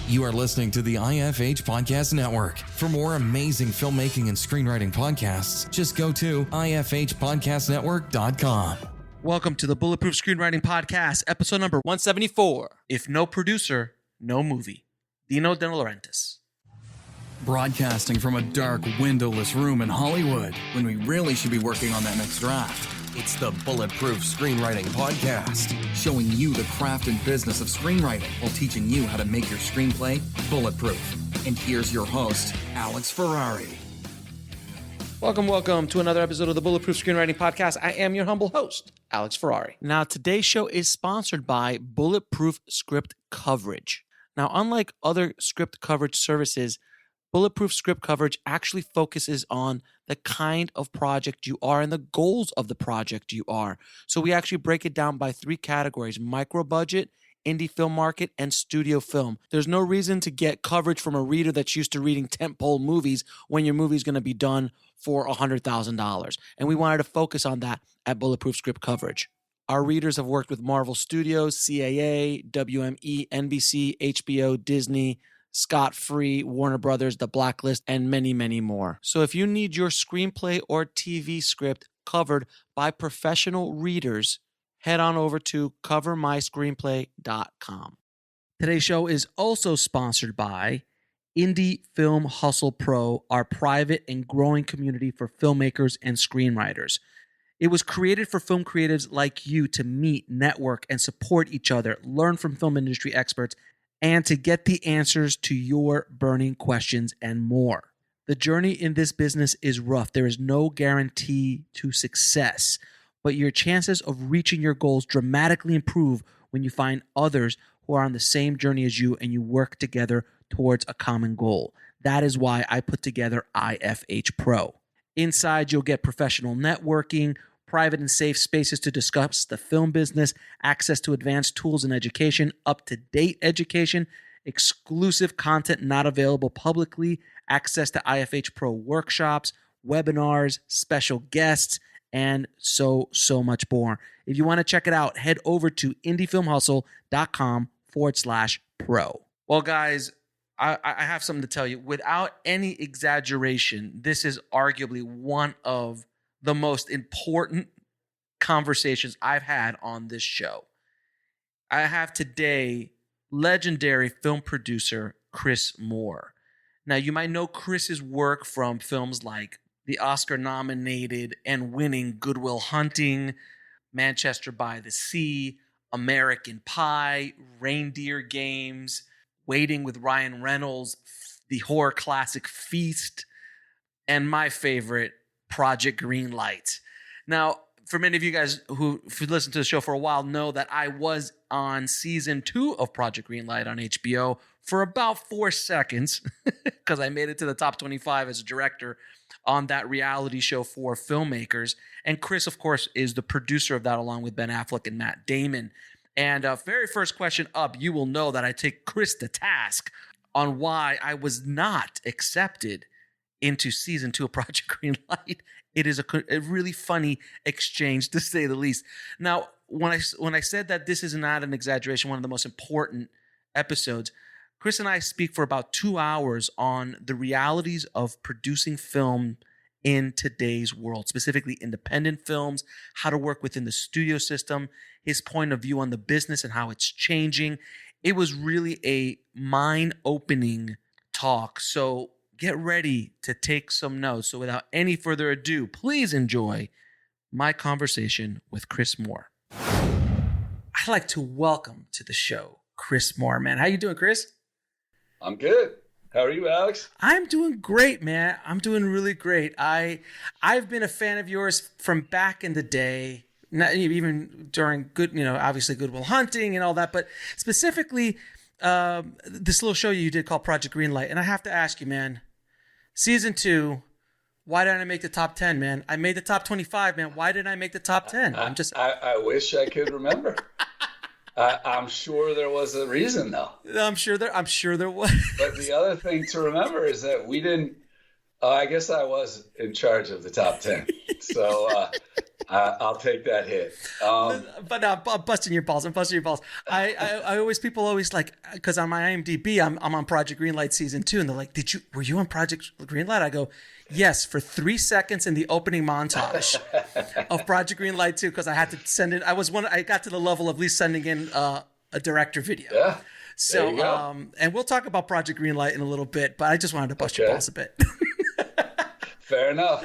You are listening to the IFH Podcast Network. For more amazing filmmaking and screenwriting podcasts, just go to ifhpodcastnetwork.com. Welcome to the Bulletproof Screenwriting Podcast, episode number 174. If no producer, no movie. Dino De Laurentiis. Broadcasting from a dark, windowless room in Hollywood, when we really should be working on that next draft. It's the Bulletproof Screenwriting Podcast, showing you the craft and business of screenwriting while teaching you how to make your screenplay bulletproof. And here's your host, Alex Ferrari. Welcome to another episode of the Bulletproof Screenwriting Podcast. I am your humble host, Alex Ferrari. Now, today's show is sponsored by Bulletproof Script Coverage. Now, unlike other script coverage services, Bulletproof Script Coverage actually focuses on the kind of project you are and the goals of the project you are. So we actually break it down by three categories: micro budget, indie film market, and studio film. There's no reason to get coverage from a reader that's used to reading tentpole movies when your movie's going to be done for $100,000. And we wanted to focus on that at Bulletproof Script Coverage. Our readers have worked with Marvel Studios, CAA, WME, NBC, HBO, Disney, Scott Free, Warner Brothers, The Blacklist, and many, many more. So if you need your screenplay or TV script covered by professional readers, head on over to covermyscreenplay.com. Today's show is also sponsored by Indie Film Hustle Pro, our private and growing community for filmmakers and screenwriters. It was created for film creatives like you to meet, network, and support each other, learn from film industry experts, and to get the answers to your burning questions and more. The journey in this business is rough. There is no guarantee to success, but your chances of reaching your goals dramatically improve when you find others who are on the same journey as you and you work together towards a common goal. That is why I put together IFH Pro. Inside, you'll get professional networking, private and safe spaces to discuss the film business, access to advanced tools and education, up-to-date education, exclusive content not available publicly, access to IFH Pro workshops, webinars, special guests, and so much more. If you want to check it out, head over to indiefilmhustle.com/pro. Well, guys, I have something to tell you. Without any exaggeration, this is arguably one of the most important conversations I've had on this show. I have today legendary film producer Chris Moore. Now, you might know Chris's work from films like the Oscar-nominated and winning Good Will Hunting, Manchester by the Sea, American Pie, Reindeer Games, Waiting with Ryan Reynolds, the horror classic Feast, and my favorite, Project Greenlight. Now, for many of you guys who listened to the show for a while know that I was on season 2 of Project Greenlight on HBO for about 4 seconds because I made it to the top 25 as a director on that reality show for filmmakers. And Chris, of course, is the producer of that along with Ben Affleck and Matt Damon. And very first question up, you will know that I take Chris to task on why I was not accepted into season 2 of Project Greenlight. It is a really funny exchange, to say the least. Now, when I said that this is not an exaggeration, one of the most important episodes, Chris and I speak for about 2 hours on the realities of producing film in today's world, specifically independent films, how to work within the studio system, his point of view on the business and how it's changing. It was really a mind-opening talk. So get ready to take some notes. So without any further ado, please enjoy my conversation with Chris Moore. I'd like to welcome to the show Chris Moore, man. How you doing, Chris? I'm good. How are you, Alex? I'm doing great, man. I'm doing really great. I've been a fan of yours from back in the day, not even during obviously Good Will Hunting and all that, but specifically this little show you did called Project Greenlight. And I have to ask you, man, season 2, why didn't I make the top 10, man? I made the top 25, man. Why didn't I make the top 10? I wish I could remember. I'm sure there was a reason, though. I'm sure there was. But the other thing to remember is that we didn't. I guess I was in charge of the top 10. So I'll take that hit. But I'm busting your balls. I'm busting your balls. People always like, because on my IMDb, I'm on Project Greenlight season 2, and they're like, were you on Project Greenlight? I go, yes, for 3 seconds in the opening montage of Project Greenlight 2, because I had to send in. I got to the level of at least sending in a director video. Yeah. So, and we'll talk about Project Greenlight in a little bit, but I just wanted to bust your balls a bit. Fair enough.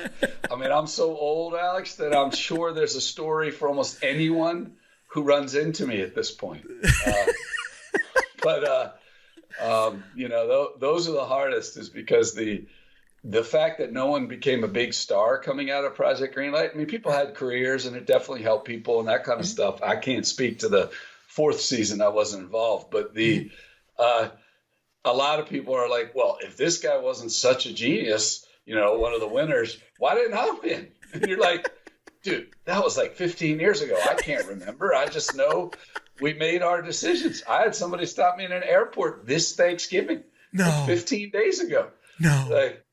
I mean, I'm so old, Alex, that I'm sure there's a story for almost anyone who runs into me at this point. Those are the hardest, is because the fact that no one became a big star coming out of Project Greenlight. I mean, people had careers, and it definitely helped people and that kind of stuff. I can't speak to the 4th season. I wasn't involved, but a lot of people are like, well, if this guy wasn't such a genius, one of the winners, why didn't I win? And you're like, dude, that was like 15 years ago. I can't remember. I just know we made our decisions. I had somebody stop me in an airport this Thanksgiving, 15 days ago. No. Like,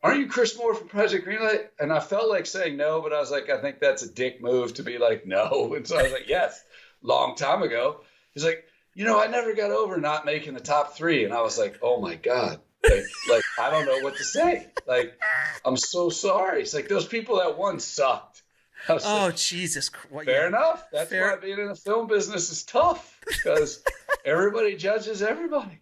aren't you Chris Moore from Project Greenlight? And I felt like saying no, but I was like, I think that's a dick move to be like, no. And so I was like, yes, long time ago. He's like, I never got over not making the top 3. And I was like, oh my God. Like I don't know what to say. Like, I'm so sorry. It's like, those people that won sucked. Like, Jesus. Fair enough. That's why being in the film business is tough, because everybody judges everybody.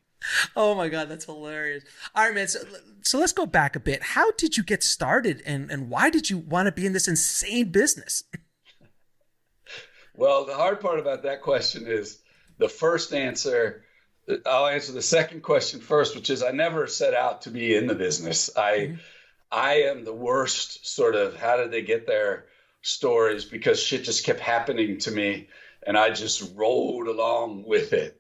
Oh my God, that's hilarious. All right, man. So let's go back a bit. How did you get started, and why did you want to be in this insane business? Well, the hard part about that question is the first answer. I'll answer the second question first, which is I never set out to be in the business. I am the worst sort of how did they get there stories, because shit just kept happening to me and I just rolled along with it.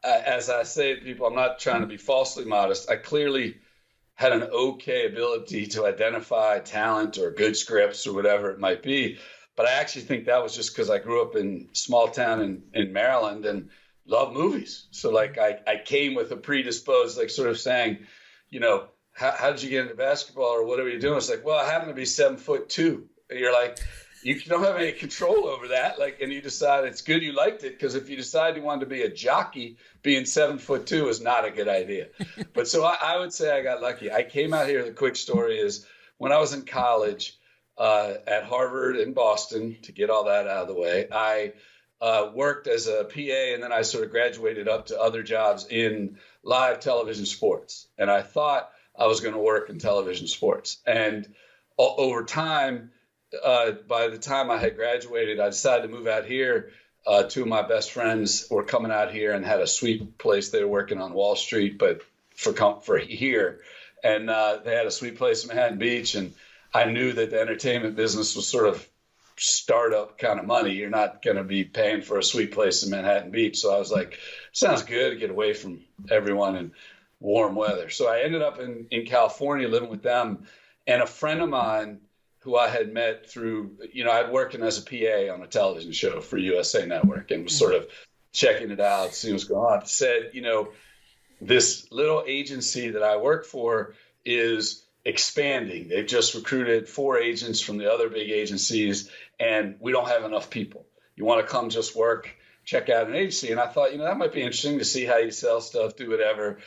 As I say to people, I'm not trying to be falsely modest. I clearly had an okay ability to identify talent or good scripts or whatever it might be. But I actually think that was just because I grew up in small town in Maryland and love movies. So like I came with a predisposed, like sort of saying, how did you get into basketball or what are you doing? It's like, well, I happen to be 7'2". And you're like, you don't have any control over that. Like, and you decide it's good you liked it, because if you decide you wanted to be a jockey, being 7'2" is not a good idea. But so I would say I got lucky. I came out here. The quick story is when I was in college at Harvard in Boston, to get all that out of the way, I worked as a PA, and then I sort of graduated up to other jobs in live television sports. And I thought I was going to work in television sports. And over time, by the time I had graduated, I decided to move out here. 2 of my best friends were coming out here and had a sweet place. They were working on Wall Street, but for here. And they had a sweet place in Manhattan Beach. And I knew that the entertainment business was sort of startup kind of money. You're not going to be paying for a sweet place in Manhattan Beach. So I was like, sounds good to get away from everyone in warm weather. So I ended up in California living with them. And a friend of mine who I had met through, I'd working as a PA on a television show for USA Network and was sort of checking it out, seeing what's going on, said, this little agency that I work for is expanding. They've just recruited 4 agents from the other big agencies, and we don't have enough people. You want to come just work, check out an agency? And I thought, that might be interesting to see how you sell stuff, do whatever.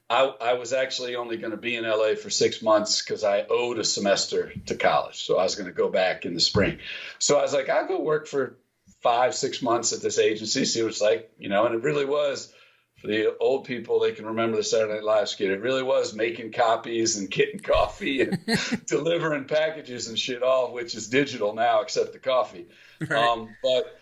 I was actually only going to be in LA for 6 months because I owed a semester to college. So I was going to go back in the spring. So I was like, I'll go work for 5-6 months at this agency, see what it's like, and it really was, for the old people, they can remember the Saturday Night Live skit. It really was making copies and getting coffee and delivering packages and shit, all of which is digital now except the coffee. Right. But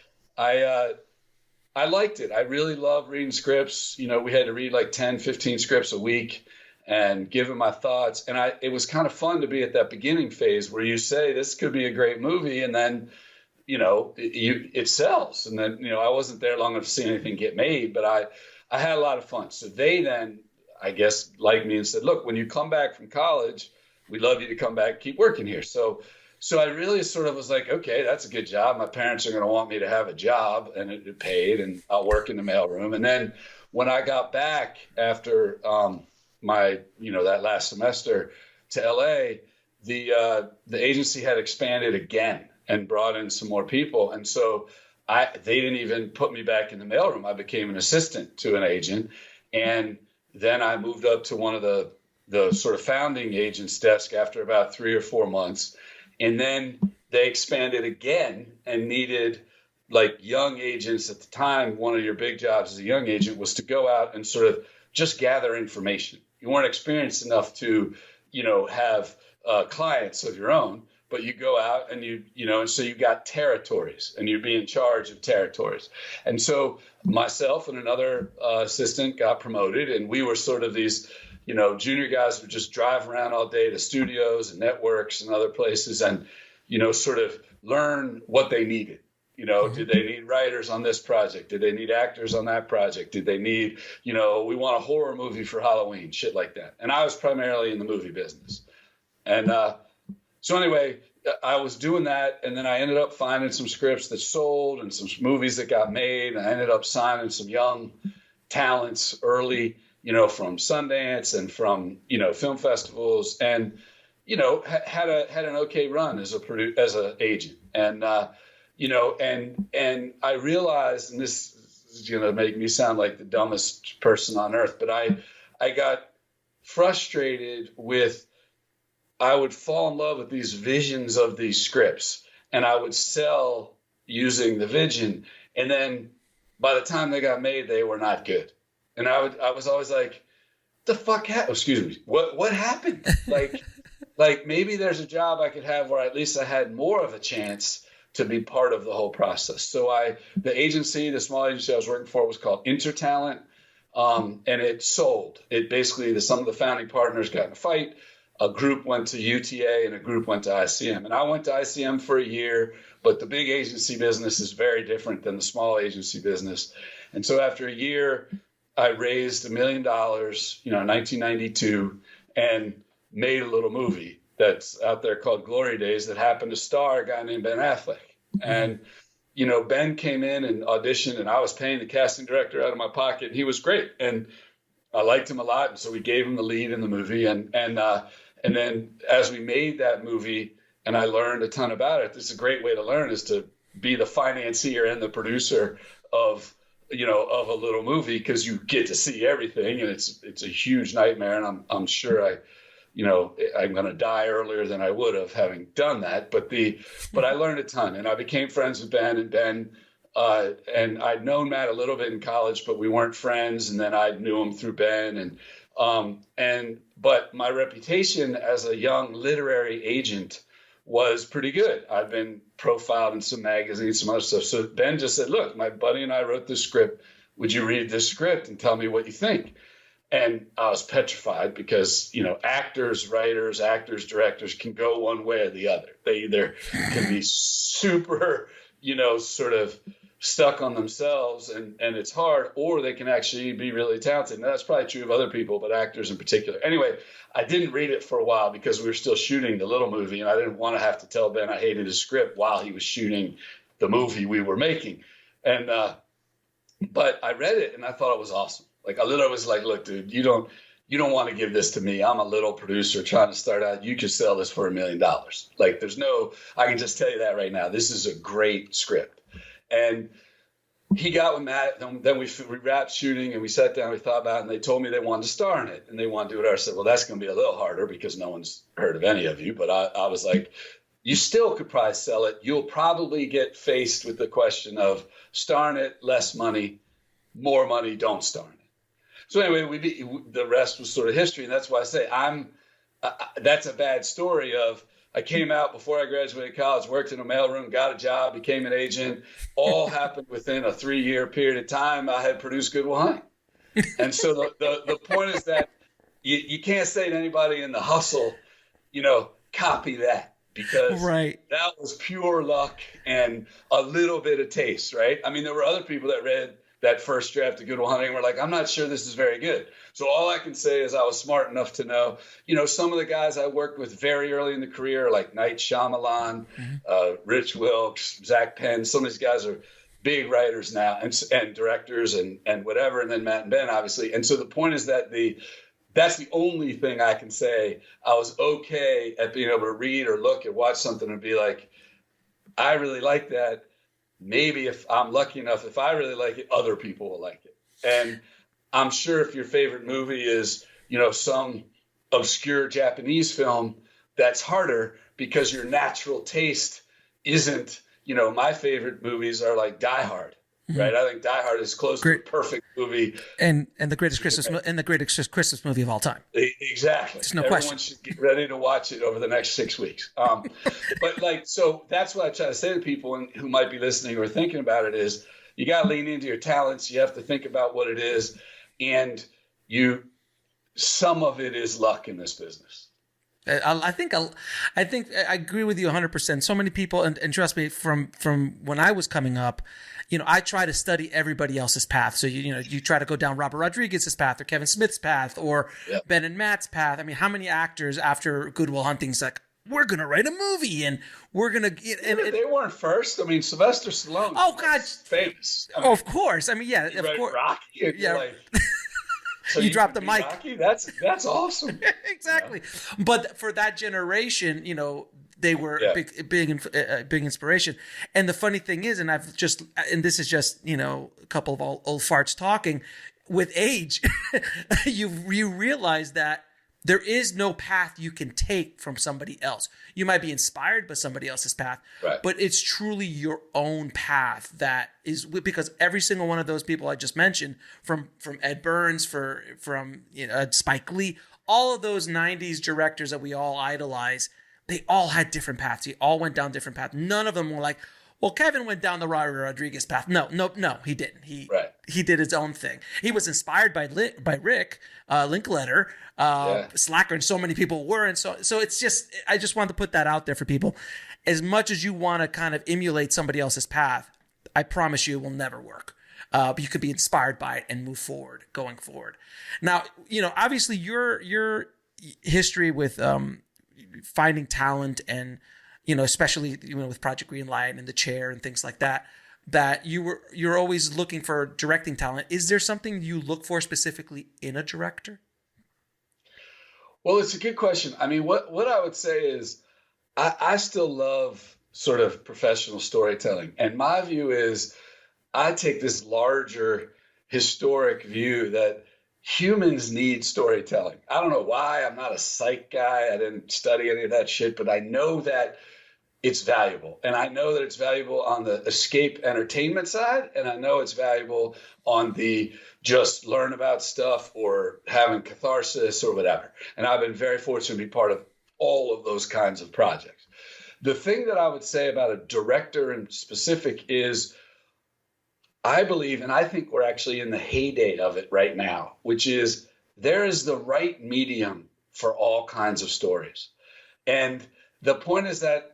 I liked it. I really love reading scripts. We had to read like 10, 15 scripts a week and give them my thoughts. And it was kind of fun to be at that beginning phase where you say, this could be a great movie. And then, it sells. And then, I wasn't there long enough to see anything get made, but I had a lot of fun. So they then, I guess, liked me and said, look, when you come back from college, we'd love you to come back and keep working here. So I really sort of was like, okay, that's a good job. My parents are going to want me to have a job, and it paid, and I'll work in the mailroom. And then when I got back after my, that last semester to LA, the agency had expanded again. and brought in some more people. And so they didn't even put me back in the mailroom. I became an assistant to an agent. And then I moved up to one of the sort of founding agent's desk after about 3 or 4 months. And then they expanded again and needed like young agents at the time. One of your big jobs as a young agent was to go out and sort of just gather information. You weren't experienced enough to, have clients of your own, but you go out and and so you got territories and you'd be in charge of territories. And so myself and another assistant got promoted, and we were sort of these, junior guys who just drive around all day to studios and networks and other places and, sort of learn what they needed. Did they need writers on this project? Did they need actors on that project? Did they need, we want a horror movie for Halloween, shit like that. And I was primarily in the movie business. And so anyway, I was doing that. And then I ended up finding some scripts that sold and some movies that got made. And I ended up signing some young talents early, from Sundance and from, film festivals, and, had an okay run as an agent. And, and I realized, and this is going to make me sound like the dumbest person on earth, but I got frustrated with, I would fall in love with these visions of these scripts, and I would sell using the vision. And then by the time they got made, they were not good. And I was always like, the fuck happened? Excuse me. What happened? Like maybe there's a job I could have where at least I had more of a chance to be part of the whole process. So the small agency I was working for was called Intertalent, and it sold. It basically, some of the founding partners got in a fight. A group went to UTA and a group went to ICM. And I went to ICM for a year, but the big agency business is very different than the small agency business. And so after a year, I raised $1 million, in 1992, and made a little movie that's out there called Glory Days that happened to star a guy named Ben Affleck. And, Ben came in and auditioned, and I was paying the casting director out of my pocket. And he was great. And I liked him a lot. And so we gave him the lead in the movie. And then as we made that movie and I learned a ton about it, this is a great way to learn, is to be the financier and the producer of a little movie, because you get to see everything. And it's a huge nightmare. And I'm sure I'm going to die earlier than I would have having done that. But I learned a ton, and I became friends with Ben, and I'd known Matt a little bit in college, but we weren't friends. And then I knew him through Ben, but my reputation as a young literary agent was pretty good. I've been profiled in some magazines, some other stuff. So Ben just said, look, my buddy and I wrote this script. Would you read this script and tell me what you think? And I was petrified because, actors, writers, actors, directors can go one way or the other. They either can be super, sort of stuck on themselves and it's hard, or they can actually be really talented. And that's probably true of other people, but actors in particular. Anyway, I didn't read it for a while because we were still shooting the little movie, and I didn't want to have to tell Ben I hated his script while he was shooting the movie we were making. And, but I read it and I thought it was awesome. Like, I literally was like, look, dude, you don't want to give this to me. I'm a little producer trying to start out. You could sell this for $1 million. Like, I can just tell you that right now. This is a great script. And he got with Matt. Then we wrapped shooting and we sat down, we thought about it, and they told me they wanted to star in it and they wanted to do it. I said, well, that's going to be a little harder because no one's heard of any of you. But I was like, you still could probably sell it. You'll probably get faced with the question of star in it, less money, more money, don't star in it. So anyway, the rest was sort of history. And that's why I say that's a bad story of, I came out before I graduated college, worked in a mailroom, got a job, became an agent. All happened within a 3-year period of time. I had produced Good Will Hunting. And so the point is that you can't say to anybody in the hustle, copy that, because that was pure luck and a little bit of taste, right? I mean, there were other people that read that first draft of Good Will Hunting and were like, I'm not sure this is very good. So all I can say is I was smart enough to know, some of the guys I worked with very early in the career, like Night Shyamalan, Rich Wilkes, Zach Penn. Some of these guys are big writers now and directors and whatever. And then Matt and Ben, obviously. And so the point is that that's the only thing I can say. I was okay at being able to read or look and watch something and be like, I really like that. Maybe if I'm lucky enough, if I really like it, other people will like it. And I'm sure if your favorite movie is, some obscure Japanese film, that's harder because your natural taste isn't, my favorite movies are like Die Hard, right? I think Die Hard is close to a perfect movie. And the greatest Christmas movie of all time. Exactly. There's no Everyone question. should get ready to watch it over the next 6 weeks. But so that's what I try to say to people who might be listening or thinking about it is you got to lean into your talents. You have to think about what it is. And some of it is luck in this business. I think I agree with you 100%. So many people, and trust me, from when I was coming up, I try to study everybody else's path. So you try to go down Robert Rodriguez's path or Kevin Smith's path or Ben and Matt's path. I mean, how many actors after Good Will Hunting's like, we're gonna write a movie and we're gonna they weren't first. I mean, Sylvester Stallone. Oh God, famous. Of course. I mean, yeah, of course. Rocky. Yeah. So you dropped the mic. Rocky? That's awesome. Exactly. But for that generation, they were big inspiration. And the funny thing is, and this is just, a couple of old farts talking, with age, you realize that there is no path you can take from somebody else. You might be inspired by somebody else's path, but it's truly your own path that is, because every single one of those people I just mentioned, from Ed Burns, from Spike Lee, all of those 90s directors that we all idolize, they all had different paths. They all went down different paths. None of them were like, well, Kevin went down the Robert Rodriguez path. No, he didn't. He did his own thing. He was inspired by Rick Linklater, Slacker, and so many people were. And so it's just, I just wanted to put that out there for people. As much as you want to kind of emulate somebody else's path, I promise you it will never work. But you could be inspired by it and move forward, going forward. Now, obviously your history with finding talent and, especially with Project Greenlight and The Chair and things like that, that you're always looking for directing talent. Is there something you look for specifically in a director? Well, it's a good question. I mean, what I would say is I still love sort of professional storytelling. And my view is I take this larger historic view that humans need storytelling. I don't know why. I'm not a psych guy. I didn't study any of that shit, but I know that it's valuable. And I know that it's valuable on the escape entertainment side. And I know it's valuable on the just learn about stuff or having catharsis or whatever. And I've been very fortunate to be part of all of those kinds of projects. The thing that I would say about a director in specific is I believe, and I think we're actually in the heyday of it right now, which is there is the right medium for all kinds of stories. And the point is that,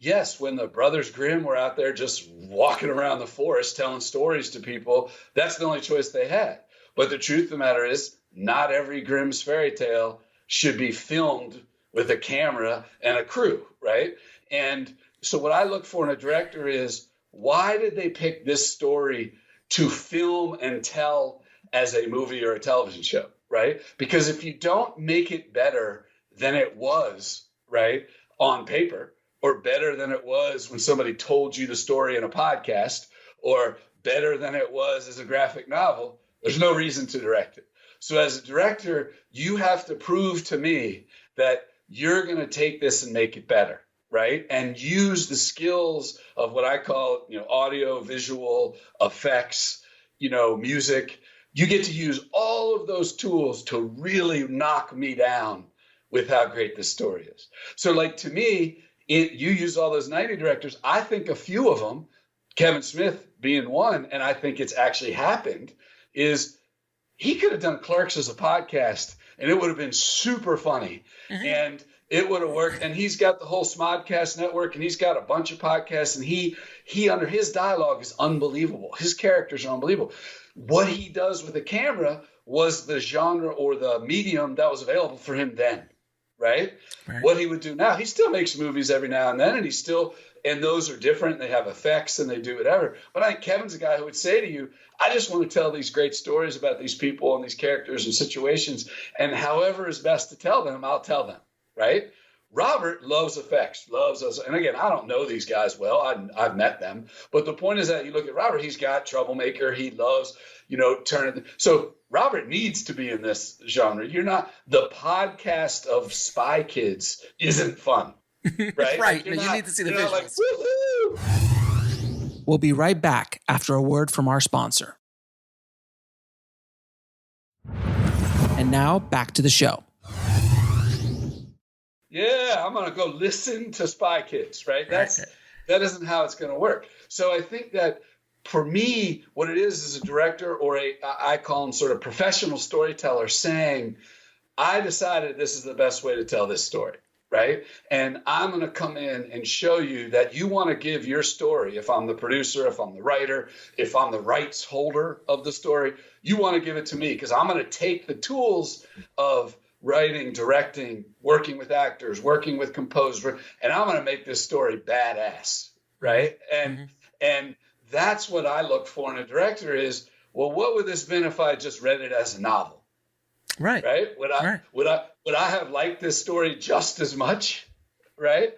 yes, when the Brothers Grimm were out there just walking around the forest telling stories to people, that's the only choice they had. But the truth of the matter is not every Grimm's fairy tale should be filmed with a camera and a crew, right? And so what I look for in a director is, why did they pick this story to film and tell as a movie or a television show, right? Because if you don't make it better than it was, right, on paper, or better than it was when somebody told you the story in a podcast, or better than it was as a graphic novel, there's no reason to direct it. So as a director, you have to prove to me that you're going to take this and make it better, right? And use the skills of what I call, audio, visual, effects, music. You get to use all of those tools to really knock me down with how great this story is. So like, to me, you use all those 90 directors. I think a few of them, Kevin Smith being one, and I think it's actually happened, is he could have done Clerks as a podcast and it would have been super funny. Mm-hmm. And it would have worked. And he's got the whole Smodcast network and he's got a bunch of podcasts, and he under his dialogue is unbelievable. His characters are unbelievable. What he does with the camera was the genre or the medium that was available for him then, right? What he would do now, he still makes movies every now and then, and those are different. They have effects and they do whatever. But I think Kevin's a guy who would say to you, I just want to tell these great stories about these people and these characters and situations, and however is best to tell them, I'll tell them, right? Robert loves effects, loves us. And again, I don't know these guys well. I've met them. But the point is that you look at Robert, he's got Troublemaker. He loves, turning. So Robert needs to be in this genre. You're not, the podcast of Spy Kids isn't fun, right? Right. Like You need to see the visuals. Like, woohoo! We'll be right back after a word from our sponsor. And now back to the show. Yeah, I'm going to go listen to Spy Kids, right? That isn't how it's going to work. So I think that for me, what it is a director or I call him sort of professional storyteller saying, I decided this is the best way to tell this story, right? And I'm going to come in and show you that you want to give your story. If I'm the producer, if I'm the writer, if I'm the rights holder of the story, you want to give it to me because I'm going to take the tools of writing, directing, working with actors, working with composers, and I'm going to make this story badass, right? And that's what I look for in a director is, well, what would this been if I just read it as a novel? Right. Right? Would I have liked this story just as much? Right?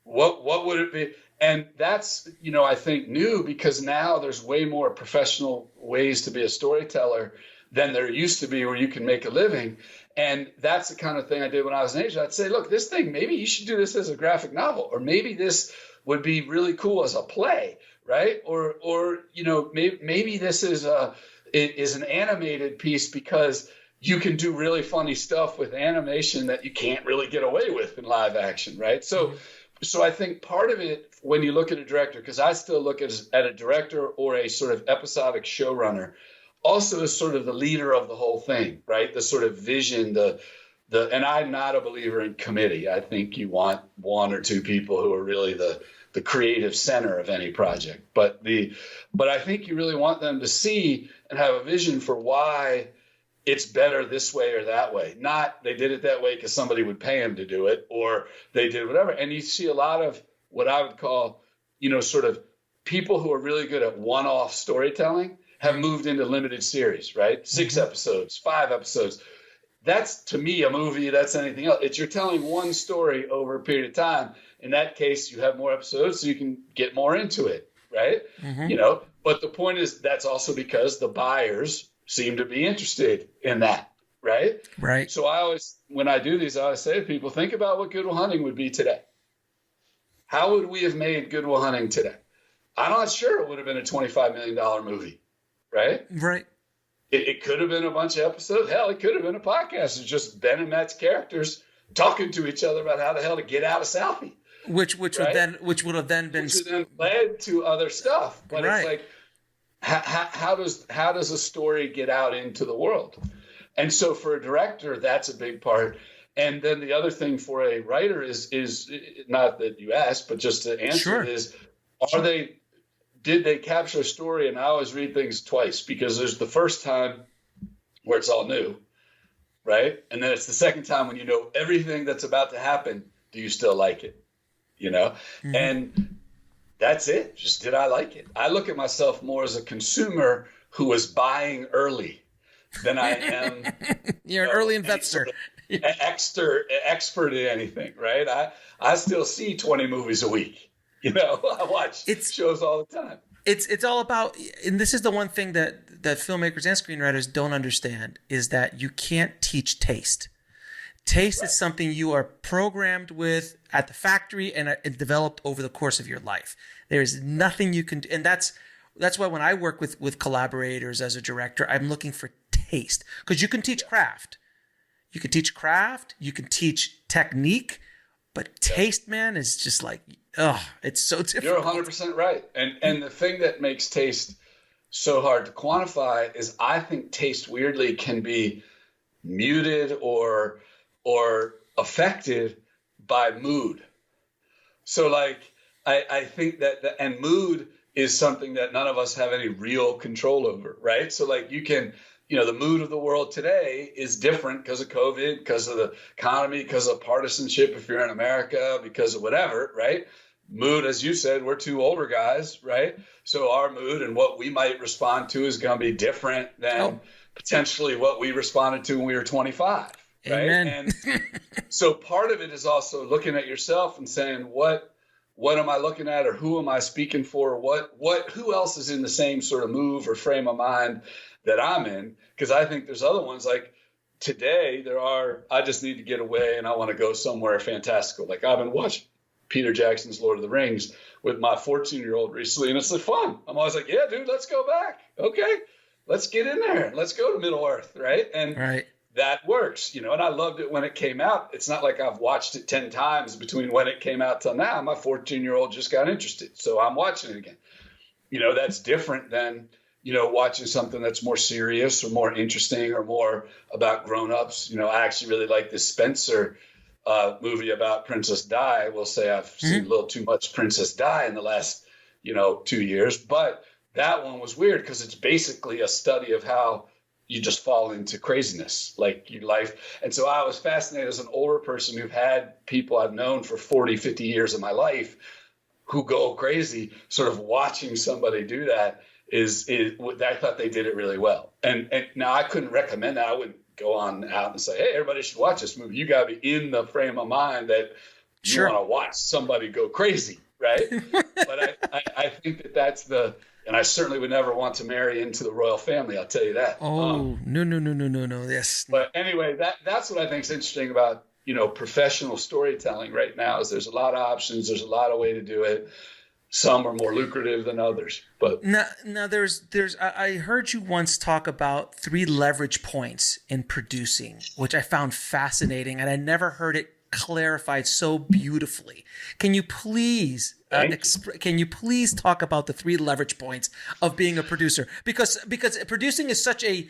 What would it be? And that's, I think new because now there's way more professional ways to be a storyteller than there used to be where you can make a living. And that's the kind of thing I did when I was in Asia. I'd say, look, this thing, maybe you should do this as a graphic novel, or maybe this would be really cool as a play, right? Or maybe this is an animated piece because you can do really funny stuff with animation that you can't really get away with in live action, right? So I think part of it, when you look at a director, because I still look at a director or a sort of episodic showrunner, also as sort of the leader of the whole thing, right? The sort of vision, and I'm not a believer in committee. I think you want one or two people who are really the creative center of any project. But I think you really want them to see and have a vision for why it's better this way or that way. Not they did it that way because somebody would pay them to do it, or they did whatever. And you see a lot of what I would call, sort of people who are really good at one-off storytelling have moved into limited series, right? 6 episodes, 5 episodes. That's, to me, a movie. That's anything else. You're telling one story over a period of time. In that case, you have more episodes so you can get more into it, right? But the point is that's also because the buyers seem to be interested in that, right? Right. So when I do these, I always say to people, think about what Good Will Hunting would be today. How would we have made Good Will Hunting today? I'm not sure it would have been a $25 million movie. Right? Right. It could have been a bunch of episodes. Hell, it could have been a podcast. It's just Ben and Matt's characters talking to each other about how the hell to get out of Southie. Which would have then led to other stuff. But right. It's like, how does a story get out into the world? And so for a director, that's a big part. And then the other thing for a writer is not that you asked, but just to answer it is, did they capture a story? And I always read things twice because there's the first time where it's all new, right? And then it's the second time when you know everything that's about to happen. Do you still like it? And that's it. Just did I like it? I look at myself more as a consumer who is buying early than I am. You're an early investor. Expert in anything, right? I still see 20 movies a week. I watch shows all the time. It's all about, and this is the one thing that filmmakers and screenwriters don't understand, is that you can't teach taste. Taste is something you are programmed with at the factory and developed over the course of your life. There is nothing you can do. And that's why when I work with collaborators as a director, I'm looking for taste. Because you can teach craft. You can teach craft. You can teach technique. But taste, man, is just like, it's so difficult. You're 100% right. And the thing that makes taste so hard to quantify is I think taste weirdly can be muted or affected by mood. So like, I think that, and mood is something that none of us have any real control over, right? So like you can, the mood of the world today is different because of COVID, because of the economy, because of partisanship if you're in America, because of whatever, right? Mood, as you said, we're two older guys, right? So our mood and what we might respond to is going to be different than potentially what we responded to when we were 25. right? Amen. And so part of it is also looking at yourself and saying, what am I looking at, or who am I speaking for? Who else is in the same sort of move or frame of mind that I'm in? Because I think there's other ones like today I just need to get away and I want to go somewhere fantastical. Like I've been watching Peter Jackson's Lord of the Rings with my 14-year-old recently, and it's like fun. I'm always like, yeah, dude, let's go back. Okay, let's get in there. Let's go to Middle Earth, right? And that works, and I loved it when it came out. It's not like I've watched it 10 times between when it came out till now. My 14-year-old just got interested, so I'm watching it again. That's different than, watching something that's more serious or more interesting or more about grown-ups. I actually really like this Spencer movie about Princess Di. I will say I've seen a little too much Princess Di in the last, 2 years. But that one was weird because it's basically a study of how you just fall into craziness, like your life. And so I was fascinated as an older person who've had people I've known for 40, 50 years of my life who go crazy, sort of watching somebody do that I thought they did it really well. And now I couldn't recommend that. I wouldn't go on out and say, hey, everybody should watch this movie. You got to be in the frame of mind that you want to watch somebody go crazy, right? But I think that's and I certainly would never want to marry into the royal family. I'll tell you that. Oh, no. Yes. But anyway, that's what I think is interesting about, professional storytelling right now is there's a lot of options. There's a lot of way to do it. Some are more lucrative than others, but now there's I heard you once talk about 3 leverage points in producing, which I found fascinating, and I never heard it clarified so beautifully. Can you please talk about the 3 leverage points of being a producer? Because producing is such a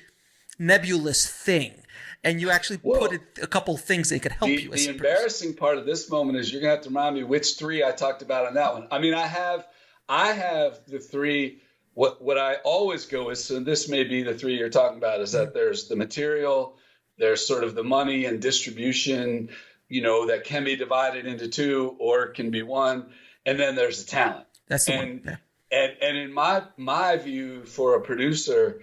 nebulous thing. And you actually put a couple things that could help you. The embarrassing part of this moment is you're going to have to remind me which 3 I talked about on that one. I mean, I have the 3. What I always go is, so this may be the 3 you're talking about, is that there's the material, there's sort of the money and distribution, that can be divided into 2 or can be 1, and then there's the talent. That's the one. Yeah. And in my view, for a producer,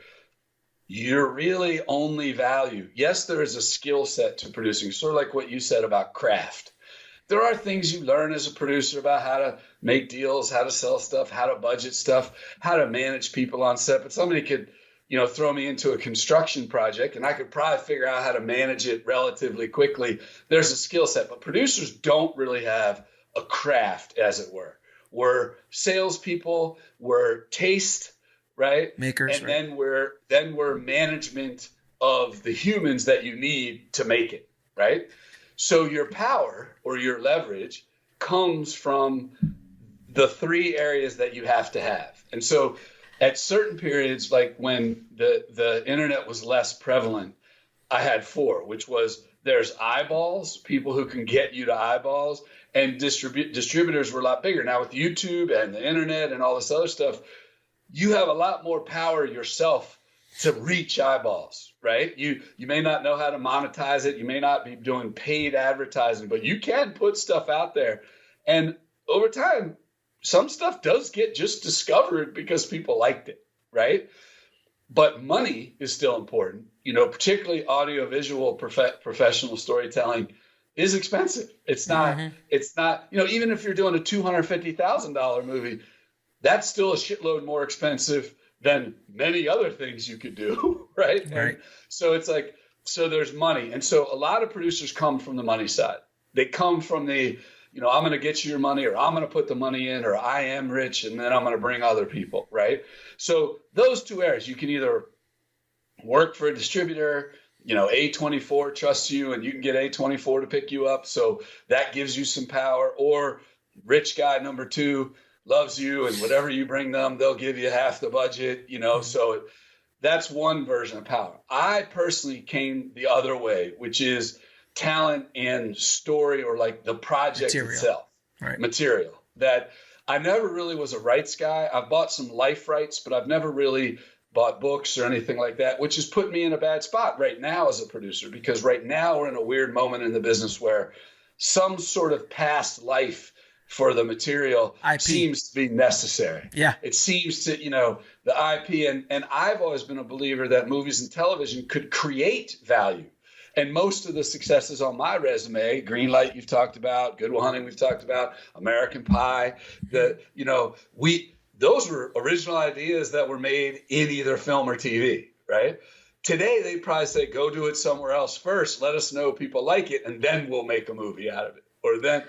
you're really only value. Yes, there is a skill set to producing, sort of like what you said about craft. There are things you learn as a producer about how to make deals, how to sell stuff, how to budget stuff, how to manage people on set. But somebody could, throw me into a construction project and I could probably figure out how to manage it relatively quickly. There's a skill set, but producers don't really have a craft, as it were. We're salespeople, we're taste, right? Makers, and then we're management of the humans that you need to make it, right? So your power or your leverage comes from the 3 areas that you have to have. And so at certain periods, like when the internet was less prevalent, I had 4, which was there's eyeballs, people who can get you to eyeballs, and distributors were a lot bigger. Now with YouTube and the internet and all this other stuff, you have a lot more power yourself to reach eyeballs, right? You may not know how to monetize it. You may not be doing paid advertising, but you can put stuff out there. And over time, some stuff does get just discovered because people liked it, right? But money is still important. Particularly audiovisual professional storytelling is expensive. It's not, even if you're doing a $250,000 movie, that's still a shitload more expensive than many other things you could do, right? Right. So it's like, so there's money. And so a lot of producers come from the money side. They come from the, I'm going to get you your money, or I'm going to put the money in, or I am rich, and then I'm going to bring other people, right? So those 2 areas, you can either work for a distributor, A24 trusts you and you can get A24 to pick you up. So that gives you some power, or rich guy number 2 loves you, and whatever you bring them, they'll give you half the budget, so that's one version of power. I personally came the other way, which is talent and story, or like the project itself, material. That I never really was a rights guy. I've bought some life rights, but I've never really bought books or anything like that, which has put me in a bad spot right now as a producer, because right now we're in a weird moment in the business where some sort of past life for the material IP seems to be necessary. Yeah. It seems to, the IP, and I've always been a believer that movies and television could create value. And most of the successes on my resume, Greenlight you've talked about, Good Will Hunting we've talked about, American Pie, those were original ideas that were made in either film or TV, right? Today, they'd probably say, go do it somewhere else first. Let us know people like it, and then we'll make a movie out of it. Or then,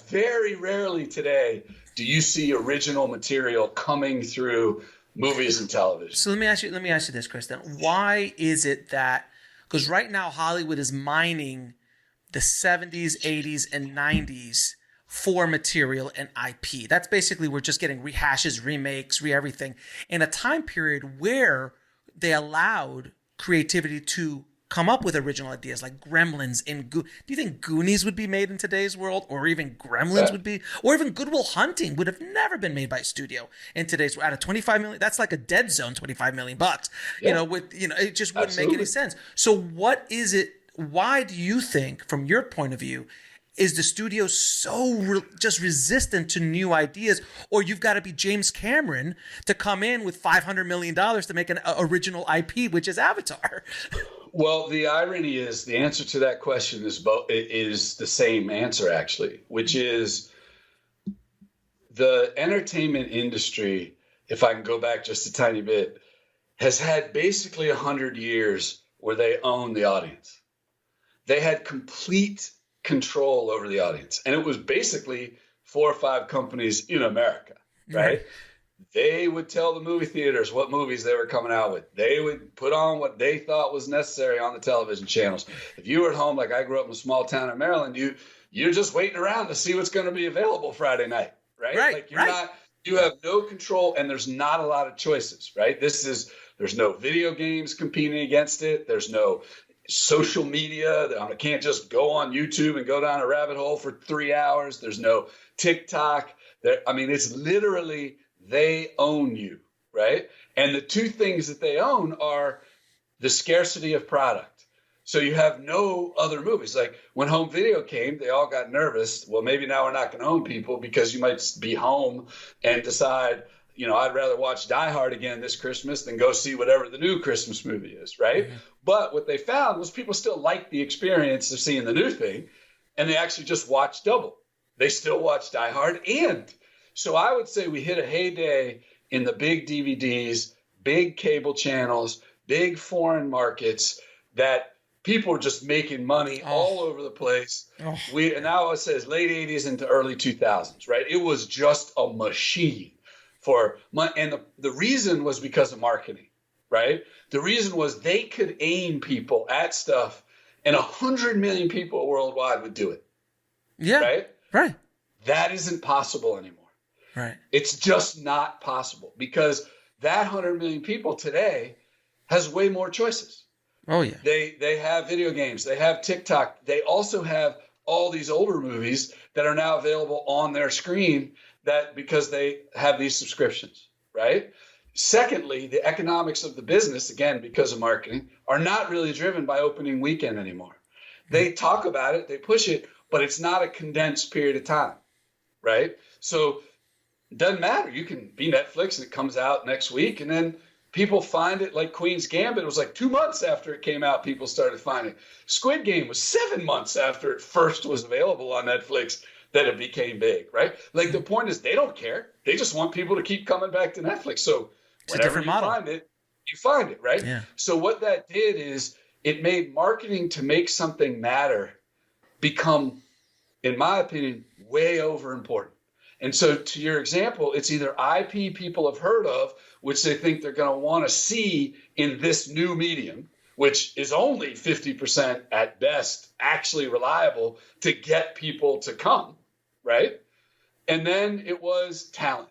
very rarely today do you see original material coming through movies and television. So let me ask you this, Chris, then. Why is it that, because right now Hollywood is mining the 70s, 80s, and 90s for material and IP. That's basically, we're just getting rehashes, remakes, everything in a time period where they allowed creativity to come up with original ideas like Gremlins and do you think Goonies would be made in today's world, or even Gremlins would be, or even Good Will Hunting would have never been made by a studio in today's world? Out of 25 million, that's like a Dead Zone, $25 million. Yeah. It just wouldn't make any sense. So what is it? Why do you think, from your point of view, is the studio so just resistant to new ideas? Or you've got to be James Cameron to come in with $500 million to make an original IP, which is Avatar. Well, the irony is the answer to that question is the same answer, actually, which is the entertainment industry, if I can go back just a tiny bit, has had basically 100 years where they own the audience. They had complete control over the audience. And it was basically 4 or 5 companies in America, right? Mm-hmm. They would tell the movie theaters what movies they were coming out with. They would put on what they thought was necessary on the television channels. If you were at home, like I grew up in a small town in Maryland, you're just waiting around to see what's going to be available Friday night, right? Like you have no control, and there's not a lot of choices, right? There's no video games competing against it. There's no social media. I can't just go on YouTube and go down a rabbit hole for 3 hours. There's no TikTok. It's literally, they own you, right? And the two things that they own are the scarcity of product. So you have no other movies. Like when home video came, they all got nervous. Well, maybe now we're not going to own people because you might be home and decide, I'd rather watch Die Hard again this Christmas than go see whatever the new Christmas movie is, right? Mm-hmm. But what they found was people still liked the experience of seeing the new thing, and they actually just watched double. They still watch Die Hard. And so I would say we hit a heyday in the big DVDs, big cable channels, big foreign markets that people were just making money all over the place. And now I would say it's late 80s into early 2000s, right? It was just a machine for money. And the reason was because of marketing, right? The reason was they could aim people at stuff, and 100 million people worldwide would do it. Yeah. Right. That isn't possible anymore. Right. It's just not possible because that 100 million people today has way more choices. Oh, yeah. They have video games. They have TikTok. They also have all these older movies that are now available on their screen because they have these subscriptions, right? Secondly, the economics of the business, again, because of marketing, are not really driven by opening weekend anymore. They talk about it, they push it, but it's not a condensed period of time, right? So it doesn't matter. You can be Netflix and it comes out next week, and then people find it. Like Queen's Gambit, it was like 2 months after it came out, people started finding it. Squid Game was 7 months after it first was available on Netflix that it became big, right? Like the point is they don't care. They just want people to keep coming back to Netflix. So it's whenever a different model. You find it, right? Yeah. So what that did is it made marketing to make something matter become, in my opinion, way over important. And so to your example, it's either IP people have heard of, which they think they're going to want to see in this new medium, which is only 50% at best actually reliable to get people to come, right? And then it was talent.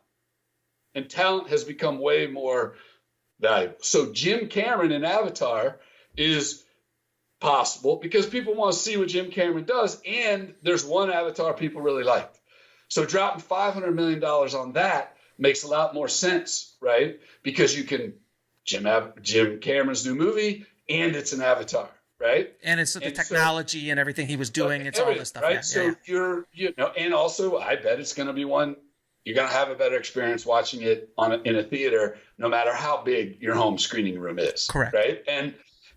And talent has become way more valuable. So Jim Cameron in Avatar is possible because people want to see what Jim Cameron does, and there's one Avatar people really liked. So dropping $500 million on that makes a lot more sense, right? Because you can Jim Cameron's new movie, and it's an Avatar, right? And it's the technology and everything he was doing. It's all this stuff, right? Yeah, so and also I bet it's going to be one you're going to have a better experience watching it in a theater, no matter how big your home screening room is. Correct. Right.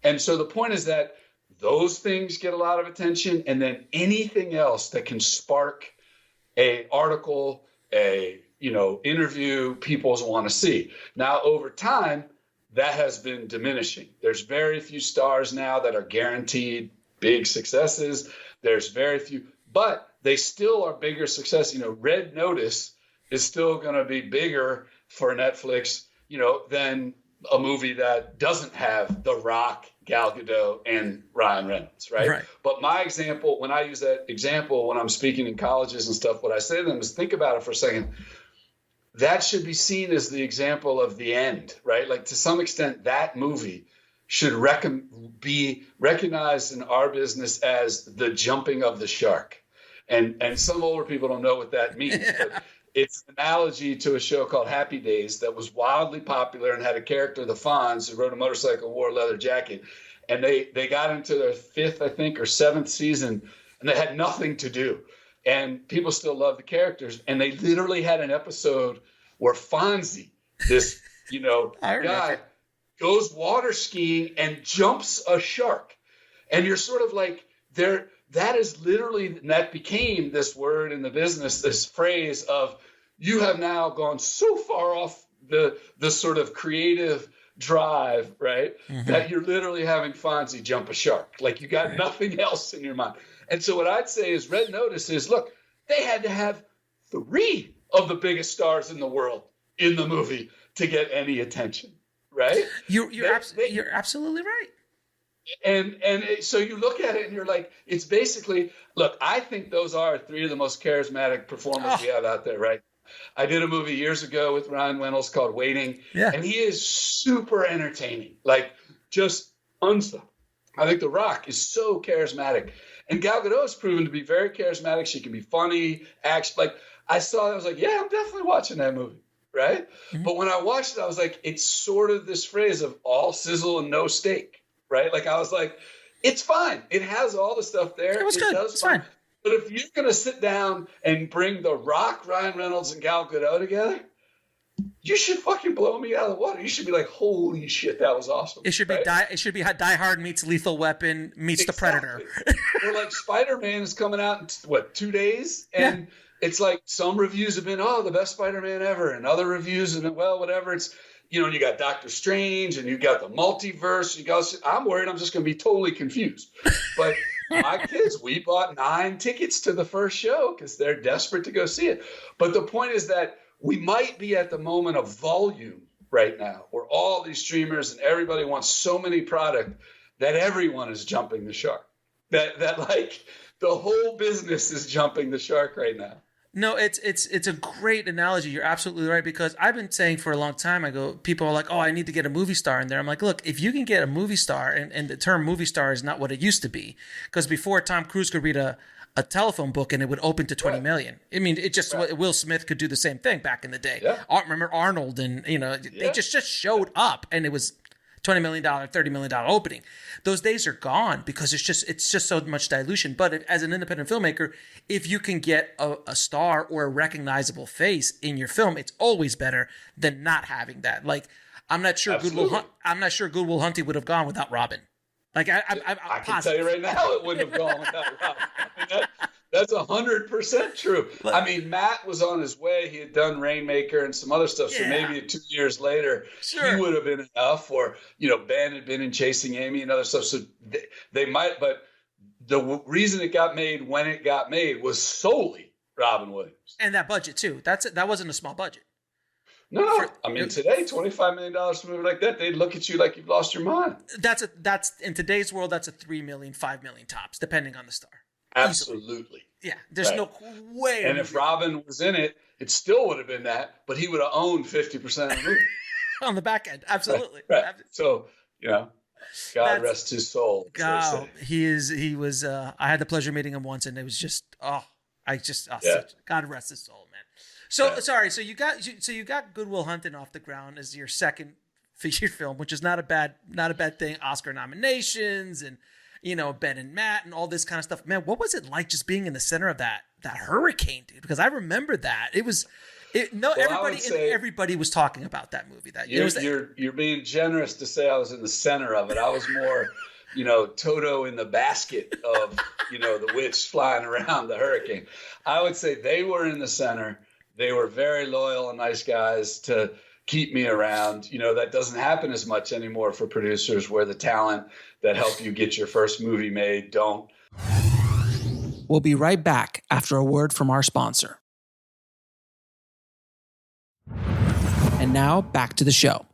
And so the point is that those things get a lot of attention, and then anything else that can spark a article, a interview people want to see. Now, over time, that has been diminishing. There's very few stars now that are guaranteed big successes. There's very few, but they still are bigger success. Red Notice is still going to be bigger for Netflix, than a movie that doesn't have The Rock, Gal Gadot, and Ryan Reynolds, right? But my example, when I use that example, when I'm speaking in colleges and stuff, what I say to them is, think about it for a second. That should be seen as the example of the end, right? Like, to some extent, that movie should be recognized in our business as the jumping of the shark. And some older people don't know what that means, but it's an analogy to a show called Happy Days that was wildly popular and had a character, the Fonz, who rode a motorcycle, wore a leather jacket. And they got into their 5th, I think, or 7th season, and they had nothing to do. And people still love the characters. And they literally had an episode where Fonzie, this, guy, goes water skiing and jumps a shark. And you're sort of like, that is literally, and that became this word in the business, this phrase of, you have now gone so far off the sort of creative drive, right? Mm-hmm. That you're literally having Fonzie jump a shark. Like, you got nothing else in your mind. And so what I'd say is, Red Notice is, look, they had to have 3 of the biggest stars in the world in the movie to get any attention, right? You're absolutely right. And so you look at it and you're like, it's basically, look, I think those are 3 of the most charismatic performers we have out there, right? I did a movie years ago with Ryan Reynolds called Waiting, and he is super entertaining, like, just unstoppable. I think The Rock is so charismatic. And Gal Gadot has proven to be very charismatic. She can be funny, act, like, I was like, yeah, I'm definitely watching that movie, right? Mm-hmm. But when I watched it, I was like, it's sort of this phrase of all sizzle and no steak, right? Like, I was like, it's fine. It has all the stuff there. It was good. It's fine. But if you're going to sit down and bring The Rock, Ryan Reynolds, and Gal Gadot together, you should fucking blow me out of the water. You should be like, holy shit, that was awesome. It should be it should be Die Hard meets Lethal Weapon meets The Predator. Or like Spider-Man is coming out in 2 days, and it's like some reviews have been, the best Spider-Man ever, and other reviews have been, well, whatever. It's, and you got Doctor Strange, and you got the multiverse. I'm worried I'm just going to be totally confused. But my kids, we bought 9 tickets to the first show because they're desperate to go see it. But the point is that we might be at the moment of volume right now, where all these streamers and everybody wants so many product that everyone is jumping the shark. That like the whole business is jumping the shark right now. No, it's a great analogy. You're absolutely right, because I've been saying for a long time, people are like, I need to get a movie star in there. I'm like, look, if you can get a movie star, and the term movie star is not what it used to be, because before Tom Cruise could read a telephone book and it would open to 20 million. I mean, it just, Will Smith could do the same thing back in the day. Yeah. Remember Arnold, and they just showed up and it was $20 million, $30 million opening. Those days are gone because it's just so much dilution. But as an independent filmmaker, if you can get a star or a recognizable face in your film, it's always better than not having that. Like, I'm not sure Good Will Hunting would have gone without Robin. Like, I can tell you right now, it wouldn't have gone without Robin. I mean, that's 100% true. I mean, Matt was on his way. He had done Rainmaker and some other stuff. So maybe 2 years later, he would have been enough. Or, Ben had been in Chasing Amy and other stuff. So they might, but the reason it got made when it got made was solely Robin Williams. And that budget too. That wasn't a small budget. No. I mean, today, $25 million for a movie like that, they'd look at you like you've lost your mind. That's in today's world, that's a $3 million, $5 million tops, depending on the star. Absolutely. Easily. Yeah, there's no way. And if Robin was in it, it still would have been that, but he would have owned 50% of the movie. On the back end, absolutely. Right. So, God rest his soul. God, he was. I had the pleasure of meeting him once, and it was just, God rest his soul, man. So sorry. So you got Good Will Hunting off the ground as your second feature film, which is not a bad thing. Oscar nominations and Ben and Matt and all this kind of stuff. Man, what was it like just being in the center of that hurricane, dude? Because I remember that it was Everybody was talking about that movie. You're being generous to say I was in the center of it. I was more, Toto in the basket of, the witch flying around the hurricane. I would say they were in the center. They were very loyal and nice guys to keep me around. That doesn't happen as much anymore for producers, where the talent that help you get your first movie made don't. We'll be right back after a word from our sponsor. And now back to the show.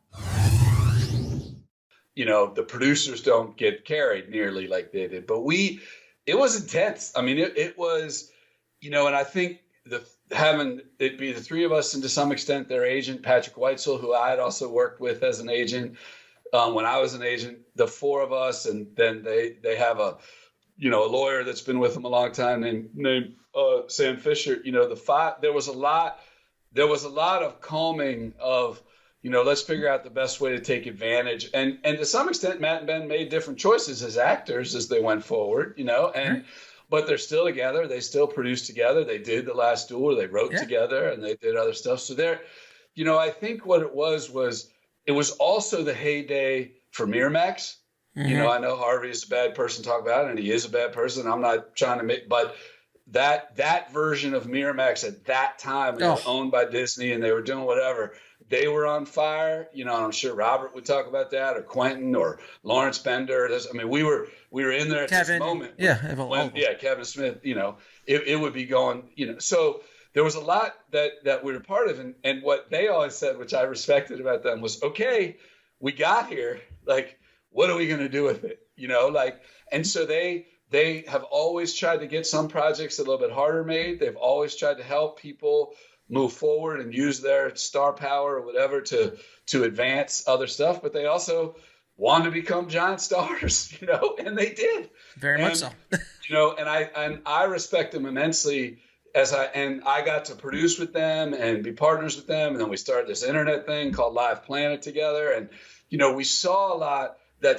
The producers don't get carried nearly like they did, but it was intense. I mean, it was, and I think having it be the three of us and to some extent their agent, Patrick Weitzel, who I had also worked with as an agent when I was an agent, the four of us, and then they have a lawyer that's been with them a long time named Sam Fisher. There was a lot of combing of, let's figure out the best way to take advantage. And to some extent, Matt and Ben made different choices as actors as they went forward, but they're still together. They still produced together. They did The Last Duel, they wrote together, and they did other stuff. So I think what it was it was also the heyday for Miramax. Mm-hmm. I know Harvey is a bad person to talk about, and he is a bad person. I'm not trying to make, but that version of Miramax at that time, they were owned by Disney and they were doing whatever. They were on fire, and I'm sure Robert would talk about that, or Quentin, or Lawrence Bender. We were in there at Kevin, this moment. Kevin Smith. It would be going. So there was a lot that we were part of, and what they always said, which I respected about them, was, okay, we got here. Like, what are we going to do with it? And so they have always tried to get some projects a little bit harder made. They've always tried to help people move forward and use their star power or whatever to advance other stuff. But they also want to become giant stars, and they did. Very much so. And I respect them immensely I got to produce with them and be partners with them. And then we started this internet thing called Live Planet together. And, we saw a lot that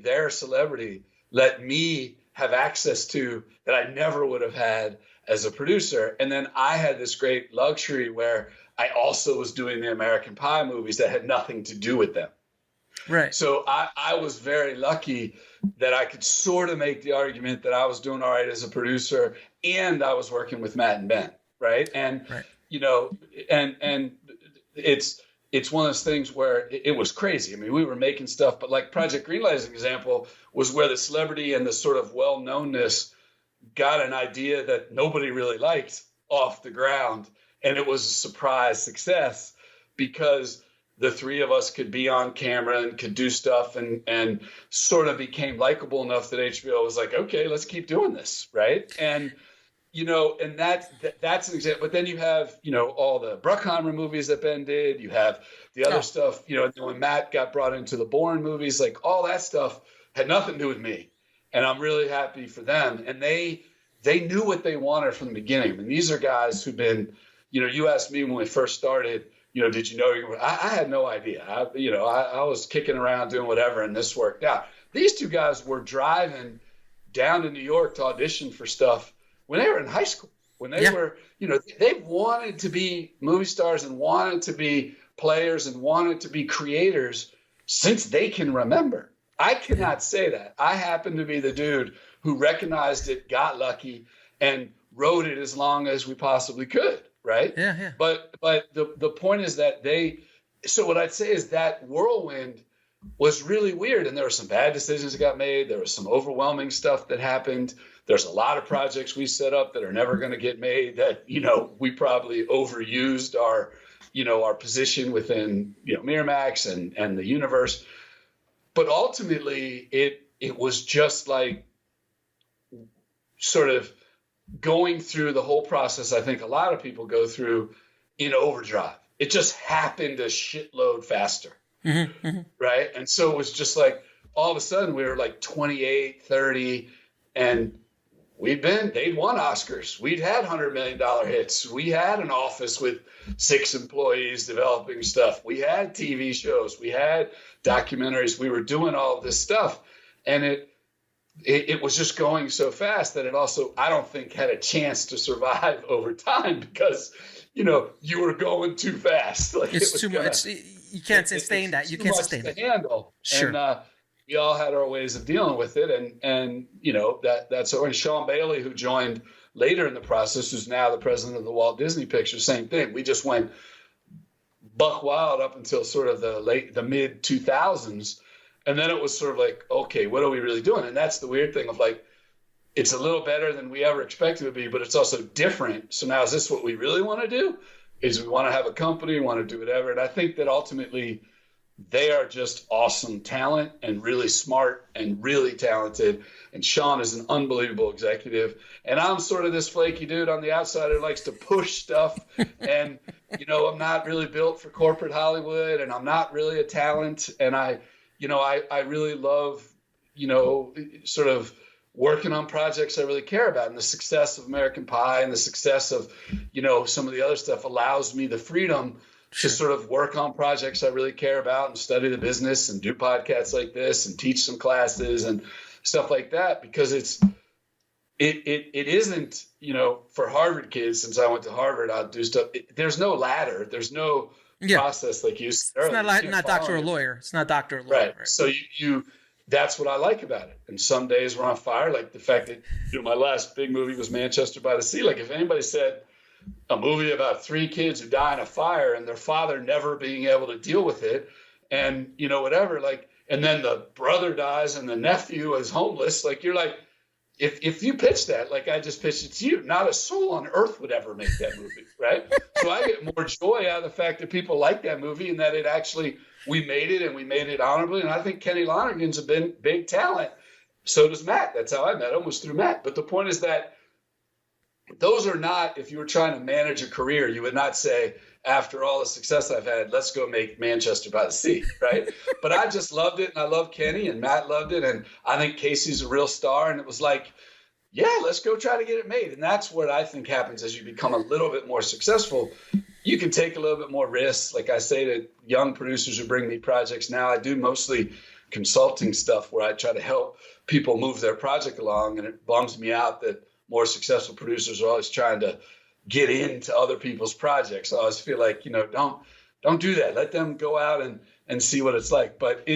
their celebrity let me have access to that I never would have had as a producer. And then I had this great luxury where I also was doing the American Pie movies that had nothing to do with them. Right. So I was very lucky that I could sort of make the argument that I was doing all right as a producer and I was working with Matt and Ben. Right. And, and it's one of those things where it was crazy. I mean, we were making stuff, but like Project Greenlight, as an example, was where the celebrity and the sort of well-knownness got an idea that nobody really liked off the ground. And it was a surprise success because the three of us could be on camera and could do stuff and sort of became likable enough that HBO was like, okay, let's keep doing this. Right. And, and that's an example. But then you have, all the Bruckheimer movies that Ben did. You have the other stuff, when Matt got brought into the Bourne movies, like all that stuff had nothing to do with me. And I'm really happy for them. And they knew what they wanted from the beginning. I mean, these are guys who've been, you asked me when we first started, did you know? I had no idea. I was kicking around doing whatever, and this worked out. These two guys were driving down to New York to audition for stuff when they were in high school. When they were, they wanted to be movie stars and wanted to be players and wanted to be creators since they can remember. I cannot say that. I happen to be the dude who recognized it, got lucky, and rode it as long as we possibly could. Right. Yeah. But the point is that so what I'd say is that whirlwind was really weird. And there were some bad decisions that got made. There was some overwhelming stuff that happened. There's a lot of projects we set up that are never going to get made that, we probably overused our position within, Miramax and the universe. But ultimately it was just like sort of going through the whole process. I think a lot of people go through in overdrive. It just happened a shitload faster. Mm-hmm, mm-hmm. Right. And so it was just like, all of a sudden we were like 28, 30, and they'd won Oscars. We'd had $100 million hits. We had an office with 6 employees developing stuff. We had TV shows. We had documentaries. We were doing all of this stuff. And it was just going so fast that it also, I don't think, had a chance to survive over time because you were going too fast. Like It's too much. You can't sustain that. You can't sustain it. it. Handle. Sure. And we all had our ways of dealing with it. And that's when Sean Bailey, who joined later in the process, who's now the president of the Walt Disney Pictures, same thing. We just went buck wild up until sort of the mid 2000s. And then it was sort of like, okay, what are we really doing? And that's the weird thing of like, it's a little better than we ever expected it to be, but it's also different. So now is this what we really want to do? Is we want to have a company, want to do whatever. And I think that ultimately they are just awesome talent and really smart and really talented. And Sean is an unbelievable executive. And I'm sort of this flaky dude on the outside who likes to push stuff. And, I'm not really built for corporate Hollywood, and I'm not really a talent. And I really love, sort of working on projects I really care about. And the success of American Pie and the success of, some of the other stuff allows me the freedom to sort of work on projects I really care about and study the business and do podcasts like this and teach some classes and stuff like that, because it isn't, for Harvard kids, since I went to Harvard, I'll do stuff. There's no ladder. There's no process like you said earlier. It's not doctor or lawyer. It's not doctor or lawyer. Right. So you that's what I like about it. And some days we're on fire, like the fact that my last big movie was Manchester by the Sea. Like if anybody said a movie about 3 kids who die in a fire and their father never being able to deal with it, and whatever, like, and then the brother dies and the nephew is homeless, like you're like, if you pitch that, like I just pitched it to you, not a soul on earth would ever make that movie, right? So I get more joy out of the fact that people like that movie and that it actually, we made it and we made it honorably. And I think Kenny Lonergan's a big talent. So does Matt. That's how I met him, was through Matt. But the point is that those are not, if you were trying to manage a career, you would not say, after all the success I've had, let's go make Manchester by the Sea, right? But I just loved it, and I love Kenny, and Matt loved it, and I think Casey's a real star, and it was like, yeah, let's go try to get it made. And that's what I think happens as you become a little bit more successful. You can take a little bit more risks. Like I say to young producers who bring me projects now, I do mostly consulting stuff where I try to help people move their project along, and it bums me out that more successful producers are always trying to get into other people's projects. I always feel like, don't do that. Let them go out and see what it's like. But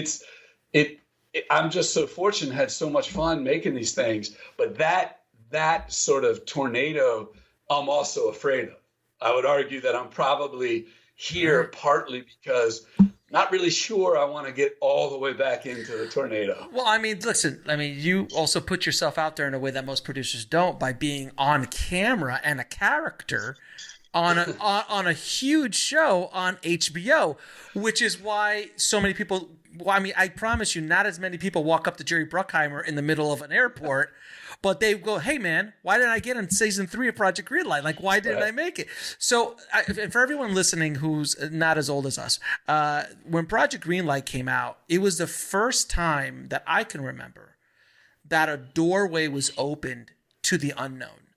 I'm just so fortunate, had so much fun making these things. But that sort of tornado, I'm also afraid of. I would argue that I'm probably here partly because not really sure I want to get all the way back into the tornado. Well, listen, you also put yourself out there in a way that most producers don't, by being on camera and a character on a huge show on HBO, which is why so many people, I promise you, not as many people walk up to Jerry Bruckheimer in the middle of an airport, but they go, hey, man, why didn't I get in season 3 of Project Greenlight? Like, why didn't I make it? So and for everyone listening who's not as old as us, when Project Greenlight came out, it was the first time that I can remember that a doorway was opened to the unknown.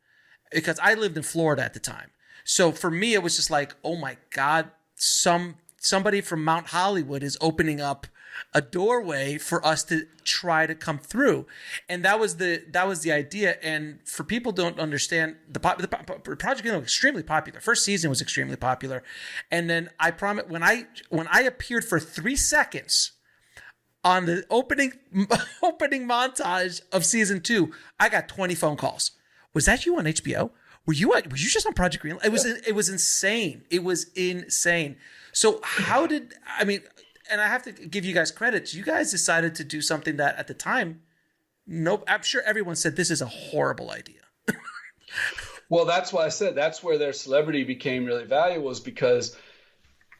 Because I lived in Florida at the time. So for me, it was just like, oh, my God, somebody from Mount Hollywood is opening up a doorway for us to try to come through. And that was the idea. And for people who don't understand, the Project Greenlight was extremely popular. First season was extremely popular. And then I promise, when I appeared for 3 seconds on the opening montage of season 2, I got 20 phone calls. Was that you on HBO? Were you just on Project Greenlight? It was insane. It was insane. So and I have to give you guys credit. You guys decided to do something that at the time, I'm sure everyone said this is a horrible idea. Well, that's why I said that's where their celebrity became really valuable, is because,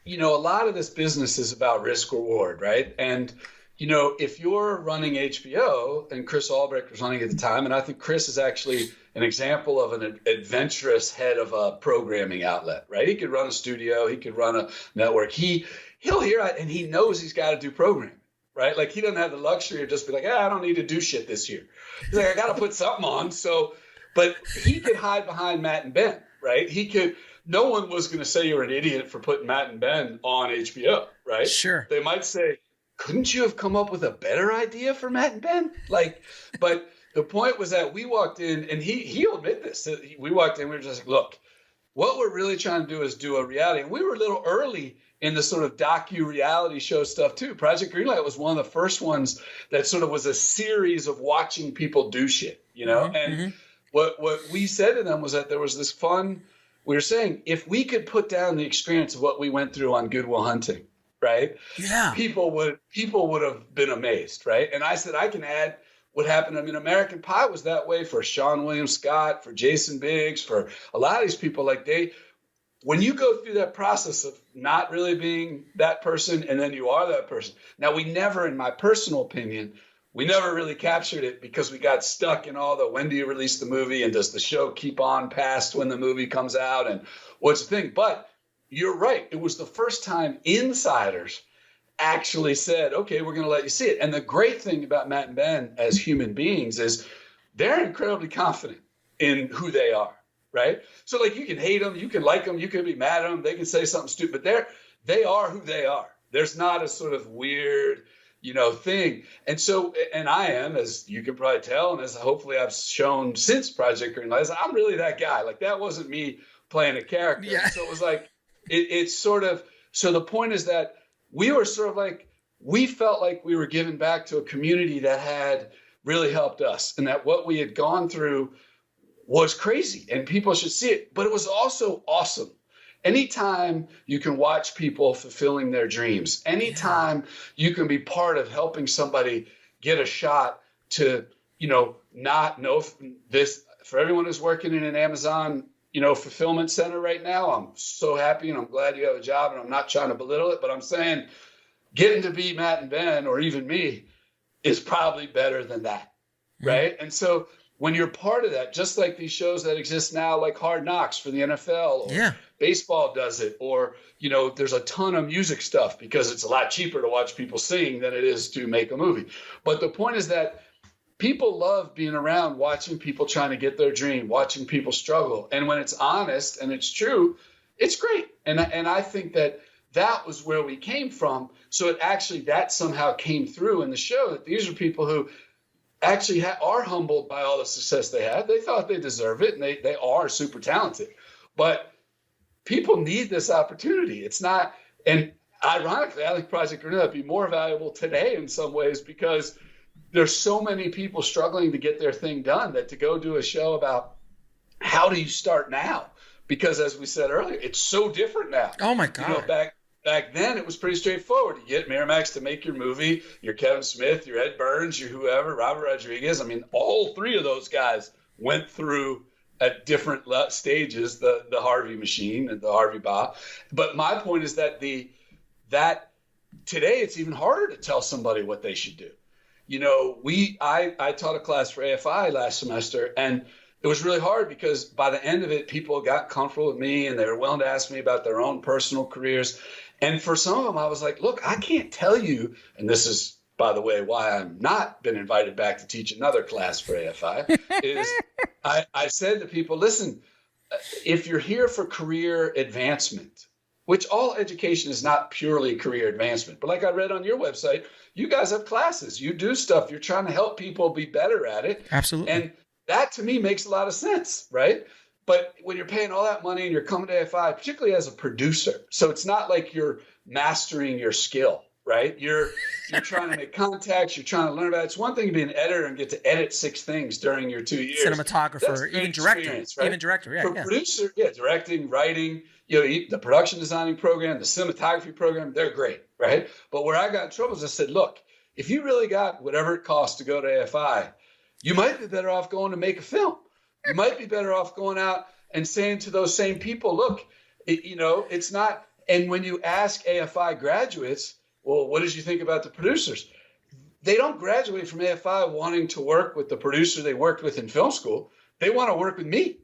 a lot of this business is about risk reward, right? And, if you're running HBO, and Chris Albrecht was running at the time, and I think Chris is actually an example of an adventurous head of a programming outlet, right? He could run a studio, he could run a network. He'll hear it, and he knows he's got to do programming, right? Like, he doesn't have the luxury of just be like, I don't need to do shit this year. He's like, I got to put something on. So, but he could hide behind Matt and Ben, right? No one was going to say you're an idiot for putting Matt and Ben on HBO, right? Sure. They might say, couldn't you have come up with a better idea for Matt and Ben? But the point was that we walked in, and he'll admit this. We walked in, we were just like, look, what we're really trying to do is do a reality. And we were a little early in the sort of docu-reality show stuff too. Project Greenlight was one of the first ones that sort of was a series of watching people do shit, you know? And what we said to them was that there was this fun, we were saying, if we could put down the experience of what we went through on Good Will Hunting, right? Yeah. People would have been amazed, right? And I said, I can add what happened. I mean, American Pie was that way for Sean William Scott, for Jason Biggs, for a lot of these people. Like when you go through that process of not really being that person and then you are that person. Now, we never, in my personal opinion, we never really captured it because we got stuck in all the when do you release the movie and does the show keep on past when the movie comes out and what's the thing. But you're right. It was the first time insiders actually said, okay, we're going to let you see it. And the great thing about Matt and Ben as human beings is they're incredibly confident in who they are, right? So like you can hate them, you can like them, you can be mad at them, they can say something stupid, but they are who they are. There's not a sort of weird, thing. And so, and I am, as you can probably tell, and as hopefully I've shown since Project Greenlight, I'm really that guy. Like that wasn't me playing a character. Yeah. So it was like, it's sort of, so the point is that we were sort of like, we felt like we were giving back to a community that had really helped us and that what we had gone through was crazy and people should see it. But it was also awesome. Anytime you can watch people fulfilling their dreams, anytime you can be part of helping somebody get a shot to, not know this, for everyone who's working in an Amazon fulfillment center right now, I'm so happy and I'm glad you have a job and I'm not trying to belittle it, but I'm saying getting to be Matt and Ben or even me is probably better than that, right? And so when you're part of that, just like these shows that exist now, like Hard Knocks for the NFL or baseball does it, or, there's a ton of music stuff because it's a lot cheaper to watch people sing than it is to make a movie. But the point is that people love being around, watching people trying to get their dream, watching people struggle. And when it's honest and it's true, it's great. And I think that was where we came from. So that somehow came through in the show, that these are people who actually are humbled by all the success they had. They thought they deserve it, and they are super talented. But people need this opportunity. It's not, and ironically, I think Project Greenlight would be more valuable today in some ways because there's so many people struggling to get their thing done that to go do a show about how do you start now? Because as we said earlier, it's so different now. Oh my God. Back then it was pretty straightforward. You get Miramax to make your movie, you're Kevin Smith, you're Ed Burns, you're whoever, Robert Rodriguez. I mean, all three of those guys went through at different stages, the Harvey machine and the Harvey Ba. But my point is that that today it's even harder to tell somebody what they should do. I taught a class for AFI last semester, and it was really hard because by the end of it, people got comfortable with me and they were willing to ask me about their own personal careers. And for some of them, I was like, look, I can't tell you, and this is, by the way, why I've not been invited back to teach another class for AFI, is I said to people, listen, if you're here for career advancement, which all education is not purely career advancement, but like I read on your website, you guys have classes, you do stuff, you're trying to help people be better at it. Absolutely. And that to me makes a lot of sense, right? But when you're paying all that money and you're coming to AFI, particularly as a producer, so it's not like you're mastering your skill, right? You're trying to make contacts, you're trying to learn about it. It's one thing to be an editor and get to edit 6 things during your 2 years. Cinematographer, even director, right? even director, For producer, directing, writing, the production designing program, the cinematography program, they're great, right? But where I got in trouble is I said, look, if you really got whatever it costs to go to AFI, you might be better off going to make a film. You might be better off going out and saying to those same people, look, it's not. And when you ask AFI graduates, well, what did you think about the producers? They don't graduate from AFI wanting to work with the producer they worked with in film school. They want to work with me.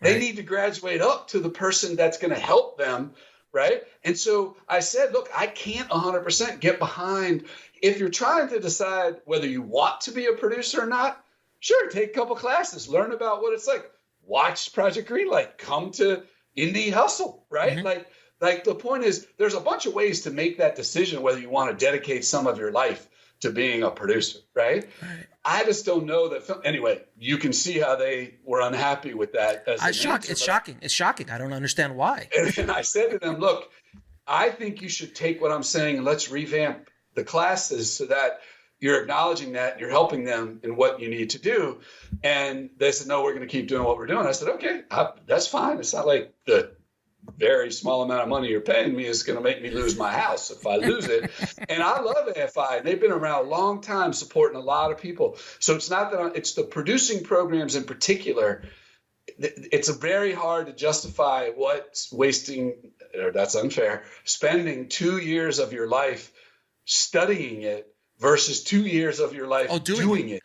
Right. They need to graduate up to the person that's going to help them, right? And so I said, look, I can't 100% get behind. If you're trying to decide whether you want to be a producer or not, sure, take a couple classes, learn about what it's like. Watch Project Greenlight, come to Indie Hustle, right? Mm-hmm. Like the point is, there's a bunch of ways to make that decision whether you want to dedicate some of your life to being a producer, right? I just don't know that. Anyway, you can see how they were unhappy with that. It's shocking. It's shocking. I don't understand why. And I said to them, look, I think you should take what I'm saying and let's revamp the classes so that you're acknowledging that you're helping them in what you need to do. And they said, no, we're going to keep doing what we're doing. I said, okay, that's fine. It's not like the very small amount of money you're paying me is going to make me lose my house if I lose it. And I love AFI. They've been around a long time supporting a lot of people. So it's not that it's the producing programs in particular. It's very hard to justify what's wasting, or that's unfair, spending 2 years of your life studying it versus 2 years of your life doing it.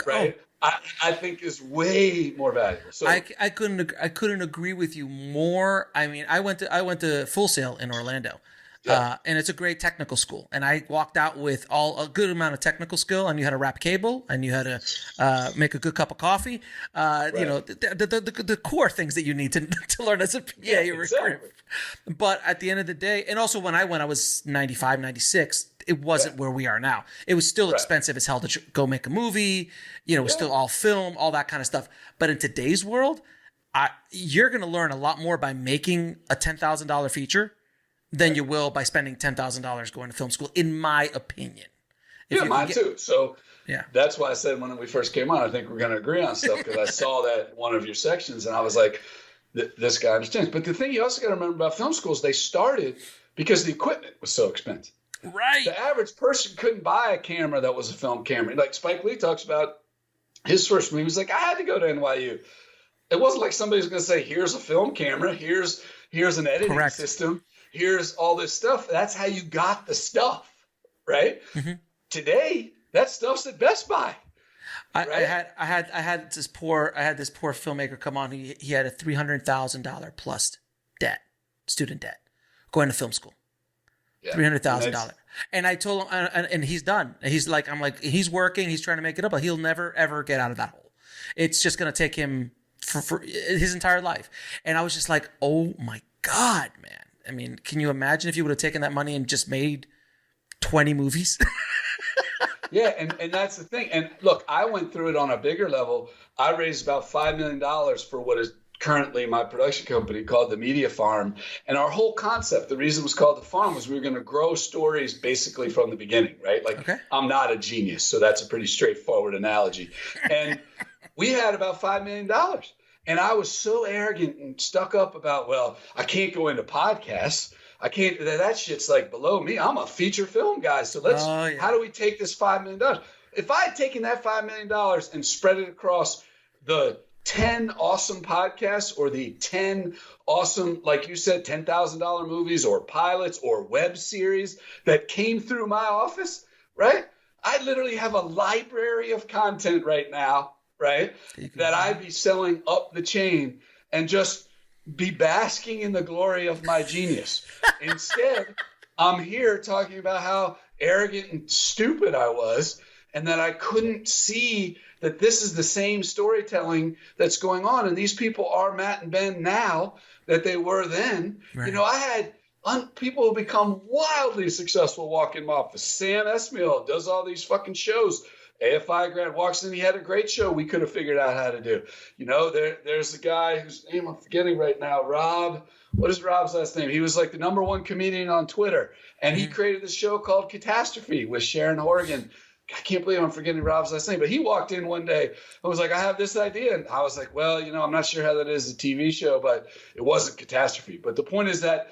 Right? I think is way more valuable. So I couldn't agree with you more. I mean, I went to Full Sail in Orlando, and it's a great technical school. And I walked out with a good amount of technical skill. I knew how to wrap cable. I knew how to make a good cup of coffee. You know, the core things that you need to learn as a PA. Exactly. But at the end of the day, and also when I went, I was 95, 96. It wasn't where we are now. It was still expensive as hell to go make a movie. You know, it was still all film, all that kind of stuff. But in today's world, you're going to learn a lot more by making a $10,000 feature than you will by spending $10,000 going to film school, in my opinion. Mine too. So that's why I said when we first came on, I think we're going to agree on stuff, because I saw that one of your sections and I was like, this guy understands. But the thing you also got to remember about film schools, they started because the equipment was so expensive. Right. The average person couldn't buy a camera that was a film camera. Like Spike Lee talks about his first movie. He was like, I had to go to NYU. It wasn't like somebody's going to say, here's a film camera. Here's an editing system. Here's all this stuff. That's how you got the stuff, right? Mm-hmm. Today, that stuff's at Best Buy. I had this poor filmmaker come on. He had a $300,000 plus student debt, going to film school. Yeah. $300,000. And I told him, and he's done. He's like, he's working, he's trying to make it up, but he'll never, ever get out of that hole. It's just going to take him for his entire life. And I was just like, oh my God, man. I mean, can you imagine if you would have taken that money and just made 20 movies? Yeah. And that's the thing. And look, I went through it on a bigger level. I raised about $5 million for what is currently my production company called the Media Farm. And our whole concept, the reason it was called the farm, was we were going to grow stories basically from the beginning, right? Like, I'm not a genius, so that's a pretty straightforward analogy. And we had about $5 million. And I was so arrogant and stuck up about, well, I can't go into podcasts. I can't, that shit's like below me. I'm a feature film guy. So how do we take this $5 million? If I had taken that $5 million and spread it across the 10 awesome podcasts or the 10 awesome, like you said, $10,000 movies or pilots or web series that came through my office, right? I literally have a library of content right now, right? That I'd be selling up the chain and just be basking in the glory of my genius. Instead, I'm here talking about how arrogant and stupid I was, and that I couldn't see that this is the same storytelling that's going on. And these people are Matt and Ben now that they were then. Right. You know, I had people who become wildly successful walk in my office. Sam Esmail does all these fucking shows. AFI grad walks in, he had a great show we could have figured out how to do. You know, there's a guy whose name I'm forgetting right now, Rob. What is Rob's last name? He was like the #1 comedian on Twitter. And he created this show called Catastrophe with Sharon Horgan. I can't believe I'm forgetting Rob's last name, but he walked in one day and was like, I have this idea. And I was like, well, you know, I'm not sure how that is a TV show, but it wasn't Catastrophe. But the point is that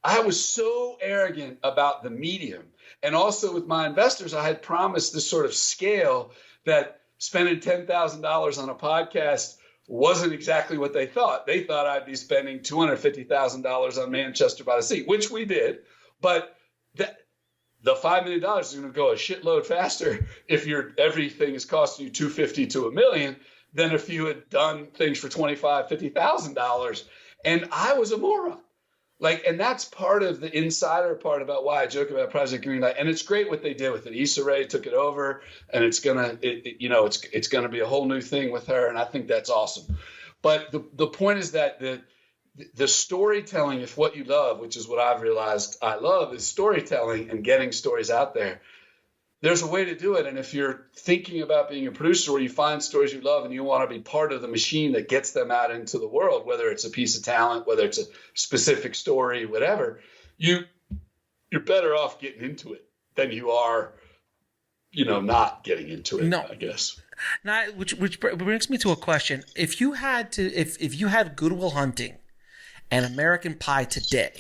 I was so arrogant about the medium. And also with my investors, I had promised this sort of scale that spending $10,000 on a podcast wasn't exactly what they thought. They thought I'd be spending $250,000 on Manchester by the Sea, which we did. But the $5 million is going to go a shitload faster if everything is costing you $250,000 to $1 million than if you had done things for $25,000, $50,000. And I was a moron. Like, and that's part of the insider part about why I joke about Project Greenlight. And it's great what they did with it. Issa Rae took it over, and it's gonna be a whole new thing with her, and I think that's awesome. But the point is that the storytelling, if what you love, which is what I've realized I love, is storytelling and getting stories out there. there's a way to do it. And if you're thinking about being a producer where you find stories you love and you want to be part of the machine that gets them out into the world, whether it's a piece of talent, whether it's a specific story, whatever, you're better off getting into it than you are, not getting into it, I guess. Now, which brings me to a question. If you had Good Will Hunting and American Pie today,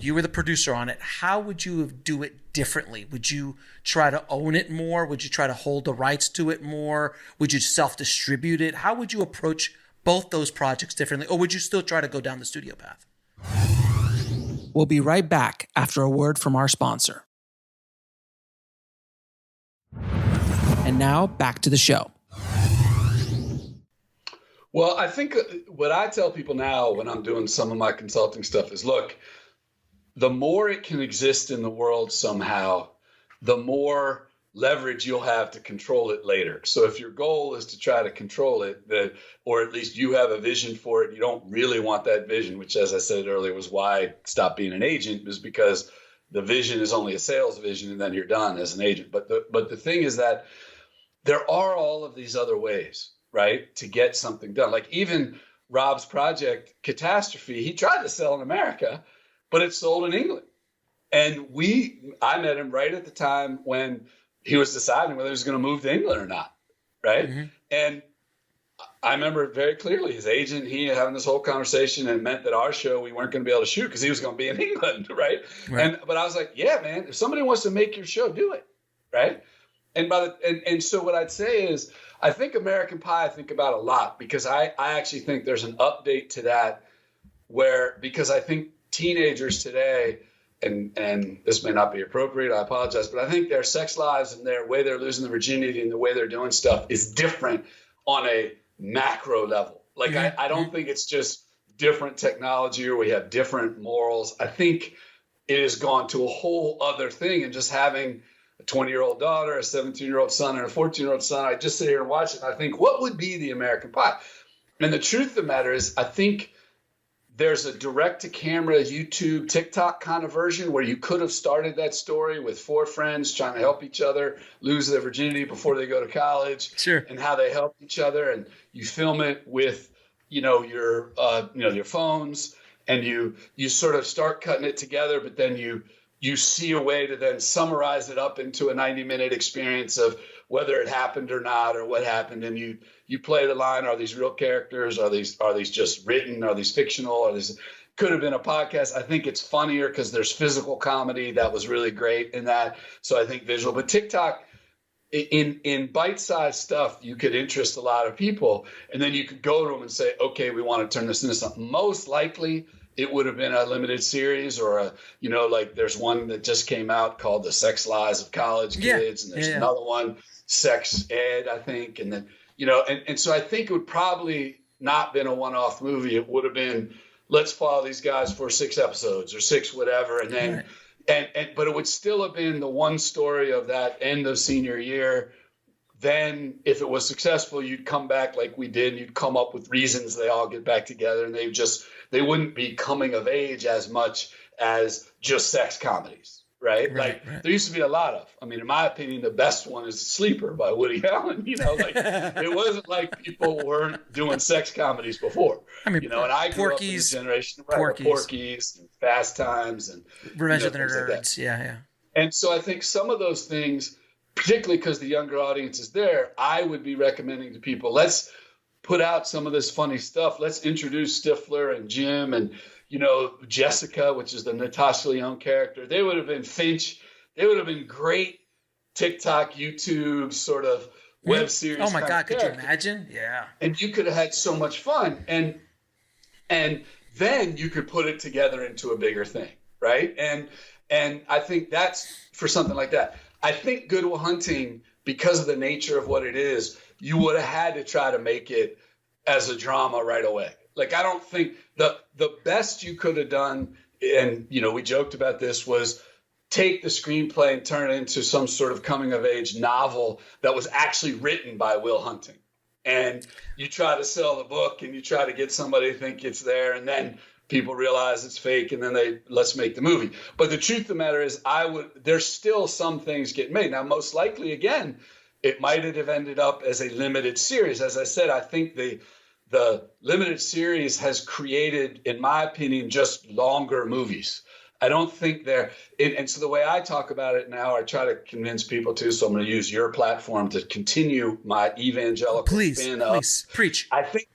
you were the producer on it, how would you do it differently? Would you try to own it more? Would you try to hold the rights to it more? Would you self-distribute it? How would you approach both those projects differently? Or would you still try to go down the studio path? We'll be right back after a word from our sponsor. And now back to the show. Well, I think what I tell people now when I'm doing some of my consulting stuff is, look, the more it can exist in the world somehow, the more leverage you'll have to control it later. So if your goal is to try to control it, or at least you have a vision for it, you don't really want that vision, which, as I said earlier, was why I stopped being an agent, was because the vision is only a sales vision and then you're done as an agent. But the thing is that there are all of these other ways, right, to get something done. Like even Rob's project, Catastrophe, he tried to sell in America, but it's sold in England. And I met him right at the time when he was deciding whether he was going to move to England or not, right? Mm-hmm. And I remember very clearly his agent, he having this whole conversation, and it meant that our show, we weren't going to be able to shoot because he was going to be in England, right? But I was like, yeah, man, if somebody wants to make your show, do it, right? And so what I'd say is, I think American Pie I think about a lot, because I actually think there's an update to that because I think teenagers today, and this may not be appropriate, I apologize, but I think their sex lives and their way they're losing their virginity and the way they're doing stuff is different on a macro level. Like, I don't think it's just different technology or we have different morals. I think it has gone to a whole other thing, and just having a 20-year-old daughter, a 17-year-old son, and a 14-year-old son, I just sit here and watch it and I think, what would be the American Pie? And the truth of the matter is, I think there's a direct-to-camera YouTube, TikTok kind of version where you could have started that story with 4 friends trying to help each other lose their virginity before they go to college, sure, and how they help each other. And you film it with, your phones, and you sort of start cutting it together, but then you see a way to then summarize it up into a 90-minute experience of whether it happened or not, or what happened. And you play the line, are these real characters? Are these just written? Are these fictional? Could have been a podcast. I think it's funnier because there's physical comedy that was really great in that. So I think visual, but TikTok in bite-sized stuff, you could interest a lot of people. And then you could go to them and say, okay, we want to turn this into something. Most likely it would have been a limited series, or like there's one that just came out called The Sex Lies of College Kids. And there's another one, Sex Ed, I think. And then, and so I think it would probably not been a one-off movie. It would have been, let's follow these guys for 6 episodes or 6, whatever. And then, but it would still have been the one story of that end of senior year. Then if it was successful, you'd come back like we did, and you'd come up with reasons they all get back together, and they wouldn't be coming of age as much as just sex comedies, right? There used to be a lot of, in my opinion, the best one is Sleeper by Woody Allen. It wasn't like people weren't doing sex comedies before, and I grew up in the generation, Porky's and Fast Times and Revenge of the Nerds. Yeah. And so I think some of those things, particularly because the younger audience is there, I would be recommending to people, let's put out some of this funny stuff. Let's introduce Stifler and Jim and, Jessica, which is the Natasha Lyonne character. They would have been Finch. They would have been great TikTok, YouTube sort of web series. Oh my God, could you imagine? Yeah. And you could have had so much fun. And then you could put it together into a bigger thing, right? And I think that's for something like that. I think Good Will Hunting, because of the nature of what it is, you would have had to try to make it as a drama right away. Like, I don't think the best you could have done, and, we joked about this, was take the screenplay and turn it into some sort of coming of age novel that was actually written by Will Hunting. And you try to sell the book and you try to get somebody to think it's there, and then people realize it's fake, and then let's make the movie. But the truth of the matter is, there's still some things get made. Now, most likely, again, it might have ended up as a limited series. As I said, I think the limited series has created, in my opinion, just longer movies. I don't think and so the way I talk about it now, I try to convince people too. So I'm going to use your platform to continue my evangelical spin. Please, preach. I think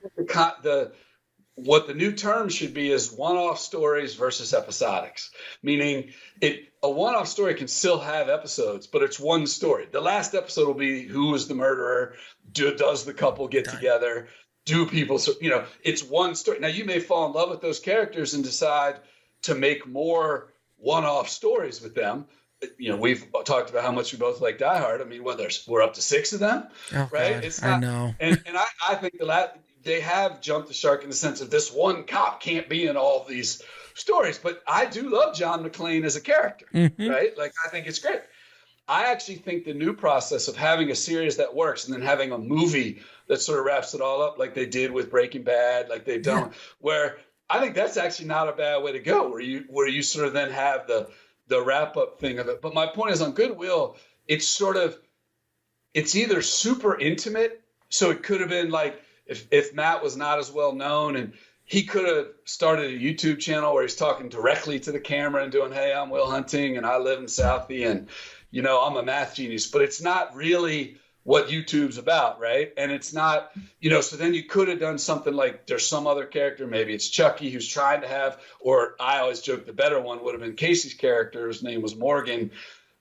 what the new term should be is one-off stories versus episodics, meaning a one-off story can still have episodes, but it's one story. The last episode will be who was the murderer, does the couple get together, do people, it's one story. Now, you may fall in love with those characters and decide to make more one-off stories with them. We've talked about how much we both like Die Hard. I mean, we're up to 6 of them, right? God, it's not, I know. And I think they have jumped the shark in the sense of this one cop can't be in all of these stories. But I do love John McClane as a character, right? Like, I think it's great. I actually think the new process of having a series that works and then having a movie that sort of wraps it all up, like they did with Breaking Bad, like they've done, where I think that's actually not a bad way to go, where you sort of then have the wrap up thing of it. But my point is, on Goodwill, it's either super intimate. So it could have been like, if Matt was not as well known, and he could have started a YouTube channel where he's talking directly to the camera and doing, hey, I'm Will Hunting and I live in Southie and, I'm a math genius, but it's not really what YouTube's about, right? And it's not, so then you could have done something like there's some other character, maybe it's Chucky who's trying to have, or I always joke the better one would have been Casey's character, his name was Morgan,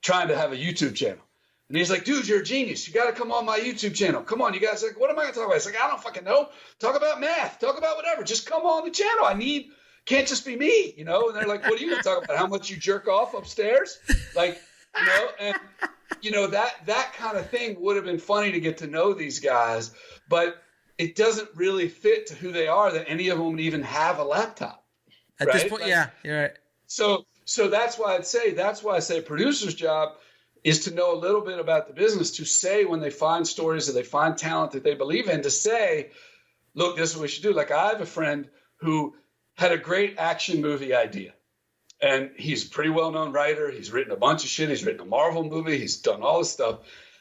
trying to have a YouTube channel. And he's like, dude, you're a genius. You got to come on my YouTube channel. Come on, you guys. Like, what am I going to talk about? It's like, I don't fucking know. Talk about math. Talk about whatever. Just come on the channel. Can't just be me, And they're like, what are you going to talk about? How much you jerk off upstairs? Like, and, that kind of thing would have been funny to get to know these guys, but it doesn't really fit to who they are that any of them would even have a laptop. At this point, yeah, you're right. So that's why I say a producer's job is to know a little bit about the business, to say when they find stories or they find talent that they believe in, to say, look, this is what we should do. Like, I have a friend who had a great action movie idea, and he's a pretty well-known writer. He's written a bunch of shit. He's written a Marvel movie. He's done all this stuff.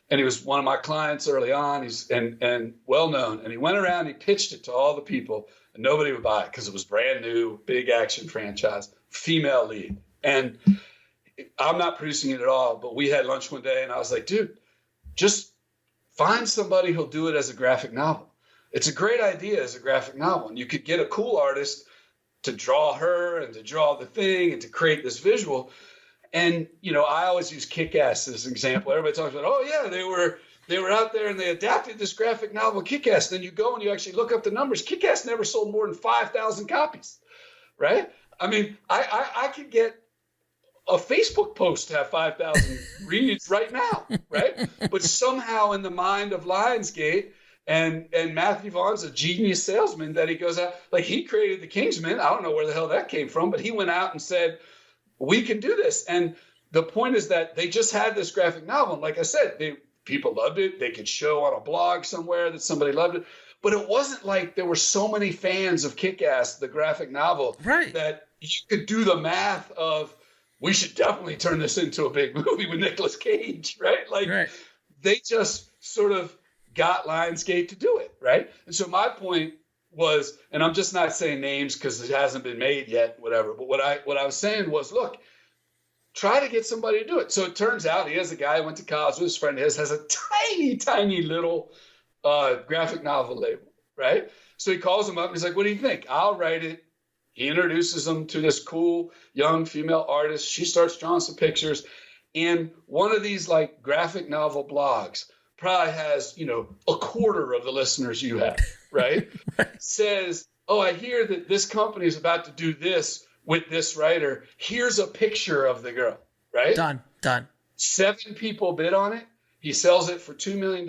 And he was one of my clients early on. He's and well-known. And he went around, he pitched it to all the people, and nobody would buy it because it was brand new, big action franchise, female lead. And I'm not producing it at all, but we had lunch one day, and I was like, dude, just find somebody who'll do it as a graphic novel. It's a great idea as a graphic novel. And you could get a cool artist to draw her and to draw the thing and to create this visual. And, I always use Kick-Ass as an example. Everybody talks about, oh, yeah, they were out there and they adapted this graphic novel, Kick-Ass. Then you go and you actually look up the numbers. Kick-Ass never sold more than 5,000 copies, right? I mean, I could get a Facebook post to have 5,000 reads right now, right? But somehow in the mind of Lionsgate, and Matthew Vaughn's a genius salesman, that he goes out, like, he created the Kingsman. I don't know where the hell that came from, but he went out and said, we can do this. And the point is that they just had this graphic novel. And like I said, people loved it. They could show on a blog somewhere that somebody loved it. But it wasn't like there were so many fans of Kick-Ass, the graphic novel, right, that you could do the math of, we should definitely turn this into a big movie with Nicolas Cage, right? Like, right. They just sort of got Lionsgate to do it, right? And so my point was, and I'm just not saying names because it hasn't been made yet, whatever, but what I was saying was, look, try to get somebody to do it. So it turns out he has a guy who went to college with his friend, has a tiny, tiny little graphic novel label, right? So he calls him up and he's like, what do you think? I'll write it. He introduces them to this cool young female artist. She starts drawing some pictures. And one of these like graphic novel blogs probably has, a quarter of the listeners you have, right? Says, oh, I hear that this company is about to do this with this writer. Here's a picture of the girl, right? Done. 7 people bid on it. He sells it for $2 million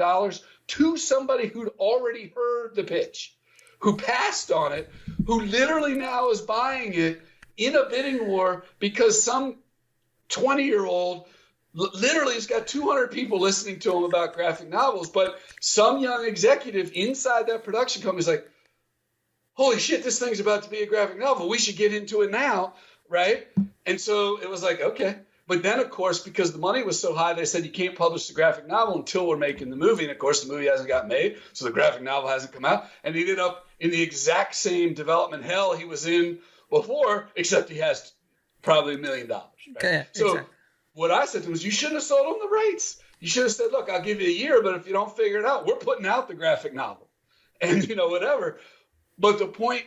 to somebody who'd already heard the pitch, who passed on it, who literally now is buying it in a bidding war because some 20-year-old literally has got 200 people listening to him about graphic novels, but some young executive inside that production company is like, holy shit, this thing's about to be a graphic novel. We should get into it now, right? And so it was like, okay. But then, of course, because the money was so high, they said you can't publish the graphic novel until we're making the movie. And, of course, the movie hasn't got made, so the graphic novel hasn't come out. And he ended up in the exact same development hell he was in before, except he has probably $1 million. Right? Okay, so exactly. What I said to him was, you shouldn't have sold him the rights. You should have said, look, I'll give you a year, but if you don't figure it out, we're putting out the graphic novel. And, whatever. But the point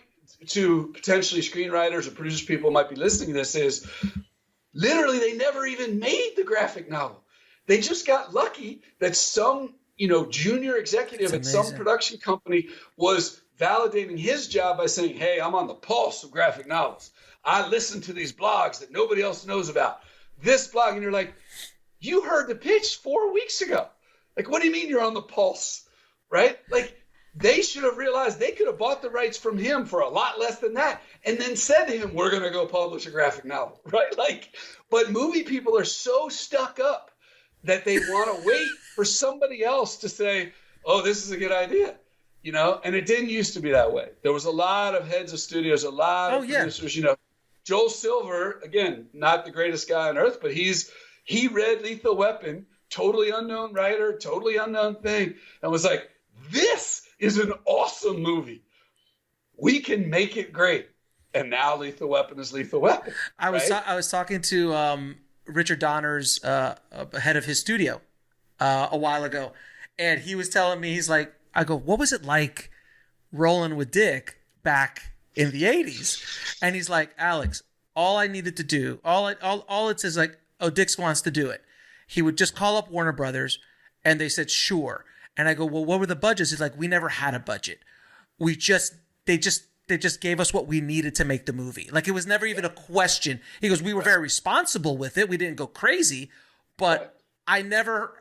to potentially screenwriters or producers, people might be listening to this is, literally, they never even made the graphic novel. They just got lucky that some, junior executive at some production company was validating his job by saying, hey, I'm on the pulse of graphic novels. I listen to these blogs that nobody else knows about. This blog, and you're like, you heard the pitch 4 weeks ago. Like, what do you mean you're on the pulse, right? Like, they should have realized they could have bought the rights from him for a lot less than that and then said to him, we're going to go publish a graphic novel, right? Like, but movie people are so stuck up that they want to wait for somebody else to say, oh, this is a good idea, and it didn't used to be that way. There was a lot of heads of studios, a lot of producers, Joel Silver, again, not the greatest guy on earth, but he read Lethal Weapon, totally unknown writer, totally unknown thing, and was like, this is an awesome movie. We can make it great. And now Lethal Weapon is Lethal Weapon. I was talking to Richard Donner's head of his studio a while ago, and he was telling me, he's like, I go, what was it like rolling with Dick back in the 80s? And he's like, Alex, all I needed to do, all it says like, oh, Dick wants to do it. He would just call up Warner Brothers, and they said, sure. And I go, well, what were the budgets? He's like, we never had a budget. They just gave us what we needed to make the movie. Like, it was never even a question. He goes, we were very responsible with it. We didn't go crazy, but I never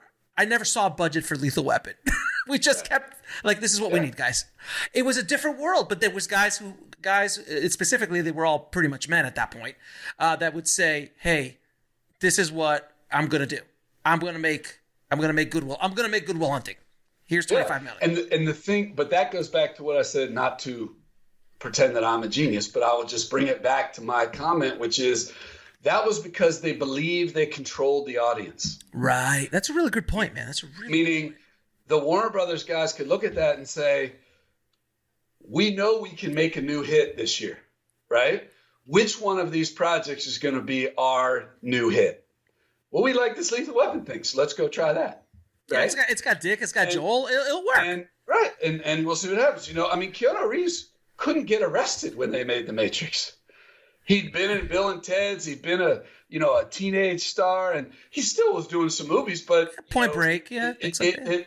saw a budget for Lethal Weapon. We just kept like, this is what we need, guys. It was a different world, but there was guys specifically, they were all pretty much men at that point, that would say, hey, this is what I'm going to do. I'm going to make Goodwill. I'm going to make Goodwill Hunting. Here's $25 million. And the thing, but that goes back to what I said, not to pretend that I'm a genius, but I will just bring it back to my comment, which is that was because they believed they controlled the audience. Right. That's a really good point, man. Meaning the Warner Brothers guys could look at that and say, we know we can make a new hit this year, right? Which one of these projects is going to be our new hit? Well, we like this Lethal Weapon thing, so let's go try that. Right? Yeah, it's got Dick, it's got Joel. It'll work. And we'll see what happens. Keanu Reeves couldn't get arrested when they made The Matrix. He'd been in Bill and Ted's. He'd been a teenage star, and he still was doing some movies. But Point Break, yeah, things like that.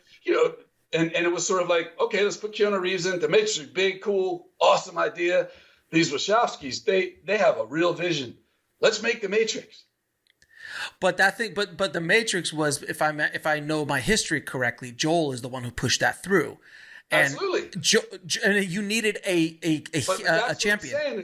And it was sort of like, okay, let's put Keanu Reeves in. The Matrix is big, cool, awesome idea. These Wachowskis, they have a real vision. Let's make The Matrix. But The Matrix was, if I know my history correctly, Joel is the one who pushed that through. And absolutely. And you needed a champion.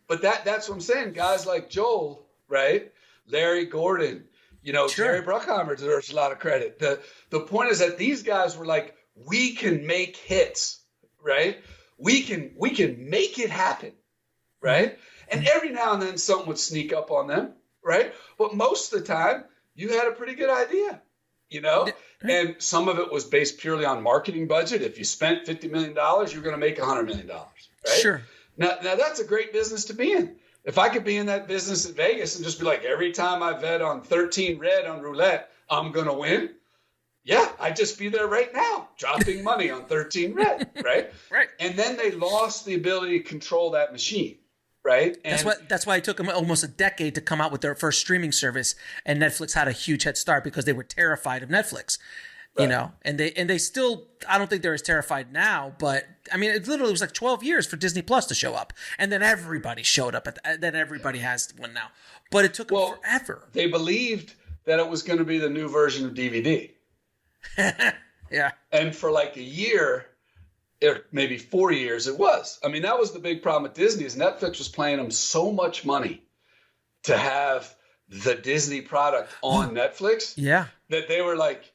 But that's what I'm saying. Guys like Joel, right? Larry Gordon, Jerry Bruckheimer deserves a lot of credit. The point is that these guys were like, we can make hits, right? We can make it happen, right? And every now and then something would sneak up on them, right? But most of the time, you had a pretty good idea, And some of it was based purely on marketing budget. If you spent $50 million, you're going to make $100 million, right? Sure. Now that's a great business to be in. If I could be in that business in Vegas and just be like, every time I bet on 13 red on roulette, I'm going to win. Yeah, I'd just be there right now, dropping money on 13 red, right? Right. And then they lost the ability to control that machine, right? And that's why it took them almost a decade to come out with their first streaming service, and Netflix had a huge head start because they were terrified of Netflix. Right. And they still, I don't think they're as terrified now, but I mean, it literally was like 12 years for Disney Plus to show up, and then everybody showed up then everybody has one now, but it took them forever. They believed that it was going to be the new version of DVD. Yeah. And for like a year, or maybe 4 years, it was. I mean, that was the big problem with Disney is Netflix was paying them so much money to have the Disney product on Netflix. Yeah. That they were like,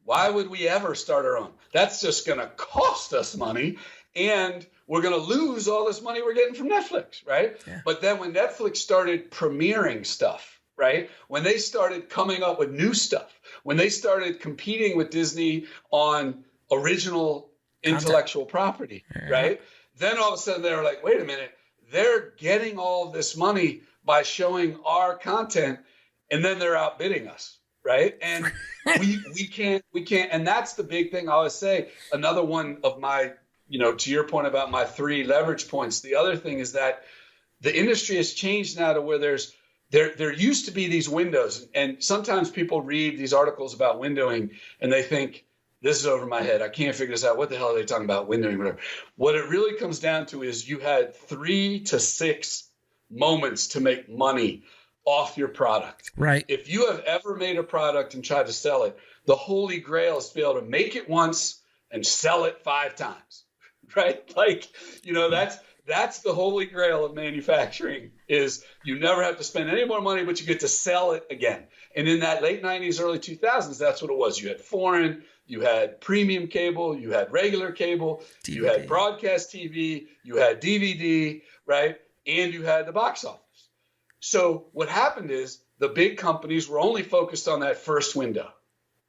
why would we ever start our own? That's just going to cost us money. And we're going to lose all this money we're getting from Netflix, right? Yeah. But then when Netflix started premiering stuff, right? When they started coming up with new stuff, when they started competing with Disney on original intellectual property, right? Then all of a sudden they were like, wait a minute, they're getting all this money by showing our content, and then they're outbidding us, right? And we can't, and that's the big thing I always say. Another one of my, to your point about my 3 leverage points, the other thing is that the industry has changed now to where there used to be these windows, and sometimes people read these articles about windowing and they think, this is over my head. I can't figure this out. What the hell are they talking about? Windowing, whatever. What it really comes down to is you had 3 to 6 moments to make money off your product. Right. If you have ever made a product and tried to sell it, the holy grail is to be able to make it once and sell it 5 times, right? Like, that's the holy grail of manufacturing, is you never have to spend any more money, but you get to sell it again. And in that late 90s, early 2000s, that's what it was. You had foreign, you had premium cable, you had regular cable, DVD. You had broadcast TV, you had DVD, right? And you had the box office. So what happened is the big companies were only focused on that first window,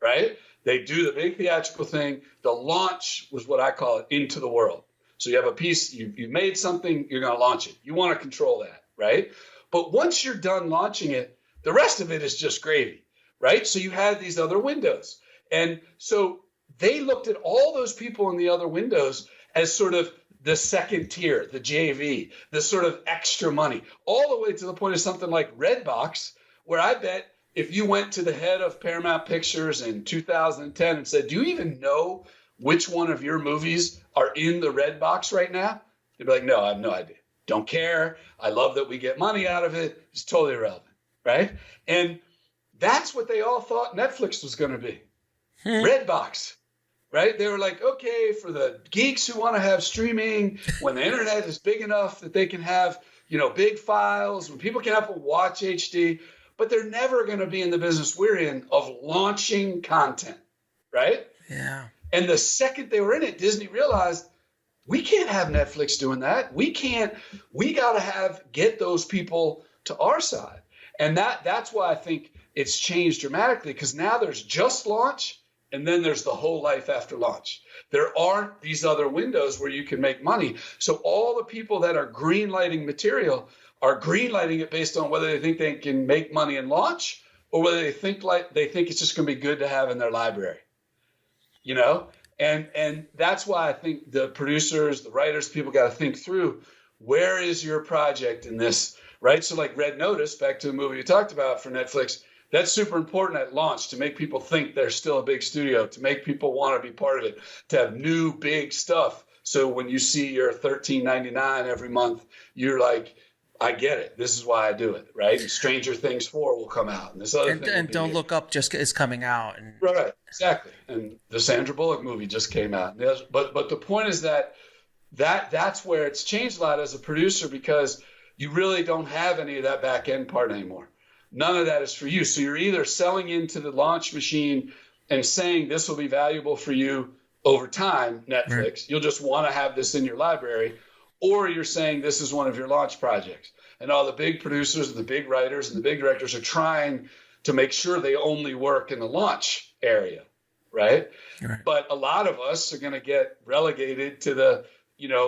right? They do the big theatrical thing. The launch was what I call it, into the world. So you have a piece, you made something, you're going to launch it. You want to control that, right? But once you're done launching it, the rest of it is just gravy, right? So you had these other windows. And so they looked at all those people in the other windows as sort of the second tier, the JV, the sort of extra money, all the way to the point of something like Redbox, where I bet if you went to the head of Paramount Pictures in 2010 and said, do you even know which one of your movies are in the Redbox right now? They'd be like, no, I have no idea. Don't care. I love that we get money out of it. It's totally irrelevant, right? And that's what they all thought Netflix was going to be. Redbox, right? They were like, okay, for the geeks who want to have streaming, when the internet is big enough that they can have, big files, when people can have to watch HD, but they're never going to be in the business we're in of launching content, right? Yeah. And the second they were in it, Disney realized, we can't have Netflix doing that. We got to get those people to our side. And that's why I think it's changed dramatically, because now there's just launch, and then there's the whole life after launch. There aren't these other windows where you can make money. So all the people that are greenlighting material are greenlighting it based on whether they think they can make money in launch, or whether they think it's just going to be good to have in their library. And that's why I think the producers, the writers, people got to think through, where is your project in this, right? So like Red Notice, back to the movie you talked about for Netflix, that's super important at launch, to make people think they're still a big studio, to make people want to be part of it, to have new big stuff. So when you see your $13.99 every month, you're like, I get it. This is why I do it, right? And Stranger Things 4 will come out, and this other thing. And Don't Look Up just is coming out. And... Right, exactly. And the Sandra Bullock movie just came out. But the point is that's where it's changed a lot as a producer, because you really don't have any of that back end part anymore. None of that is for you. So you're either selling into the launch machine and saying this will be valuable for you over time, Netflix. Right. You'll just want to have this in your library. Or you're saying this is one of your launch projects. And all the big producers and the big writers and the big directors are trying to make sure they only work in the launch area, right? But a lot of us are going to get relegated to the,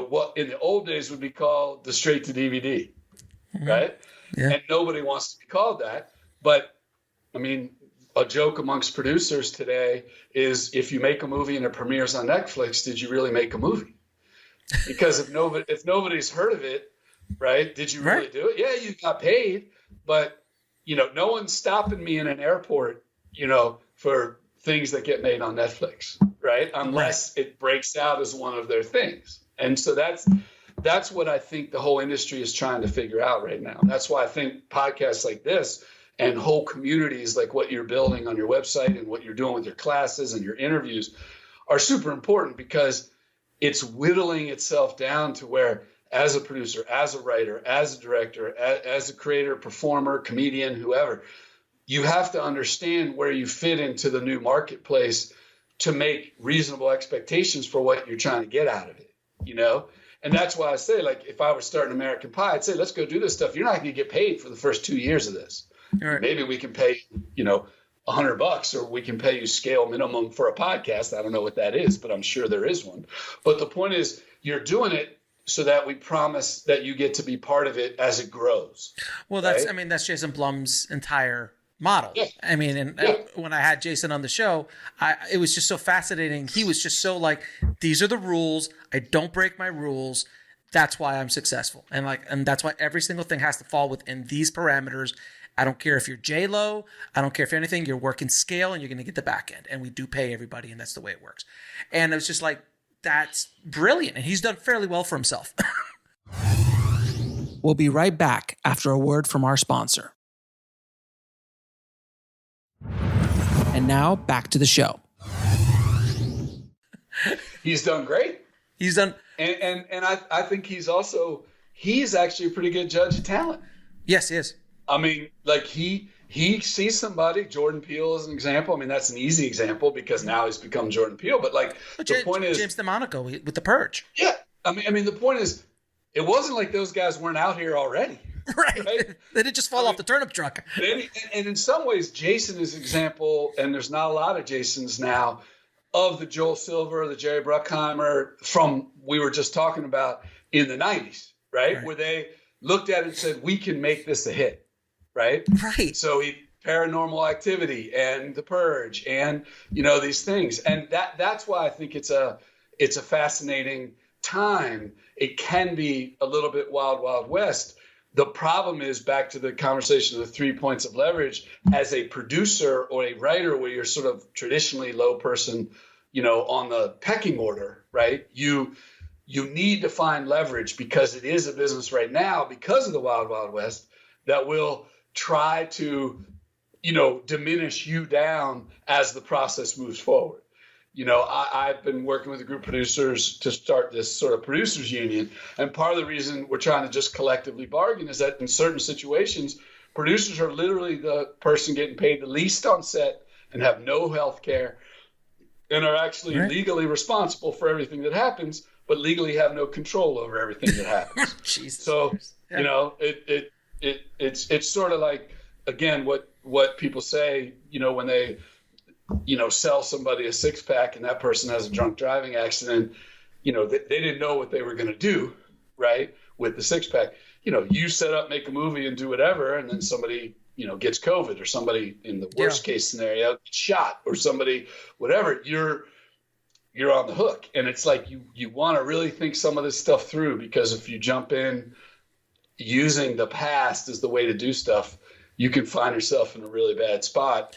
what in the old days would be called the straight to DVD, right? Yeah. And nobody wants to be called that. But, I mean, a joke amongst producers today is, if you make a movie and it premieres on Netflix, did you really make a movie? Because if nobody's heard of it, right? Did you really do it? Yeah, you got paid, but no one's stopping me in an airport, for things that get made on Netflix, right? Unless it breaks out as one of their things. And so that's what I think the whole industry is trying to figure out right now. That's why I think podcasts like this and whole communities like what you're building on your website and what you're doing with your classes and your interviews are super important, because it's whittling itself down to where, as a producer, as a writer, as a director, as a creator, performer, comedian, whoever, you have to understand where you fit into the new marketplace to make reasonable expectations for what you're trying to get out of it, And that's why I say, like, if I were starting American Pie, I'd say, let's go do this stuff. You're not going to get paid for the first 2 years of this. Right. Maybe we can pay, $100, or we can pay you scale minimum for a podcast. I don't know what that is, but I'm sure there is one. But the point is, you're doing it so that we promise that you get to be part of it as it grows. Well, that's Jason Blum's entire model. Yeah. When I had Jason on the show, it was just so fascinating. He was just so like, these are the rules. I don't break my rules. That's why I'm successful. And that's why every single thing has to fall within these parameters. I don't care if you're J-Lo. I don't care if you're anything. You're working scale and you're going to get the back end. And we do pay everybody, and that's the way it works. And it was just like, that's brilliant. And he's done fairly well for himself. We'll be right back after a word from our sponsor. And now back to the show. He's done great. He's done. And I think he's actually a pretty good judge of talent. Yes, he is. I mean, like he sees somebody, Jordan Peele as an example. I mean, that's an easy example because now he's become Jordan Peele. But like the point is, James DeMonaco with The Purge. Yeah, I mean, the point is, it wasn't like those guys weren't out here already. Right. They didn't just fall off the turnip truck. And in some ways, Jason is an example, and there's not a lot of Jasons now, of the Joel Silver, the Jerry Bruckheimer from we were just talking about in the 90s, right? Where they looked at it and said, we can make this a hit. Right. So Paranormal Activity and The Purge and, these things. And that's why I think it's a fascinating time. It can be a little bit wild, wild west. The problem is, back to the conversation of the 3 points of leverage, as a producer or a writer where you're sort of traditionally low person, on the pecking order, right? You need to find leverage because it is a business right now, because of the wild, wild west, that will try to, diminish you down as the process moves forward. I've been working with a group of producers to start this sort of producers union. And part of the reason we're trying to just collectively bargain is that in certain situations, producers are literally the person getting paid the least on set and have no health care and are actually legally responsible for everything that happens, but legally have no control over everything that happens. Jesus. So, it's sort of like, again, what people say, when they, sell somebody a six pack and that person has a drunk driving accident, they didn't know what they were going to do, right? With the six pack, you set up, make a movie and do whatever. And then somebody, gets COVID, or somebody in the worst case scenario gets shot, or somebody, whatever, you're on the hook. And it's like, you want to really think some of this stuff through, because if you jump in using the past as the way to do stuff, you can find yourself in a really bad spot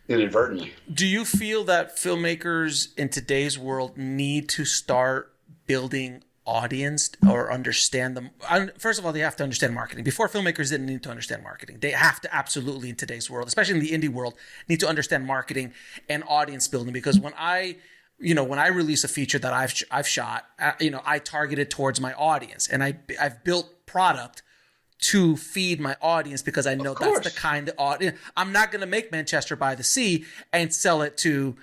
inadvertently. Do you feel that filmmakers in today's world need to start building audience or understand them? First of all, they have to understand marketing. Before, filmmakers didn't need to understand marketing. They have to absolutely, in today's world, especially in the indie world, need to understand marketing and audience building. Because when I release a feature that I've shot, I target it towards my audience, and I've built product to feed my audience, because I know that's the kind of audience. I'm not going to make Manchester by the Sea and sell it to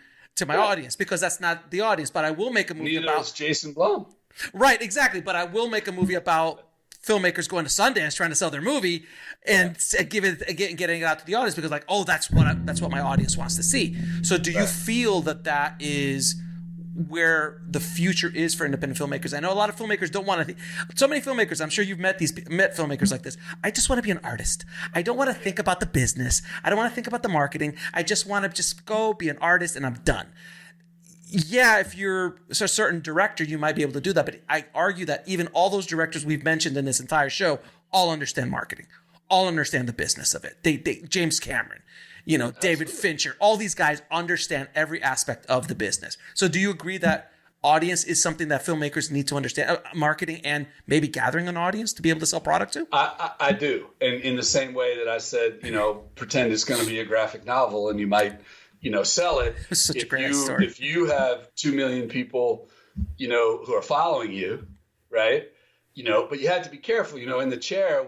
my audience, because that's not the audience. But I will make a movie about Jason Blum. Right, exactly. But I will make a movie about filmmakers going to Sundance trying to sell their movie and getting it out to the audience, because that's what my audience wants to see. So do you feel that is where the future is for independent filmmakers? I know a lot of filmmakers don't want to so many filmmakers, I'm sure you've met filmmakers like this. I just want to be an artist. I don't want to think about the business. I don't want to think about the marketing. I just want to just go be an artist and I'm done. Yeah, if you're a certain director, you might be able to do that. But I argue that even all those directors we've mentioned in this entire show all understand marketing, all understand the business of it. They James Cameron, David Fincher, all these guys understand every aspect of the business. So do you agree that audience is something that filmmakers need to understand, marketing and maybe gathering an audience to be able to sell product to? I do. And in the same way that I said, pretend it's going to be a graphic novel and you might, sell it. It's such a great story. If you have 2 million people, who are following you, right? But you had to be careful, in The Chair,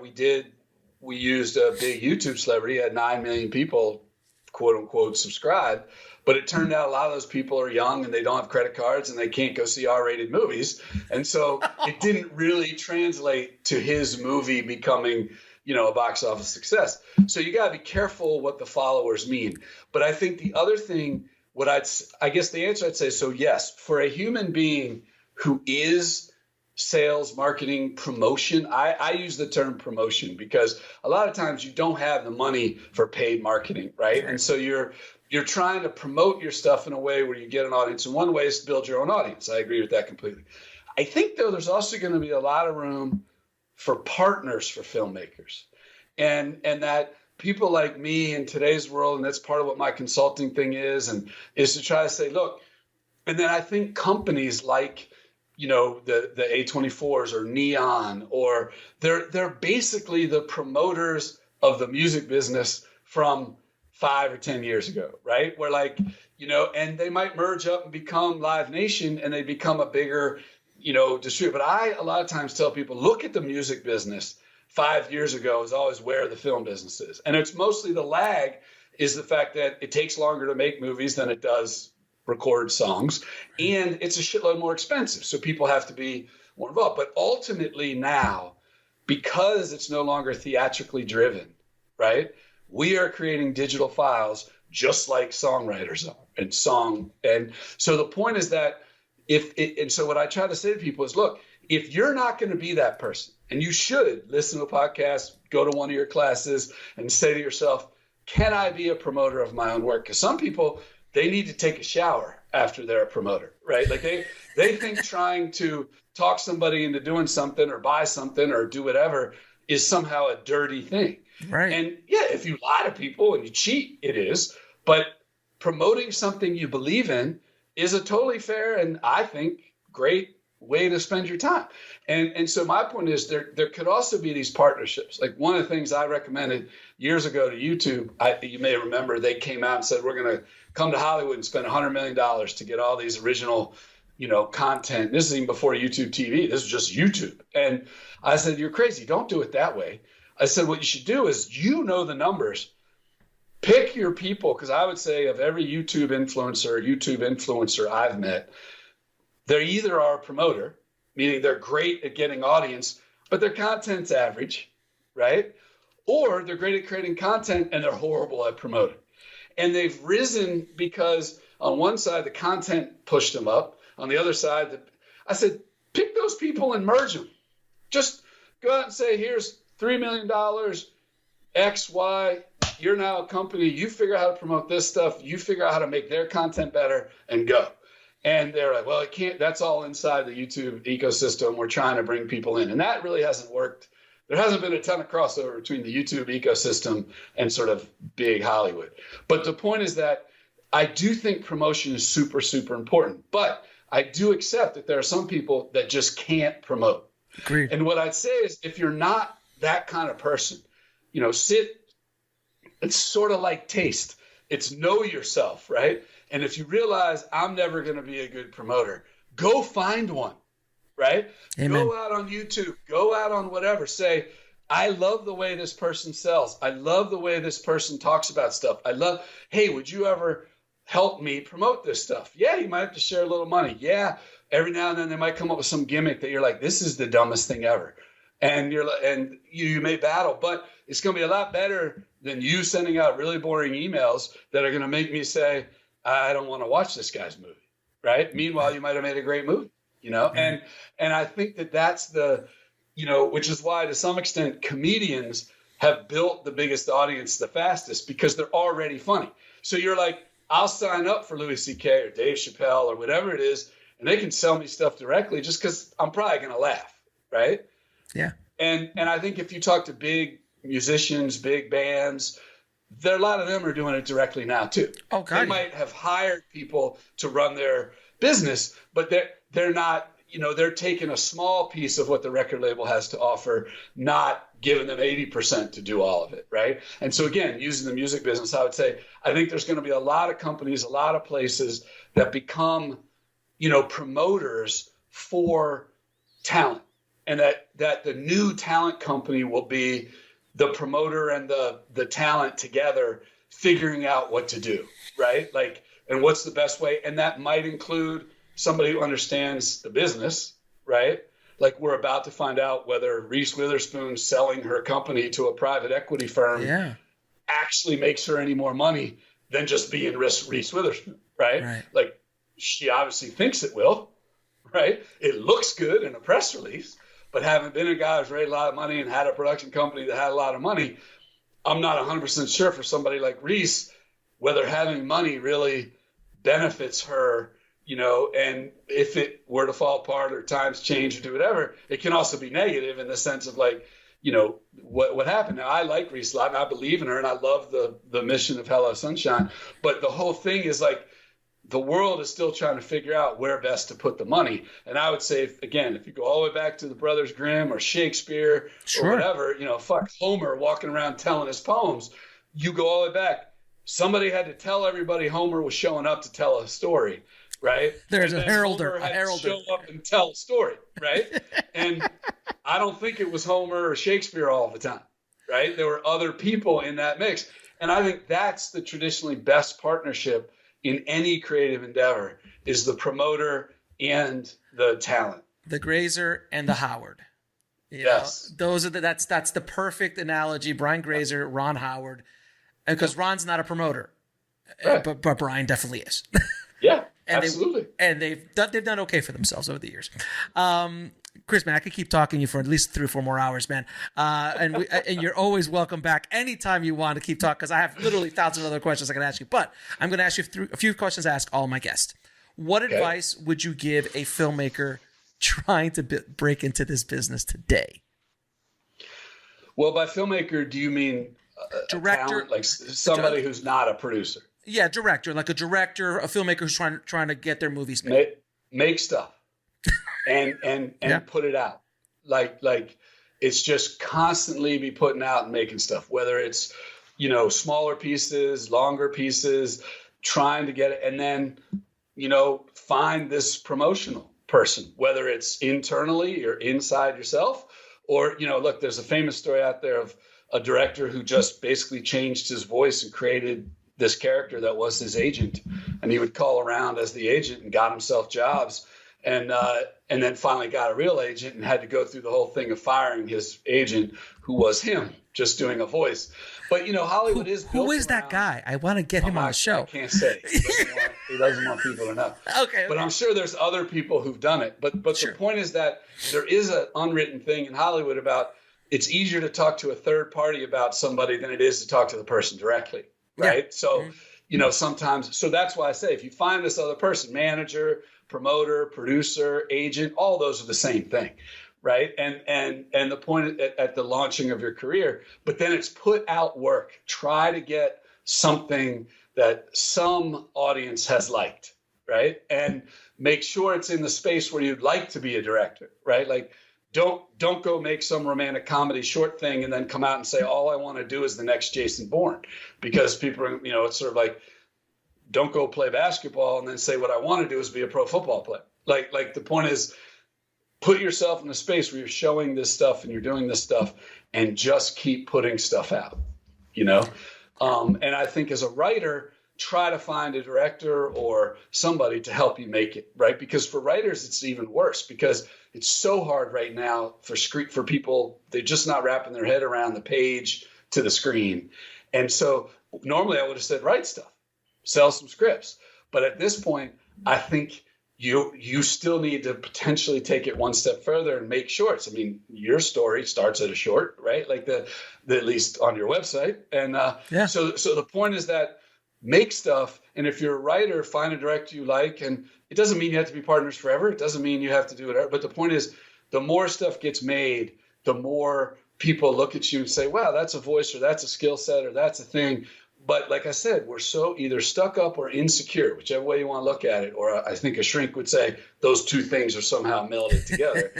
we used a big YouTube celebrity, had 9 million people, quote unquote, subscribe. But it turned out a lot of those people are young and they don't have credit cards and they can't go see R-rated movies. And so it didn't really translate to his movie becoming, a box office success. So you got to be careful what the followers mean. But I think the other thing, I guess the answer I'd say, so yes, for a human being who is sales, marketing, promotion, I use the term promotion because a lot of times you don't have the money for paid marketing, right? And so you're trying to promote your stuff in a way where you get an audience. And one way is to build your own audience. I agree with that completely. I think, though, there's also going to be a lot of room for partners for filmmakers. And that people like me in today's world, and that's part of what my consulting thing is to try to say, look, and then I think companies like, the A24s or Neon, or they're basically the promoters of the music business from 5 or 10 years ago, right? Where and they might merge up and become Live Nation and they become a bigger, distributor. But I a lot of times tell people, look at the music business 5 years ago is always where the film business is. And it's mostly the lag is the fact that it takes longer to make movies than it does record songs. And it's a shitload more expensive. So people have to be more involved. But ultimately now, because it's no longer theatrically driven, right? We are creating digital files just like songwriters are and song. And so the point is that so what I try to say to people is, look, if you're not going to be that person, and you should listen to a podcast, go to one of your classes and say to yourself, can I be a promoter of my own work? Because some people, they need to take a shower after they're a promoter, right? Like they think trying to talk somebody into doing something or buy something or do whatever is somehow a dirty thing. Right. And yeah, if you lie to people and you cheat, it is. But promoting something you believe in is a totally fair and I think great way to spend your time. And so my point is there could also be these partnerships. Like one of the things I recommended years ago to YouTube, you may remember, they came out and said, we're going to come to Hollywood and spend $100 million to get all these original, content. This is even before YouTube TV. This is just YouTube. And I said, you're crazy. Don't do it that way. I said, what you should do is, the numbers, pick your people. Because I would say of every YouTube influencer I've met, they either are a promoter, meaning they're great at getting audience, but their content's average, right? Or they're great at creating content and they're horrible at promoting. And they've risen because on one side, the content pushed them up. On the other side, I said, pick those people and merge them. Just go out and say, here's $3 million, X, Y, you're now a company. You figure out how to promote this stuff. You figure out how to make their content better and go. And they're like, well, it can't, that's all inside the YouTube ecosystem. We're trying to bring people in. And that really hasn't worked. There hasn't been a ton of crossover between the YouTube ecosystem and sort of big Hollywood. But the point is that I do think promotion is super, super important. But I do accept that there are some people that just can't promote. Agreed. And what I'd say is if you're not that kind of person, it's sort of like taste. It's know yourself, right? And if you realize I'm never going to be a good promoter, go find one, right? Amen. Go out on YouTube, go out on whatever. Say, I love the way this person sells. I love the way this person talks about stuff. Hey, would you ever help me promote this stuff? Yeah, you might have to share a little money. Yeah, every now and then they might come up with some gimmick that you're like, this is the dumbest thing ever. And you may battle, but it's going to be a lot better than you sending out really boring emails that are going to make me say, I don't want to watch this guy's movie, right? Meanwhile, you might have made a great movie, And I think that's the, which is why to some extent comedians have built the biggest audience the fastest because they're already funny. So you're like, I'll sign up for Louis C.K. or Dave Chappelle or whatever it is, and they can sell me stuff directly just because I'm probably going to laugh, right? Yeah. And I think if you talk to big musicians, big bands, a lot of them are doing it directly now too. Oh, God. They might have hired people to run their business, but they're not, they're taking a small piece of what the record label has to offer, not giving them 80% to do all of it, right? And so again, using the music business, I would say, I think there's going to be a lot of companies, a lot of places that become, promoters for talent. And that the new talent company will be the promoter and the talent together figuring out what to do, right? Like and what's the best way. And that might include somebody who understands the business, right? Like we're about to find out whether Reese Witherspoon selling her company to a private equity firm actually makes her any more money than just being Reese Witherspoon, right? Like she obviously thinks it will, right? It looks good in a press release, but having been a guy who's raised a lot of money and had a production company that had a lot of money, I'm not 100% sure for somebody like Reese whether having money really benefits her, you know, and if it were to fall apart or times change or do whatever, it can also be negative in the sense of like, you know, what happened. Now, I like Reese a lot and I believe in her and I love the mission of Hello Sunshine, but the whole thing is like, the world is still trying to figure out where best to put the money. And I would say, if you go all the way back to the Brothers Grimm or Shakespeare or whatever, you know, fuck Homer walking around telling his poems, you go all the way back. Somebody had to tell everybody Homer was showing up to tell a story, right? There's a heralder. Homer had to show up and tell a story, right? And I don't think it was Homer or Shakespeare all the time, right? There were other people in that mix. And I think that's the traditionally best partnership in any creative endeavor is the promoter and the talent. The Grazer and the Howard. Yes. Those are that's the perfect analogy. Brian Grazer, Ron Howard, because Ron's not a promoter, but Brian definitely is. Yeah, and absolutely. They've done okay for themselves over the years. Chris, man, I could keep talking to you for at least 3 or 4 more hours, man. And you're always welcome back anytime you want to keep talking, because I have literally thousands of other questions I can ask you. But I'm going to ask you a few questions I ask all my guests. What advice would you give a filmmaker trying to break into this business today? Well, by filmmaker, do you mean director, talent, like somebody who's not a producer? Yeah, director, like a director, a filmmaker who's trying to get their movies made. Make stuff. And put it out. Like it's just constantly be putting out and making stuff, whether it's, you know, smaller pieces, longer pieces, trying to get it. And then, you know, find this promotional person, whether it's internally or inside yourself, or, you know, look, there's a famous story out there of a director who just basically changed his voice and created this character that was his agent. And he would call around as the agent and got himself jobs. And then finally got a real agent and had to go through the whole thing of firing his agent, who was him, just doing a voice. But, you know, Hollywood is built Who is that guy? I want to get him on the show. I can't say. He doesn't want people to know. Okay. But I'm sure there's other people who've done it. But the point is that there is an unwritten thing in Hollywood about it's easier to talk to a third party about somebody than it is to talk to the person directly. Right. Yeah. So, you know, sometimes. So that's why I say if you find this other person, manager, promoter, producer, agent, all those are the same thing, right? And the point at the launching of your career, but then it's put out work. Try to get something that some audience has liked, right? And make sure it's in the space where you'd like to be a director, right? Like don't go make some romantic comedy short thing and then come out and say, all I want to do is the next Jason Bourne, because people are, you know, it's sort of like, don't go play basketball and then say what I want to do is be a pro football player. Like the point is put yourself in a space where you're showing this stuff and you're doing this stuff and just keep putting stuff out, you know? And I think as a writer, try to find a director or somebody to help you make it, right? Because for writers, it's even worse because it's so hard right now for people, they're just not wrapping their head around the page to the screen. And so normally I would have said, write stuff. Sell some scripts. But at this point, I think you still need to potentially take it one step further and make shorts. I mean, your story starts at a short, right? Like the at least on your website. And so the point is that make stuff. And if you're a writer, find a director you like. And it doesn't mean you have to be partners forever. It doesn't mean you have to do whatever. But the point is, the more stuff gets made, the more people look at you and say, wow, that's a voice or that's a skill set or that's a thing. But like I said, we're so either stuck up or insecure, whichever way you want to look at it. Or I think a shrink would say those two things are somehow melded together.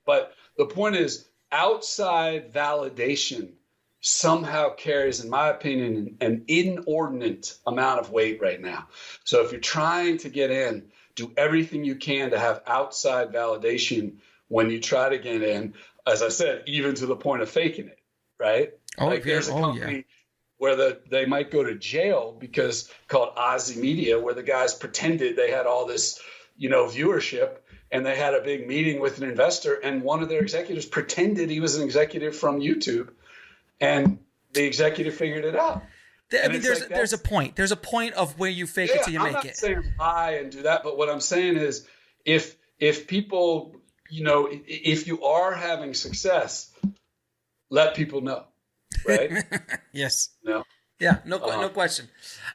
But the point is outside validation somehow carries, in my opinion, an inordinate amount of weight right now. So if you're trying to get in, do everything you can to have outside validation when you try to get in, as I said, even to the point of faking it, right? There's a company. where they might go to jail because called Ozzy Media, where the guys pretended they had all this, viewership, and they had a big meeting with an investor, and one of their executives pretended he was an executive from YouTube, and the executive figured it out. There's a point. There's a point of where you fake it till you make it. I'm not saying lie and do that, but what I'm saying is if people, if you are having success, let people know, right? Yes. No. Yeah, no question.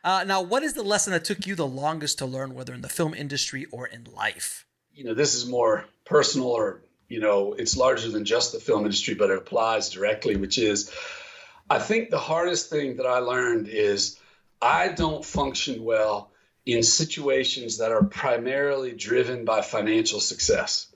Now, what is the lesson that took you the longest to learn, whether in the film industry or in life? This is more personal, or, it's larger than just the film industry, but it applies directly, which is, I think the hardest thing that I learned is I don't function well in situations that are primarily driven by financial success.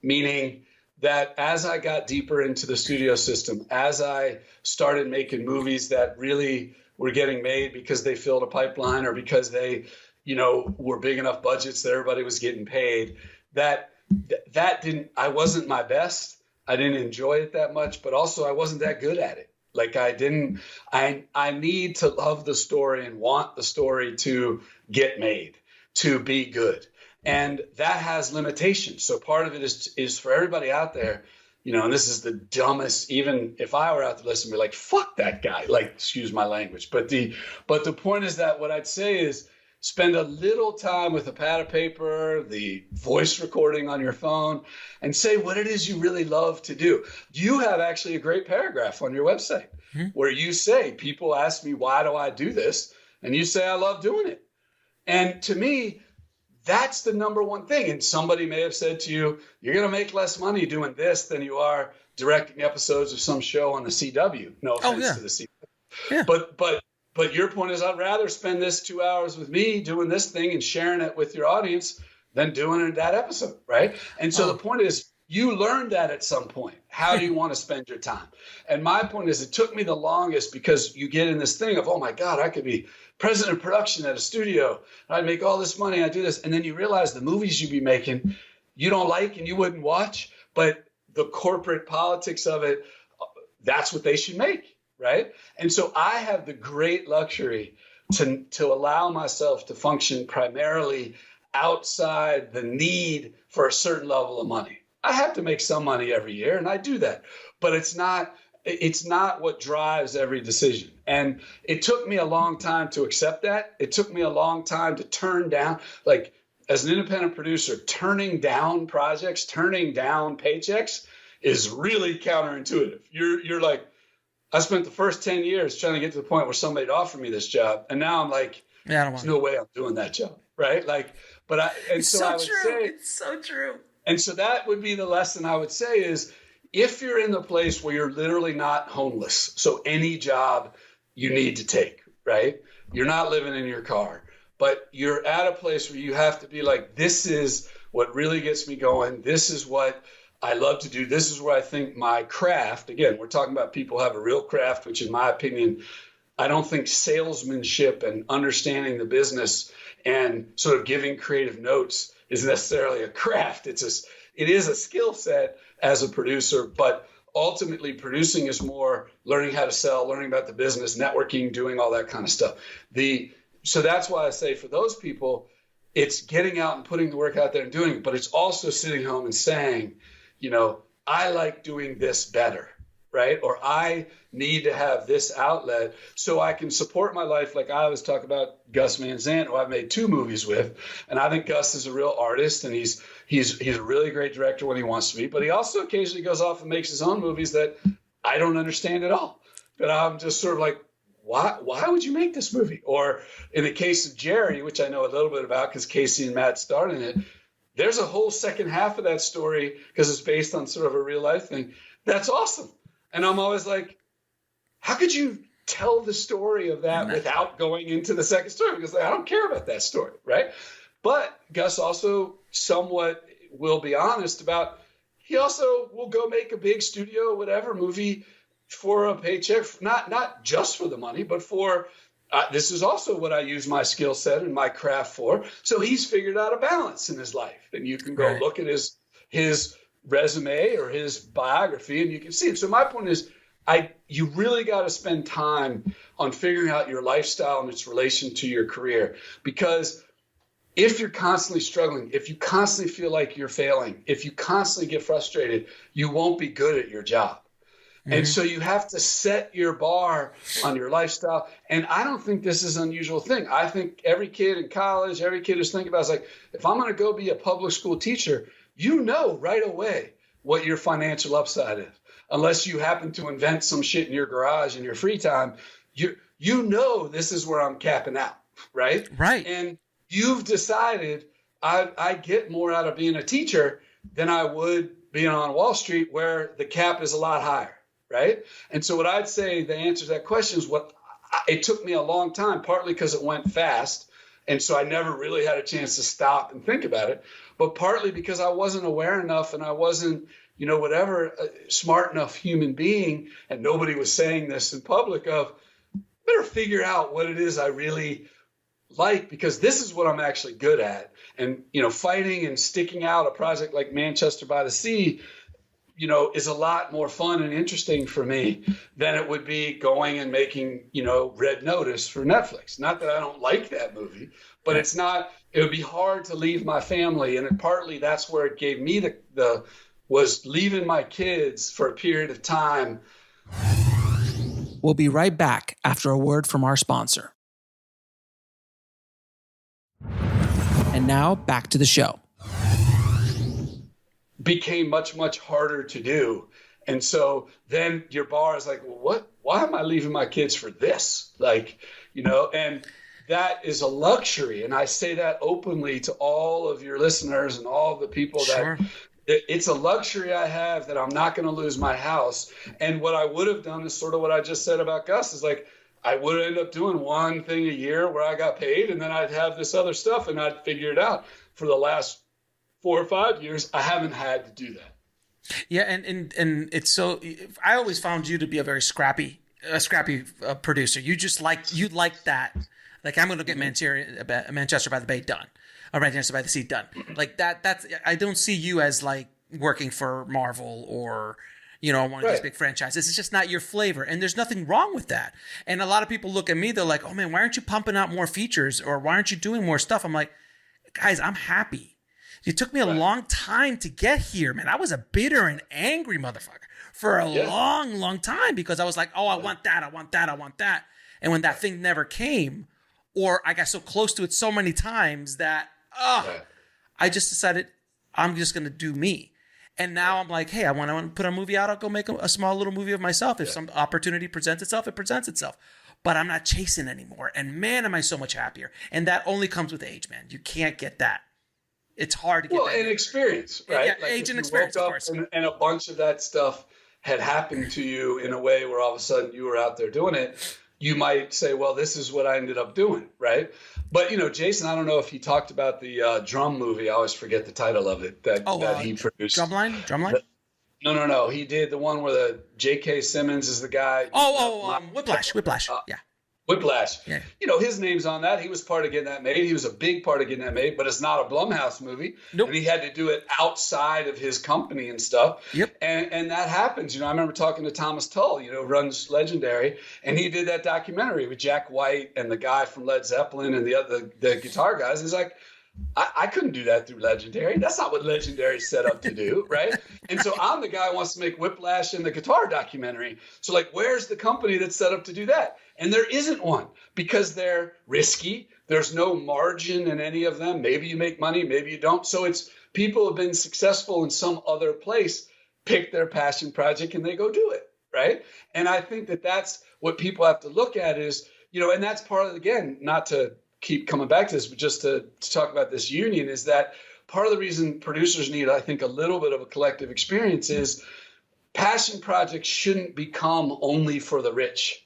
Meaning that as I got deeper into the studio system, as I started making movies that really were getting made because they filled a pipeline or because they, were big enough budgets that everybody was getting paid, I wasn't my best. I didn't enjoy it that much, but also I wasn't that good at it. Like I need to love the story and want the story to get made, to be good. And that has limitations. So part of it is for everybody out there, and this is the dumbest, even if I were out to listen, be like, fuck that guy, like, excuse my language. But the point is that what I'd say is spend a little time with a pad of paper, the voice recording on your phone, and say what it is you really love to do. You have actually a great paragraph on your website where you say, people ask me, why do I do this? And you say, I love doing it. And to me, that's the number one thing. And somebody may have said to you, you're going to make less money doing this than you are directing episodes of some show on the CW. No offense to the CW. Yeah. But your point is, I'd rather spend this 2 hours with me doing this thing and sharing it with your audience than doing it in that episode, right? And so the point is, you learned that at some point. How do you want to spend your time? And my point is, it took me the longest because you get in this thing of, oh my God, I could be president of production at a studio. I'd make all this money. I do this. And then you realize the movies you'd be making, you don't like and you wouldn't watch, but the corporate politics of it, that's what they should make. Right. And so I have the great luxury to allow myself to function primarily outside the need for a certain level of money. I have to make some money every year, and I do that, but it's not what drives every decision. And it took me a long time to accept that. It took me a long time to turn down, like as an independent producer, turning down projects, turning down paychecks is really counterintuitive. You're like, I spent the first 10 years trying to get to the point where somebody'd offer me this job. And now I'm like, there's no way I'm doing that job. Right. Like, it's so true. And so that would be the lesson I would say is if you're in the place where you're literally not homeless, so any job you need to take, right? You're not living in your car, but you're at a place where you have to be like, this is what really gets me going. This is what I love to do. This is where I think my craft, again, we're talking about people who have a real craft, which in my opinion, I don't think salesmanship and understanding the business and sort of giving creative notes is necessarily a craft. It is a skill set as a producer, but ultimately producing is more learning how to sell, learning about the business, networking, doing all that kind of stuff. So that's why I say for those people, it's getting out and putting the work out there and doing it, but it's also sitting home and saying, I like doing this better, right? Or I need to have this outlet so I can support my life. Like I always talk about Gus Van Sant, who I've made 2 movies with. And I think Gus is a real artist and he's a really great director when he wants to be, but he also occasionally goes off and makes his own movies that I don't understand at all. But I'm just sort of like, why would you make this movie? Or in the case of Jerry, which I know a little bit about because Casey and Matt starred in it, there's a whole second half of that story because it's based on sort of a real life thing. That's awesome. And I'm always like, how could you tell the story of that without going into the second story? Because I don't care about that story, right? But Gus also somewhat will be honest about, he also will go make a big studio, whatever movie for a paycheck, not just for the money, but for this is also what I use my skill set and my craft for. So he's figured out a balance in his life. And you can go look at his resume or his biography and you can see it. So my point is, you really got to spend time on figuring out your lifestyle and its relation to your career. Because if you're constantly struggling, if you constantly feel like you're failing, if you constantly get frustrated, you won't be good at your job. And so you have to set your bar on your lifestyle. And I don't think this is an unusual thing. I think every kid in college, every kid is thinking about is like, if I'm going to go be a public school teacher, you know right away what your financial upside is. Unless you happen to invent some shit in your garage in your free time, you know this is where I'm capping out, right? Right. And you've decided I get more out of being a teacher than I would being on Wall Street, where the cap is a lot higher. Right. And so what I'd say the answer to that question is it took me a long time, partly because it went fast. And so I never really had a chance to stop and think about it, but partly because I wasn't aware enough and I wasn't, smart enough human being. And nobody was saying this in public of better figure out what it is I really like, because this is what I'm actually good at. And, fighting and sticking out a project like Manchester by the Sea, is a lot more fun and interesting for me than it would be going and making, Red Notice for Netflix. Not that I don't like that movie, but it would be hard to leave my family. And partly that's where it gave me was leaving my kids for a period of time. We'll be right back after a word from our sponsor. And now back to the show. Became much, much harder to do. And so then your bar is like, well, why am I leaving my kids for this? And that is a luxury. And I say that openly to all of your listeners and all of the people that it's a luxury I have, that I'm not going to lose my house. And what I would have done is sort of what I just said about Gus, is like, I would end up doing one thing a year where I got paid, and then I'd have this other stuff and I'd figure it out. For the last 4 or 5 years, I haven't had to do that. Yeah, and it's so. I always found you to be a very scrappy producer. You like that. Like, I'm going to get Manchester by the Bay done, or Manchester by the Sea done. Like that. That's, I don't see you as like working for Marvel or one of these big franchises. It's just not your flavor, and there's nothing wrong with that. And a lot of people look at me, they're like, "Oh man, why aren't you pumping out more features, or why aren't you doing more stuff?" I'm like, guys, I'm happy. It took me a long time to get here, man. I was a bitter and angry motherfucker for a long, long time, because I was like, oh, I want that, I want that, I want that. And when that thing never came, or I got so close to it so many times that, I just decided I'm just going to do me. And now I'm like, hey, I want to put a movie out. I'll go make a small little movie of myself. If some opportunity presents itself, it presents itself. But I'm not chasing anymore. And man, am I so much happier. And that only comes with age, man. You can't get that. It's hard to get that. Well, and experience, right? Yeah, age and experience, of course. And a bunch of that stuff had happened to you in a way where all of a sudden you were out there doing it. You might say, well, this is what I ended up doing, right? But, Jason, I don't know if he talked about the drum movie. I always forget the title of it that he produced. Drumline? No. He did the one where the J.K. Simmons is the guy. Whiplash. Yeah. Whiplash. Yeah. His name's on that. He was part of getting that made. He was a big part of getting that made, but it's not a Blumhouse movie. Nope. And he had to do it outside of his company and stuff. Yep. And that happens. I remember talking to Thomas Tull, runs Legendary, and he did that documentary with Jack White and the guy from Led Zeppelin and the guitar guys. He's like, I couldn't do that through Legendary. That's not what Legendary's set up to do, right? And so I'm the guy who wants to make Whiplash and the guitar documentary. So, like, where's the company that's set up to do that? And there isn't one, because they're risky. There's no margin in any of them. Maybe you make money, maybe you don't. So it's people have been successful in some other place, pick their passion project, and they go do it, right? And I think that that's what people have to look at is, and that's part of, again, not to keep coming back to this, but just to talk about this union, is that part of the reason producers need, I think, a little bit of a collective experience is passion projects shouldn't become only for the rich.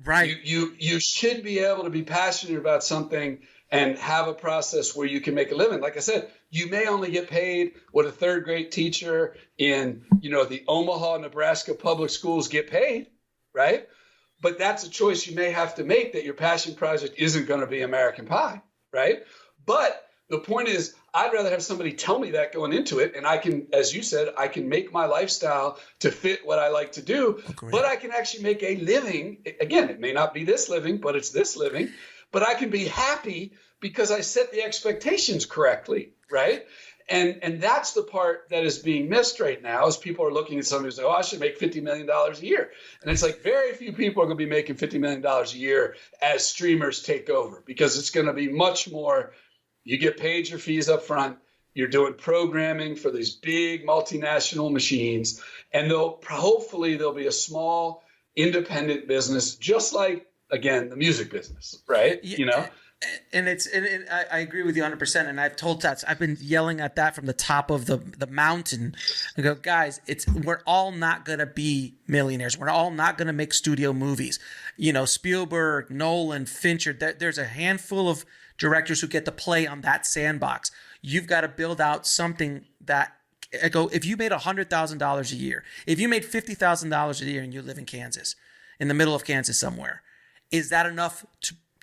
Right. You should be able to be passionate about something and have a process where you can make a living. Like I said, you may only get paid what a third grade teacher in, the Omaha, Nebraska public schools get paid, right? But that's a choice you may have to make, that your passion project isn't going to be American Pie, right? But the point is, I'd rather have somebody tell me that going into it. And I can, as you said, I can make my lifestyle to fit what I like to do. Agreed. But I can actually make a living. Again, it may not be this living, but it's this living. But I can be happy because I set the expectations correctly, right? And that's the part that is being missed right now, is people are looking at somebody who's like, oh, I should make $50 million a year. And it's like, very few people are going to be making $50 million a year as streamers take over, because it's going to be much more, you get paid your fees up front, you're doing programming for these big multinational machines, and hopefully there'll be a small independent business, just like, again, the music business, right? Yeah. You know? And I agree with you 100%. And I've told that, I've been yelling at that from the top of the mountain. I go, guys, we're all not going to be millionaires. We're all not going to make studio movies. You know, Spielberg, Nolan, Fincher, there's a handful of directors who get to play on that sandbox. You've got to build out something that, I go, if you made $100,000 a year, if you made $50,000 a year and you live in Kansas, in the middle of Kansas somewhere, is that enough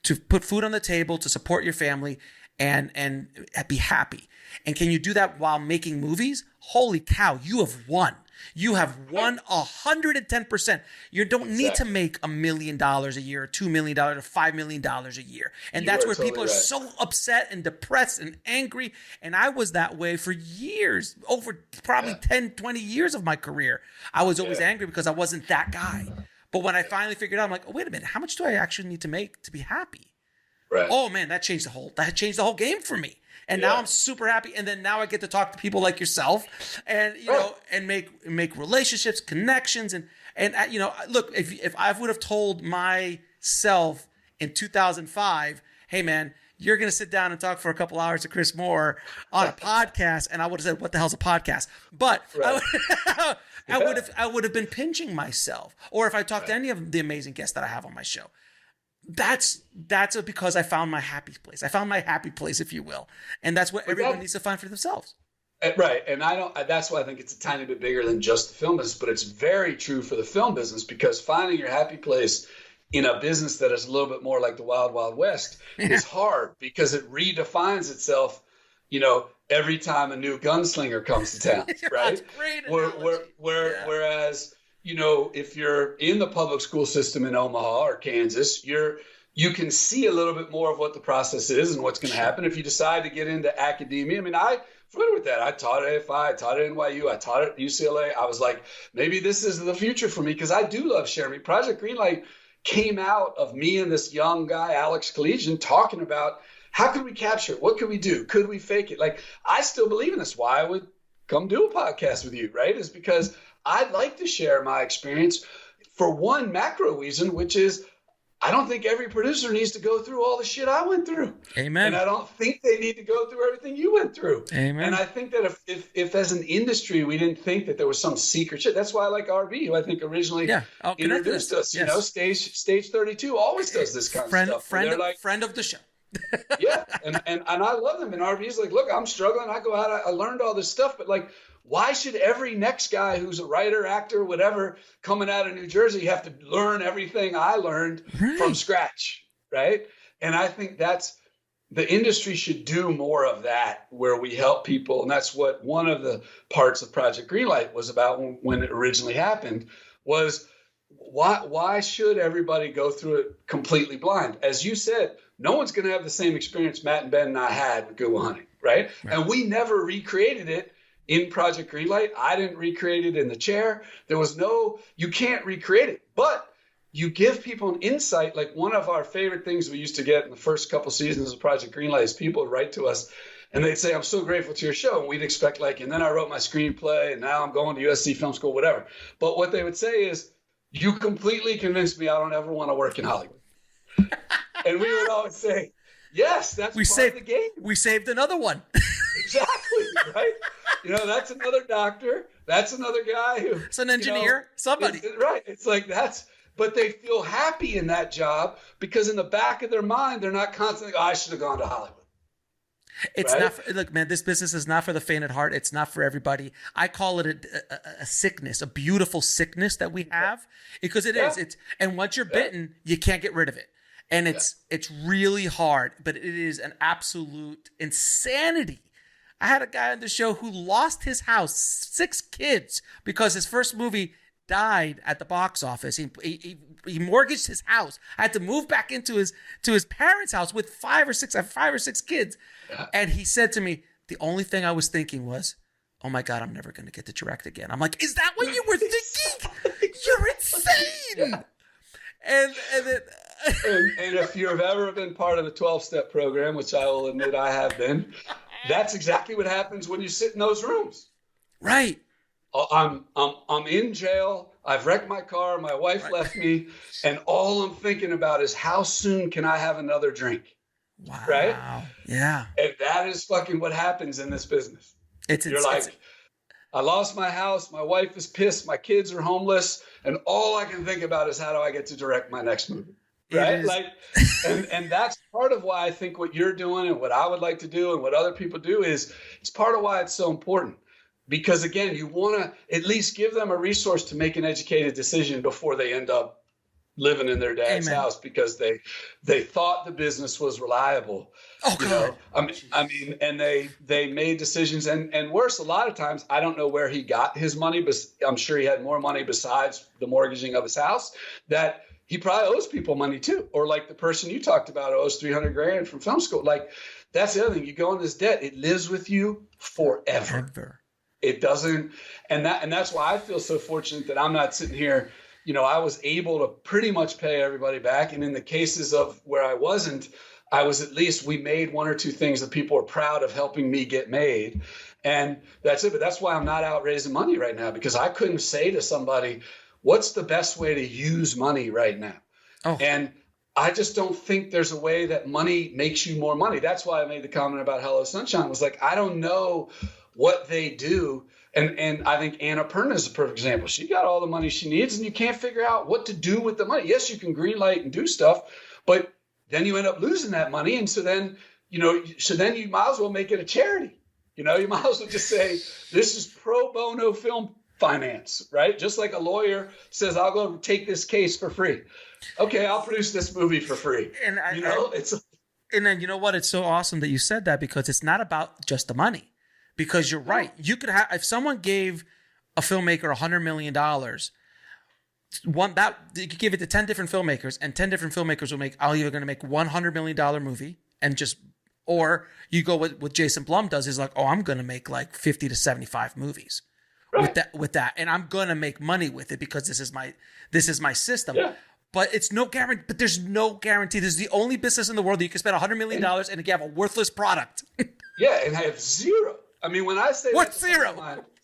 to put food on the table, to support your family, and be happy? And can you do that while making movies? Holy cow, you have won. You have won 110%. You don't need to make $1 million a year, or $2 million, or $5 million a year. And that's where people are so upset and depressed and angry. And I was that way for years, over probably 10, 20 years of my career. I was always angry because I wasn't that guy. But when I finally figured out, I'm like, oh, wait a minute, how much do I actually need to make to be happy? Right. Oh man, that changed the whole game for me. And now I'm super happy. And then now I get to talk to people like yourself, and you know, and make relationships, connections, and you know, look, if I would have told myself in 2005, hey man, you're going to sit down and talk for a couple hours to Chris Moore on a podcast, and I would have said, what the hell's a podcast? But I would have been pinching myself. Or if I talked to any of the amazing guests that I have on my show, that's because I found my happy place. I found my happy place, if you will. And that's what everyone needs to find for themselves. Right. And that's why I think it's a tiny bit bigger than just the film business, but it's very true for the film business, because finding your happy place in a business that is a little bit more like the Wild Wild West is hard, because it redefines itself, you know, every time a new gunslinger comes to town, right? Great Whereas, you know, if you're in the public school system in Omaha or Kansas, you can see a little bit more of what the process is and what's going to happen. If you decide to get into academia, I mean, I familiar with that. I taught at AFI, I taught at NYU, I taught at UCLA. I was like, maybe this is the future for me, because I do love sharing. Project Greenlight came out of me and this young guy, Alex Collegian, talking about how could we capture it? What could we do? Could we fake it? Like, I still believe in this. Why I would come do a podcast with you, right? Is because I'd like to share my experience for one macro reason, which is I don't think every producer needs to go through all the shit I went through. Amen. And I don't think they need to go through everything you went through. Amen. And I think that if as an industry we didn't think that there was some secret shit, that's why I like RB, who I think originally introduced us. Yes. You know, Stage 32 always does this kind of stuff. Friend of the show. Yeah, and I love them. And RB's like, look, I'm struggling. I go out. I learned all this stuff, but like, why should every next guy who's a writer, actor, whatever, coming out of New Jersey have to learn everything I learned from scratch, right? And I think that's the industry should do more of that, where we help people. And that's what one of the parts of Project Greenlight was about when it originally happened, was why should everybody go through it completely blind? As you said, no one's going to have the same experience Matt and Ben and I had with Good Will Hunting, right? And we never recreated it in Project Greenlight. I didn't recreate it in The Chair. You can't recreate it, but you give people an insight. Like, one of our favorite things we used to get in the first couple seasons of Project Greenlight is people would write to us and they'd say, I'm so grateful to your show. And we'd expect and then I wrote my screenplay and now I'm going to USC Film School, whatever. But what they would say is, you completely convinced me I don't ever want to work in Hollywood. And we would always say, yes, that's part of the game. We saved another one. Exactly, right? You know, that's another doctor. That's another guy who... It's an engineer, somebody. Right. It's like but they feel happy in that job because in the back of their mind, they're not constantly, I should have gone to Hollywood. It's not look, man, this business is not for the faint at heart. It's not for everybody. I call it a sickness, a beautiful sickness that we have, because it is. And once you're bitten, you can't get rid of it. And it's really hard, but it is an absolute insanity. I had a guy on the show who lost his house, 6 kids, because his first movie died at the box office. He mortgaged his house. I had to move back into his parents' house with 5 or 6 kids. And he said to me, the only thing I was thinking was, oh my God, I'm never going to get to direct again. I'm like, is that what you were thinking? You're insane. Yeah. And then... and if you've ever been part of the 12-step program, which I will admit I have been, that's exactly what happens when you sit in those rooms. Right. I'm in jail. I've wrecked my car. My wife left me. And all I'm thinking about is how soon can I have another drink? Wow. Right? Yeah. And that is fucking what happens in this business. You're like, I lost my house. My wife is pissed. My kids are homeless. And all I can think about is how do I get to direct my next movie? Right? Like, and that's part of why I think what you're doing and what I would like to do and what other people do is it's part of why it's so important. Because again, you want to at least give them a resource to make an educated decision before they end up living in their dad's house because they thought the business was reliable. Oh, you know? I mean, and they made decisions and worse, a lot of times, I don't know where he got his money, but I'm sure he had more money besides the mortgaging of his house that he probably owes people money too. Or like the person you talked about owes $300,000 from film school. Like that's the other thing. You go in this debt, it lives with you forever. It doesn't. And that's why I feel so fortunate that I'm not sitting here. You know, I was able to pretty much pay everybody back. And in the cases of where I wasn't, I was at least, we made 1 or 2 things that people are proud of helping me get made. And that's it. But that's why I'm not out raising money right now, because I couldn't say to somebody, what's the best way to use money right now? Oh. And I just don't think there's a way that money makes you more money. That's why I made the comment about Hello Sunshine. It was like, I don't know what they do. And I think Anna Perna is a perfect example. She got all the money she needs and you can't figure out what to do with the money. Yes, you can greenlight and do stuff, but then you end up losing that money. And so then, you might as well make it a charity. You know, you might as well just say, this is pro bono film finance, right? Just like a lawyer says, I'll go take this case for free. Okay, I'll produce this movie for free. And then you know what? It's so awesome that you said that because it's not about just the money. Because you're right. You could have, if someone gave a filmmaker $100 million, you could give it to 10 different filmmakers, and 10 different filmmakers will make, I'm either going to make $100 million movie and just, or you go with what Jason Blum does is like, oh, I'm going to make like 50 to 75 movies with that. And I'm going to make money with it because this is my system. Yeah. But it's no guarantee. But there's no guarantee. This is the only business in the world that you can spend $100 million and you have a worthless product. Yeah, and have zero. I mean, when I say what's zero?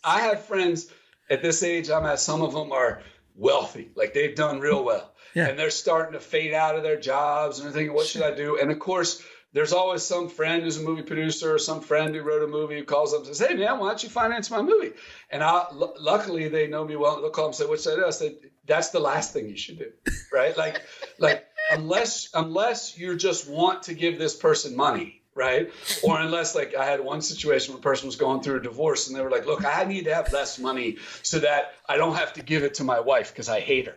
I have friends at this age I'm at. Some of them are wealthy, like they've done real well, and they're starting to fade out of their jobs, and they're thinking, "What should I do?" And of course, there's always some friend who's a movie producer or some friend who wrote a movie who calls up and says, "Hey, man, why don't you finance my movie?" And luckily they know me well. They'll call and say, "What should I do?" I said, "That's the last thing you should do, right? like unless you just want to give this person money." Right. Or unless, like, I had one situation where a person was going through a divorce and they were like, look, I need to have less money so that I don't have to give it to my wife because I hate her.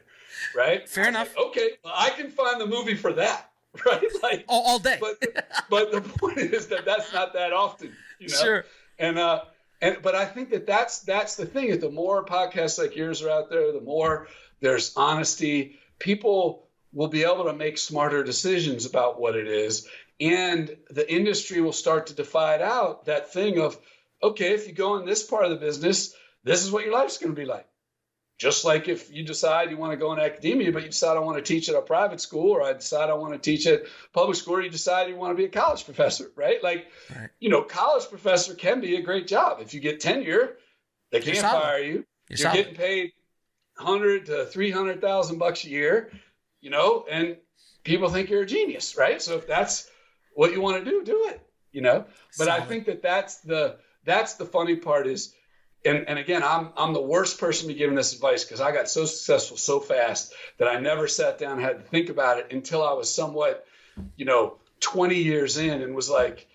Right. Fair enough. Like, okay, well, I can find the movie for that. Right. Like all day. But the point is that that's not that often. You know? Sure. But I think that's the thing is the more podcasts like yours are out there, the more there's honesty. People will be able to make smarter decisions about what it is. And the industry will start to divide out that thing of, okay, if you go in this part of the business, this is what your life's going to be like. Just like if you decide you want to go in academia, but you decide I want to teach at a private school, or I decide I want to teach at public school, or you decide you want to be a college professor, right? Like, college professor can be a great job. If you get tenure, they can't fire you. You're getting paid $100,000 to $300,000 a year, and people think you're a genius, right? So if that's what you want to do it, But solid. I think that's the funny part is, and again, I'm the worst person to be giving this advice because I got so successful so fast that I never sat down and had to think about it until I was somewhat, 20 years in and was like,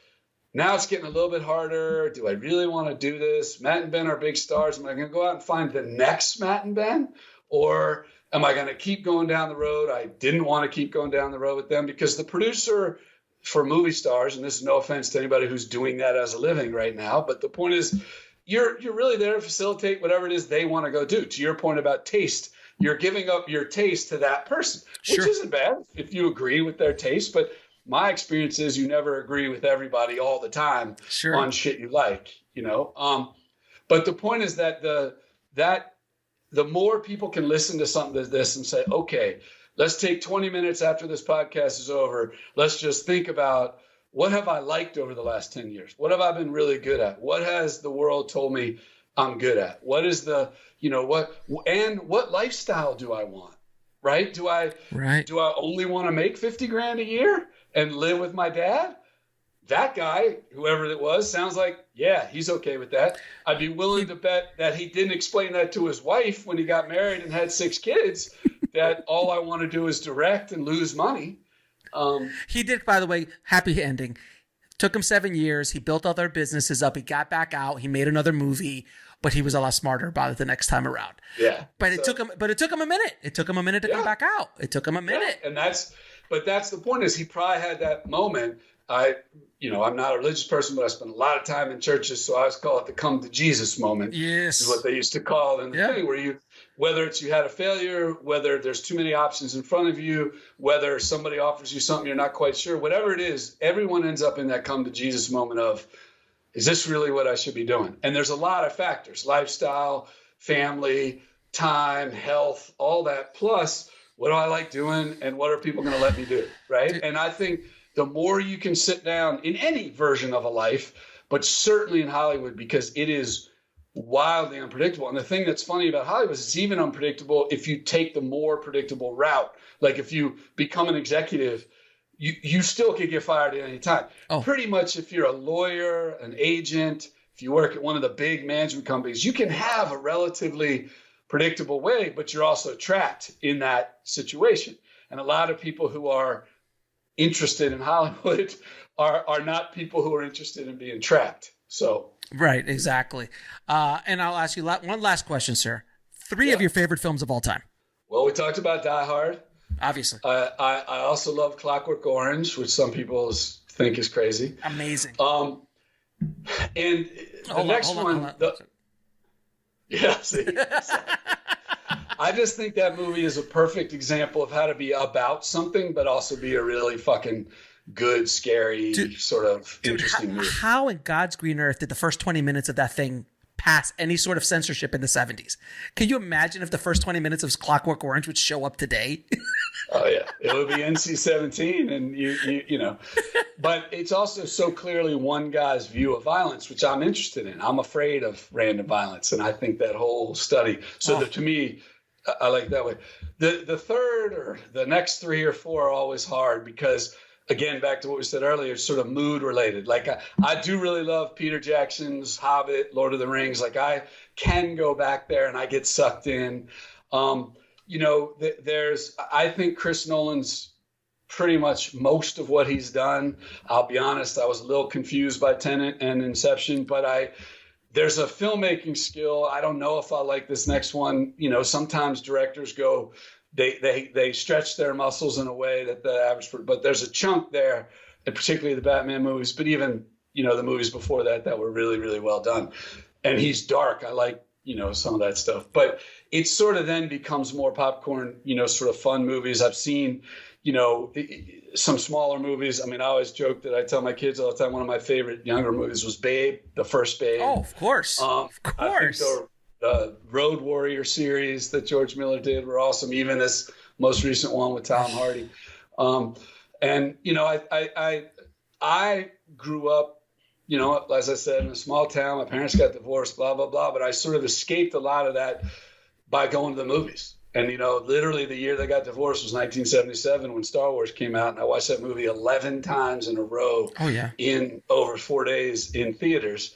now it's getting a little bit harder. Do I really want to do this? Matt and Ben are big stars. Am I going to go out and find the next Matt and Ben? Or Am I going to keep going down the road? I didn't want to keep going down the road with them because the producer for movie stars, and this is no offense to anybody who's doing that as a living right now, but the point is you're really there to facilitate whatever it is they want to go do. To your point about taste, you're giving up your taste to that person, which isn't bad if you agree with their taste. But my experience is you never agree with everybody all the time on shit you like, you know. But the point is that the more people can listen to something like this and say, okay, let's take 20 minutes after this podcast is over. Let's just think about, what have I liked over the last 10 years? What have I been really good at? What has the world told me I'm good at? What is what lifestyle do I want? Right? Do I only want to make 50 grand a year and live with my dad? That guy, whoever it was, sounds like, yeah, he's okay with that. I'd be willing to bet that he didn't explain that to his wife when he got married and had 6 kids, that all I want to do is direct and lose money. He did, by the way, happy ending. Took him 7 years. He built all their businesses up. He got back out. He made another movie, but he was a lot smarter about it the next time around. Yeah. But it took him a minute. It took him a minute to come back out. It took him a minute. Yeah. And that's the point, is he probably had that moment. I'm not a religious person, but I spent a lot of time in churches, so I always call it the come to Jesus moment. Yes. Is what they used to call it in the thing, where whether it's you had a failure, whether there's too many options in front of you, whether somebody offers you something you're not quite sure, whatever it is, everyone ends up in that come to Jesus moment of, is this really what I should be doing? And there's a lot of factors: lifestyle, family, time, health, all that. Plus, what do I like doing, and what are people going to let me do? Right. And I think the more you can sit down in any version of a life, but certainly in Hollywood, because it is wildly unpredictable. And the thing that's funny about Hollywood is it's even unpredictable if you take the more predictable route. Like if you become an executive, you still could get fired at any time. Pretty much if you're a lawyer, an agent, if you work at one of the big management companies, you can have a relatively predictable way, but you're also trapped in that situation. And a lot of people who are interested in Hollywood are not people who are interested in being trapped. So right, exactly. And I'll ask you one last question, sir. 3 of your favorite films of all time. Well, we talked about Die Hard. Obviously. I also love Clockwork Orange, which some people think is crazy. Amazing. And the next one. Yeah, see. I just think that movie is a perfect example of how to be about something, but also be a really fucking good, scary, interesting movie. How in God's green earth did the first 20 minutes of that thing pass any sort of censorship in the 70s? Can you imagine if the first 20 minutes of Clockwork Orange would show up today? Oh yeah, it would be NC-17, and you know. But it's also so clearly one guy's view of violence, which I'm interested in. I'm afraid of random violence, and I think that whole study. So that to me, I like it that way. The third or the next 3 or 4 are always hard because, again, back to what we said earlier, it's sort of mood related. Like I do really love Peter Jackson's Hobbit, Lord of the Rings. Like I can go back there and I get sucked in. I think Chris Nolan's pretty much most of what he's done. I'll be honest, I was a little confused by Tenet and Inception, but there's a filmmaking skill. I don't know if I like this next one. You know, sometimes directors go, they stretch their muscles in a way that the average, but there's a chunk there, and particularly the Batman movies, but even, the movies before that were really, really well done. And he's dark. I like, some of that stuff, but it sort of then becomes more popcorn, sort of fun movies. I've seen, some smaller movies. I mean, I always joke that I tell my kids all the time, one of my favorite younger movies was Babe, the first Babe. Oh, of course. Of course. I think the Road Warrior series that George Miller did were awesome. Even this most recent one with Tom Hardy. I grew up, as I said, in a small town. My parents got divorced, blah, blah, blah. But I sort of escaped a lot of that by going to the movies. And, literally the year they got divorced was 1977 when Star Wars came out. And I watched that movie 11 times in a row. Oh, yeah. In over 4 days in theaters.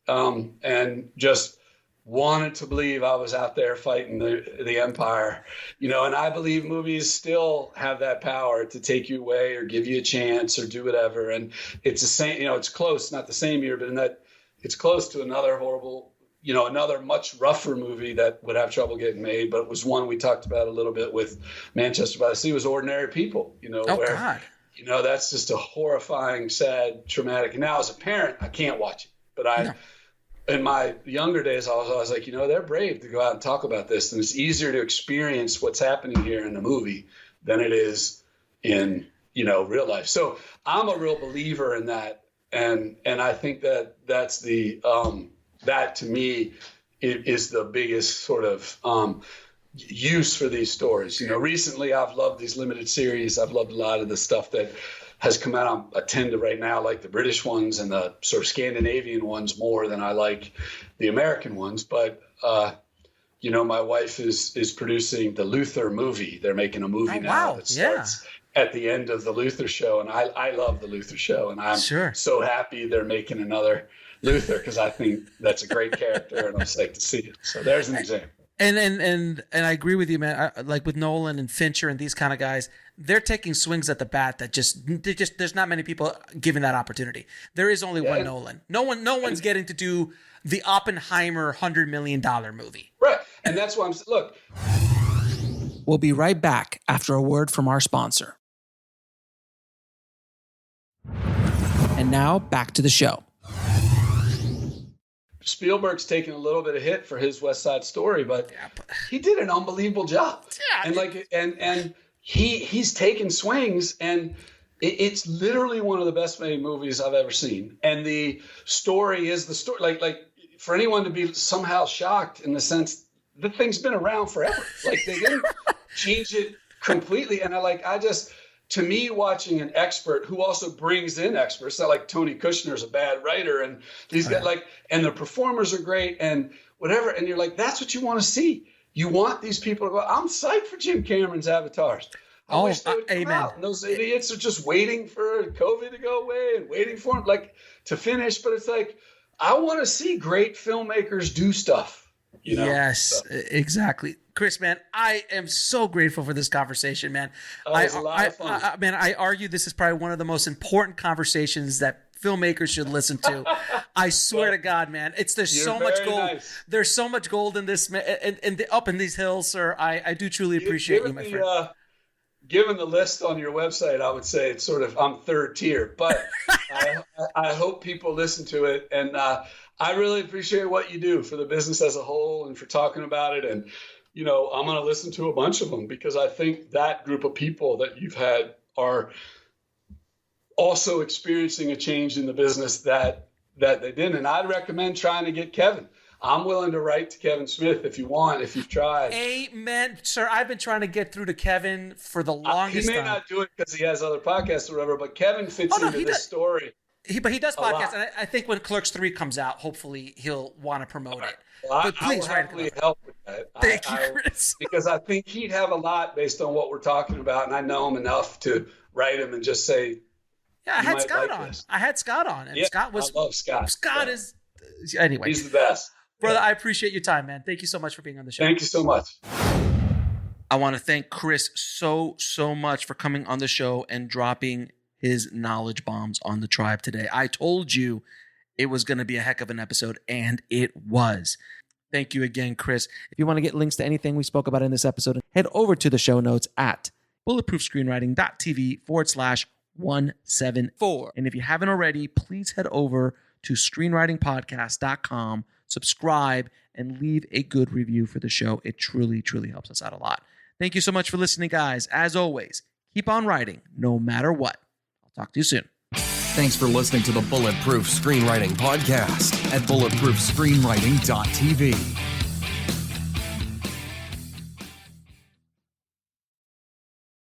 And just wanted to believe I was out there fighting the empire. And I believe movies still have that power to take you away or give you a chance or do whatever. And it's the same, it's close, not the same year, but in that it's close to another horrible another much rougher movie that would have trouble getting made, but it was one we talked about a little bit with Manchester by the Sea, was Ordinary People, God. That's just a horrifying, sad, traumatic. And now as a parent, I can't watch it. But in my younger days, I was like, they're brave to go out and talk about this. And it's easier to experience what's happening here in the movie than it is in, real life. So I'm a real believer in that. And I think that's the, that to me is the biggest sort of use for these stories. Recently I've loved these limited series. I've loved a lot of the stuff that has come out. I tend to right now like the British ones and the sort of Scandinavian ones more than I like the American ones. But, my wife is producing the Luther movie. They're making a movie now that starts at the end of the Luther show. And I love the Luther show. And I'm so happy they're making another Luther, because I think that's a great character and I'm psyched to see it. So there's an example. And I agree with you, man. Like with Nolan and Fincher and these kind of guys, they're taking swings at the bat that there's not many people given that opportunity. There is only one Nolan. No one's getting to do the Oppenheimer $100 million movie. Right. And that's why look. We'll be right back after a word from our sponsor. And now back to the show. Spielberg's taken a little bit of hit for his West Side Story, but he did an unbelievable job. And he's taken swings, and it's literally one of the best made movies I've ever seen. And the story is the story. Like for anyone to be somehow shocked in the sense the thing's been around forever. Like they didn't change it completely. And to me, watching an expert who also brings in experts, not like Tony Kushner's a bad writer, and these guys and the performers are great and whatever. And you're like, that's what you want to see. You want these people to go. I'm psyched for Jim Cameron's Avatars. I wish they would come out. And those idiots are just waiting for COVID to go away and waiting for them to finish. But it's like, I want to see great filmmakers do stuff. Yes, exactly. Chris, man, I am so grateful for this conversation, man. It was a lot of fun. I argue this is probably one of the most important conversations that filmmakers should listen to. I swear to God, man, there's so much gold. Nice. There's so much gold in this, and up in these hills, sir. I do truly appreciate you, my friend. Given the list on your website, I would say it's sort of I'm third tier, but I hope people listen to it, and I really appreciate what you do for the business as a whole and for talking about it. And I'm going to listen to a bunch of them because I think that group of people that you've had are also experiencing a change in the business that they didn't. And I'd recommend trying to get Kevin. I'm willing to write to Kevin Smith if you want, if you've tried. Amen, sir. I've been trying to get through to Kevin for the longest time. He may not do it because he has other podcasts or whatever, but Kevin fits into this story. But he does podcasts, and I think when Clerks 3 comes out, hopefully he'll want to promote it. Well, but please I will happily help with that. Thank you, Chris. Because I think he'd have a lot based on what we're talking about, and I know him enough to write him and just say, I had Scott on. I had Scott on, and Scott was. I love Scott. Scott is anyway. He's the best, brother. I appreciate your time, man. Thank you so much for being on the show. Thank you so much. I want to thank Chris so much for coming on the show and dropping his knowledge bombs on the tribe today. I told you it was going to be a heck of an episode, and it was. Thank you again, Chris. If you want to get links to anything we spoke about in this episode, head over to the show notes at bulletproofscreenwriting.tv/174. And if you haven't already, please head over to screenwritingpodcast.com, subscribe, and leave a good review for the show. It truly helps us out a lot. Thank you so much for listening, guys. As always, keep on writing no matter what. I'll talk to you soon. Thanks for listening to the Bulletproof Screenwriting Podcast at bulletproofscreenwriting.tv.